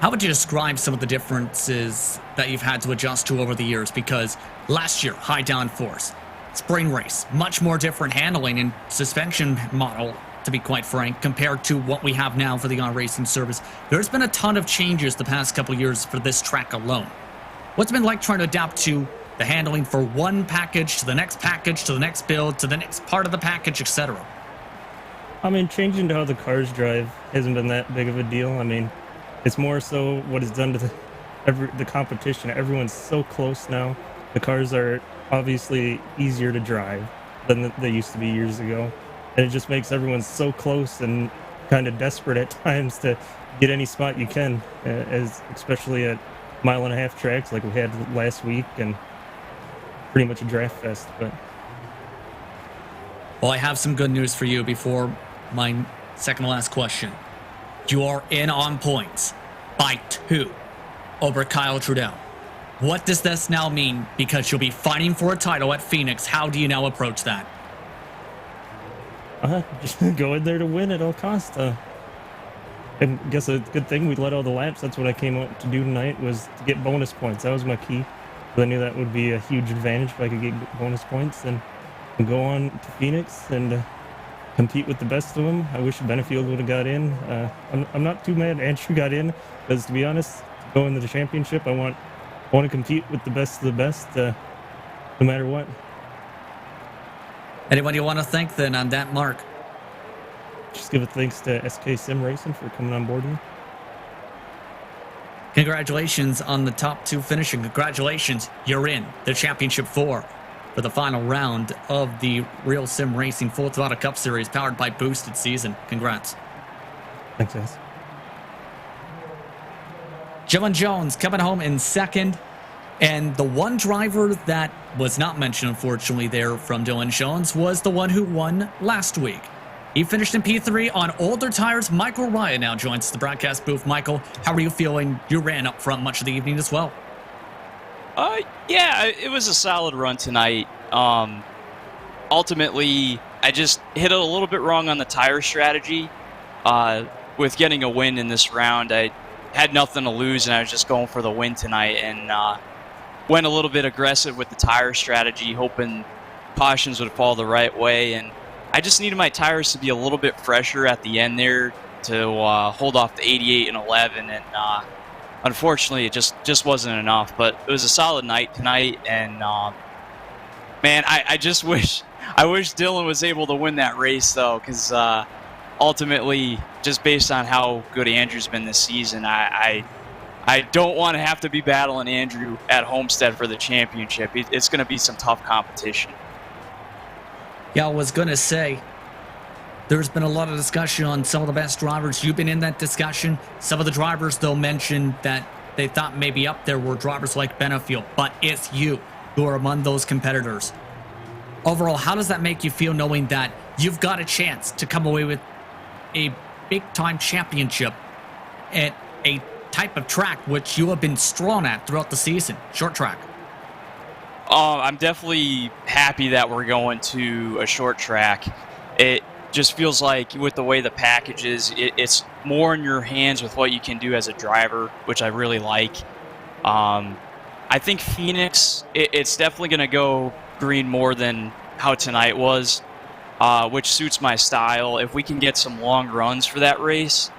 how would you describe some of the differences that you've had to adjust to over the years? Because last year, high downforce, spring race, much more different handling and suspension model, to be quite frank, compared to what we have now for the iRacing service. There's been a ton of changes the past couple years for this track alone. What's it been like trying to adapt to the handling for one package to the next package to the next build to the next part of the package, etc.? I mean, changing to how the cars drive hasn't been that big of a deal. I mean, it's more so what it's done to the competition. Everyone's so close now. The cars are obviously easier to drive than they used to be years ago, and it just makes everyone so close and kind of desperate at times to get any spot you can, as especially at mile-and-a-half tracks like we had last week, and pretty much a draft fest. But well, I have some good news for you before my second to last question. You are in on points by 2 over Kyle Trudell. What does this now mean? Because you'll be fighting for a title at Phoenix. How do you now approach that? Just go in there to win at all costs. I guess a good thing we led all the laps. That's what I came out to do tonight, was to get bonus points. That was my key. I knew that would be a huge advantage if I could get bonus points and go on to Phoenix and compete with the best of them. I wish Benefield would have got in. I'm not too mad Andrew got in, because to be honest, going to the championship, I want to compete with the best of the best, no matter what. Anyone you want to thank then on that mark? Just give a thanks to RealSimRacing for coming on board here. Congratulations on the top 2 finishing. Congratulations, you're in the Championship 4 for the final round of the RealSimRacing Full Throttle Cup Series powered by Boosted Season. Congrats. Thanks, guys. Dylan Jones coming home in second. And the one driver that was not mentioned, unfortunately, there from Dylan Jones was the one who won last week. He finished in P3 on older tires. Michael Ryan now joins the broadcast booth. Michael, how are you feeling? You ran up front much of the evening as well. Yeah, it was a solid run tonight. Ultimately, I just hit it a little bit wrong on the tire strategy. With getting a win in this round, I had nothing to lose, and I was just going for the win tonight, and went a little bit aggressive with the tire strategy, hoping cautions would fall the right way. And I just needed my tires to be a little bit fresher at the end there to hold off the 88 and 11, and unfortunately, it just wasn't enough. But it was a solid night tonight, and man, I just wish Dylan was able to win that race, though, because ultimately, just based on how good Andrew's been this season, I don't want to have to be battling Andrew at Homestead for the championship. It's going to be some tough competition. Yeah, I was going to say, there's been a lot of discussion on some of the best drivers. You've been in that discussion. Some of the drivers, though, mentioned that they thought maybe up there were drivers like Benefield, but it's you who are among those competitors. Overall, how does that make you feel knowing that you've got a chance to come away with a big-time championship at a type of track which you have been strong at throughout the season, short track? I'm definitely happy that we're going to a short track. It just feels like with the way the package is, it's more in your hands with what you can do as a driver, which I really like. I think Phoenix, it's definitely going to go green more than how tonight was, which suits my style. If we can get some long runs for that race,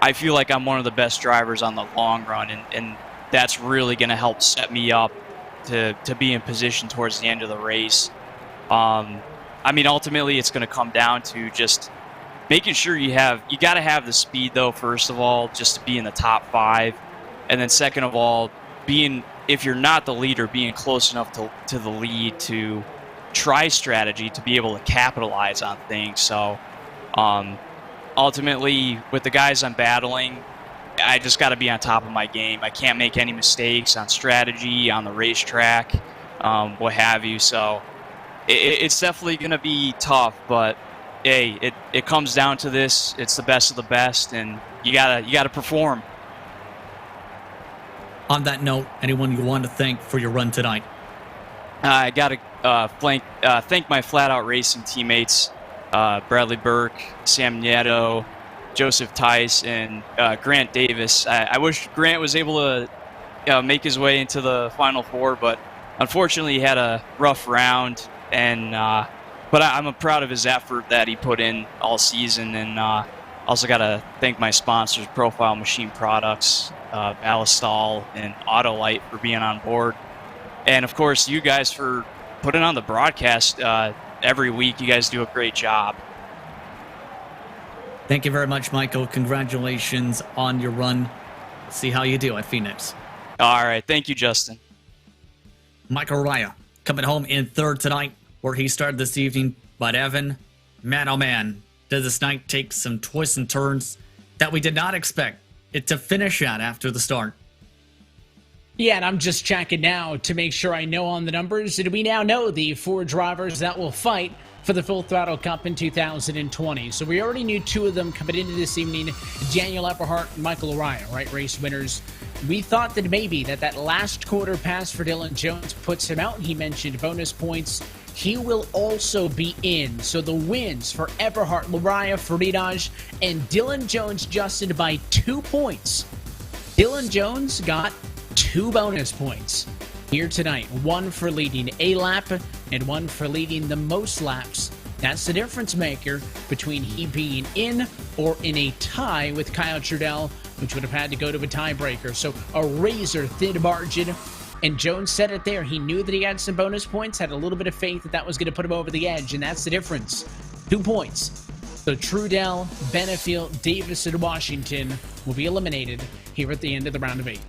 I feel like I'm one of the best drivers on the long run, and that's really going to help set me up to be in position towards the end of the race. I mean, ultimately, it's going to come down to just making sure you got to have the speed, though, first of all, just to be in the top 5. And then second of all, if you're not the leader, being close enough to the lead to try strategy to be able to capitalize on things. So ultimately, with the guys I'm battling, I just got to be on top of my game. I can't make any mistakes on strategy, on the racetrack, what have you. So it's definitely going to be tough, but hey, it comes down to this. It's the best of the best, and you gotta perform. On that note, anyone you want to thank for your run tonight? I got to thank my Flat Out Racing teammates, Bradley Burke, Sam Nieto, Joseph Tice, and Grant Davis. I wish Grant was able to make his way into the Final Four, but unfortunately he had a rough round. And but I'm proud of his effort that he put in all season. And also got to thank my sponsors, Profile Machine Products, Ballistol, and Autolite for being on board. And, of course, you guys for putting on the broadcast every week. You guys do a great job. Thank you very much, Michael. Congratulations on your run. See how you do at Phoenix. All right. Thank you, Justin. Michael Raya coming home in third tonight, where he started this evening. But Evan, man, oh man, did this night take some twists and turns that we did not expect it to finish at after the start. Yeah, and I'm just checking now to make sure I know on the numbers. And we now know the 4 drivers that will fight for the Full Throttle Cup in 2020. So we already knew 2 of them coming into this evening, Daniel Epperhart and Michael O'Ryan, right? Race winners. We thought that maybe that last quarter pass for Dylan Jones puts him out. He mentioned bonus points. He will also be in. So the wins for Epperhart, Lariah, Faridaj, and Dylan Jones, Justin, by 2 points. Dylan Jones got 2 bonus points here tonight. 1 for leading a lap and 1 for leading the most laps. That's the difference maker between he being in or in a tie with Kyle Trudell, which would have had to go to a tiebreaker. So a razor-thin margin. And Jones said it there. He knew that he had some bonus points, had a little bit of faith that was going to put him over the edge, and that's the difference. 2 points. So Trudell, Benefield, Davis, and Washington will be eliminated here at the end of the round of 8.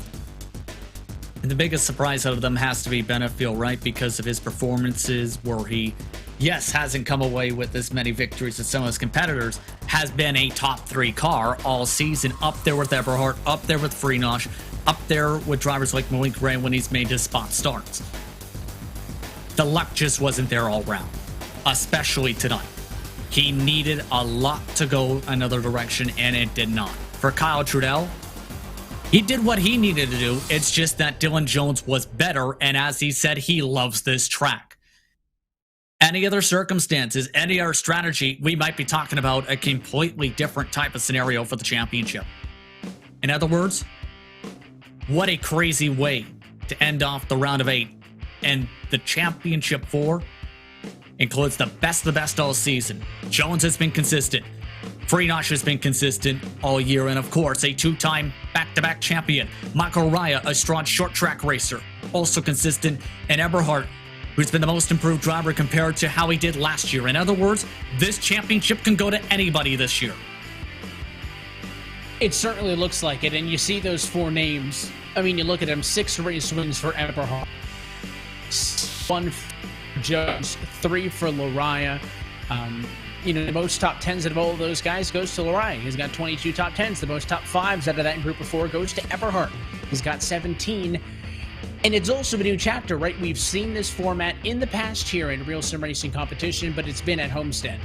And the biggest surprise out of them has to be Benefield, right? Because of his performances where he, yes, hasn't come away with as many victories as some of his competitors, has been a top 3 car all season, up there with Eberhard, up there with Freenosh, up there with drivers like Malik Gray when he's made his spot starts. The luck just wasn't there all round, especially tonight. He needed a lot to go another direction, and it did not. For Kyle Trudell, he did what he needed to do. It's just that Dylan Jones was better, and as he said, he loves this track. Any other circumstances, any other strategy, we might be talking about a completely different type of scenario for the championship. In other words, what a crazy way to end off the round of 8. And the championship 4 includes the best of the best all season. Jones has been consistent. Freenosh has been consistent all year. And of course, a 2-time back-to-back champion. Michael Raya, a strong short track racer, also consistent. And Eberhardt, who's been the most improved driver compared to how he did last year. In other words, this championship can go to anybody this year. It certainly looks like it, and you see those 4 names. I mean, you look at them, 6 race wins for Eberhardt, 1 for Jones, 3 for Lariah. The most top 10s out of all of those guys goes to Lariah. He's got 22 top 10s. The most top 5s out of that group of 4 goes to Eberhardt. He's got 17. And it's also a new chapter, right? We've seen this format in the past here in Real Sim Racing competition, but it's been at Homestead.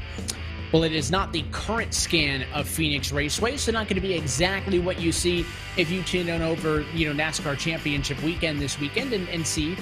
Well, it is not the current scan of Phoenix Raceway, so not going to be exactly what you see if you tune in over, NASCAR Championship weekend this weekend and see.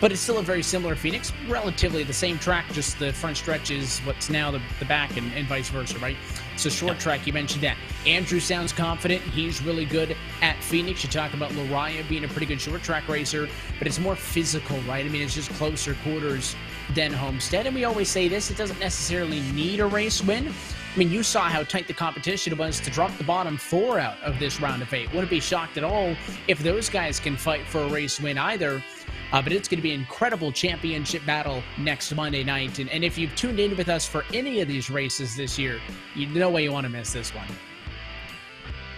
But it's still a very similar Phoenix, relatively the same track, just the front stretch is what's now the back and vice versa, right? So short track, you mentioned that. Andrew sounds confident. He's really good at Phoenix. You talk about Lariah being a pretty good short track racer, but it's more physical, right? I mean, it's just closer quarters than Homestead. And we always say this, it doesn't necessarily need a race win. I mean, you saw how tight the competition was to drop the bottom 4 out of this round of 8. Wouldn't be shocked at all if those guys can fight for a race win either. But it's going to be an incredible championship battle next Monday night. And if you've tuned in with us for any of these races this year, no way you want to miss this one.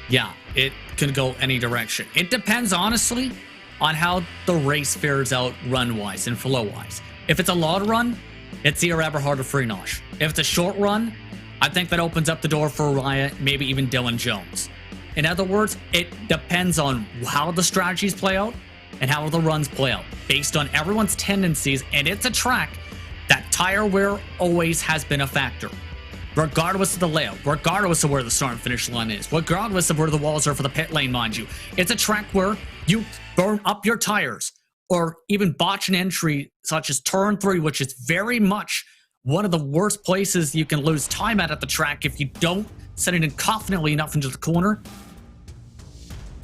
Yeah, it can go any direction. It depends, honestly, on how the race fares out run-wise and flow-wise. If it's a long run, it's either Eberhardt or Freenosh. If it's a short run, I think that opens up the door for Raya, maybe even Dylan Jones. In other words, it depends on how the strategies play out and how the runs play out based on everyone's tendencies. And it's a track that tire wear always has been a factor, regardless of the layout, regardless of where the start and finish line is, regardless of where the walls are for the pit lane, mind you. It's a track where you burn up your tires or even botch an entry such as turn 3, which is very much one of the worst places you can lose time at the track if you don't set it in confidently enough into the corner.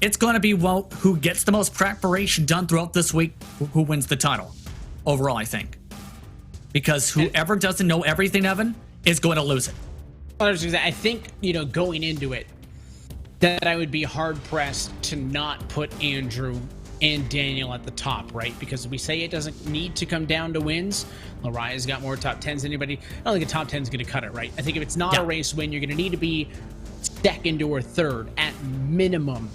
It's going to be who gets the most preparation done throughout this week, who wins the title overall, I think. Because whoever doesn't know everything, Evan, is going to lose it. I think, going into it, that I would be hard-pressed to not put Andrew and Daniel at the top, right? Because we say it doesn't need to come down to wins. Lariah's got more top 10s than anybody. I don't think a top 10 is going to cut it, right? I think if it's not a race win, you're going to need to be second or third at minimum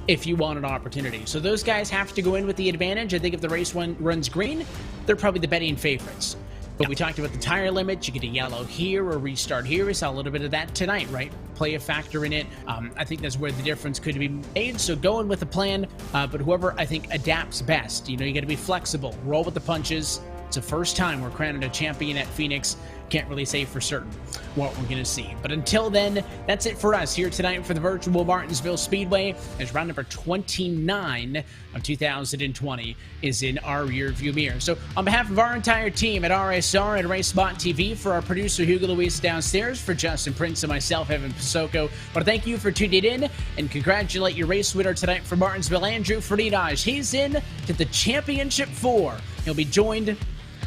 if you want an opportunity. So those guys have to go in with the advantage. I think if the race runs green, they're probably the betting favorites. But we talked about the tire limit. You get a yellow here or restart here. We saw a little bit of that tonight, right? Play a factor in it. I think that's where the difference could be made. So going with a plan, but whoever I think adapts best. You got to be flexible. Roll with the punches. It's the first time we're crowning a champion at Phoenix. Can't really say for certain what we're going to see. But until then, that's it for us here tonight for the virtual Martinsville Speedway, as round number 29 of 2020 is in our rearview mirror. So on behalf of our entire team at RSR and RaceSpotTV, for our producer Hugo Luis downstairs, for Justin Prince and myself, Evan Pasoko, I want to thank you for tuning in and congratulate your race winner tonight for Martinsville, Andrew Freenosh. He's in to the Championship 4. He'll be joined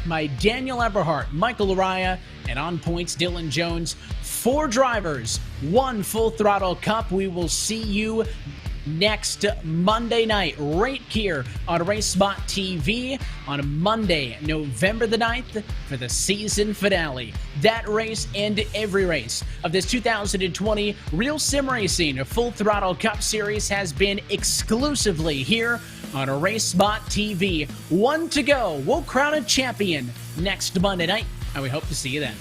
by Daniel Eberhardt, Michael Lariah, and on points, Dylan Jones. 4 drivers, 1 Full Throttle Cup. We will see you next Monday night right here on RaceSpotTV on Monday, November the 9th for the season finale. That race and every race of this 2020 Real Sim Racing Full Throttle Cup Series has been exclusively here on RaceSpotTV. 1 to go. We'll crown a champion next Monday night, and we hope to see you then.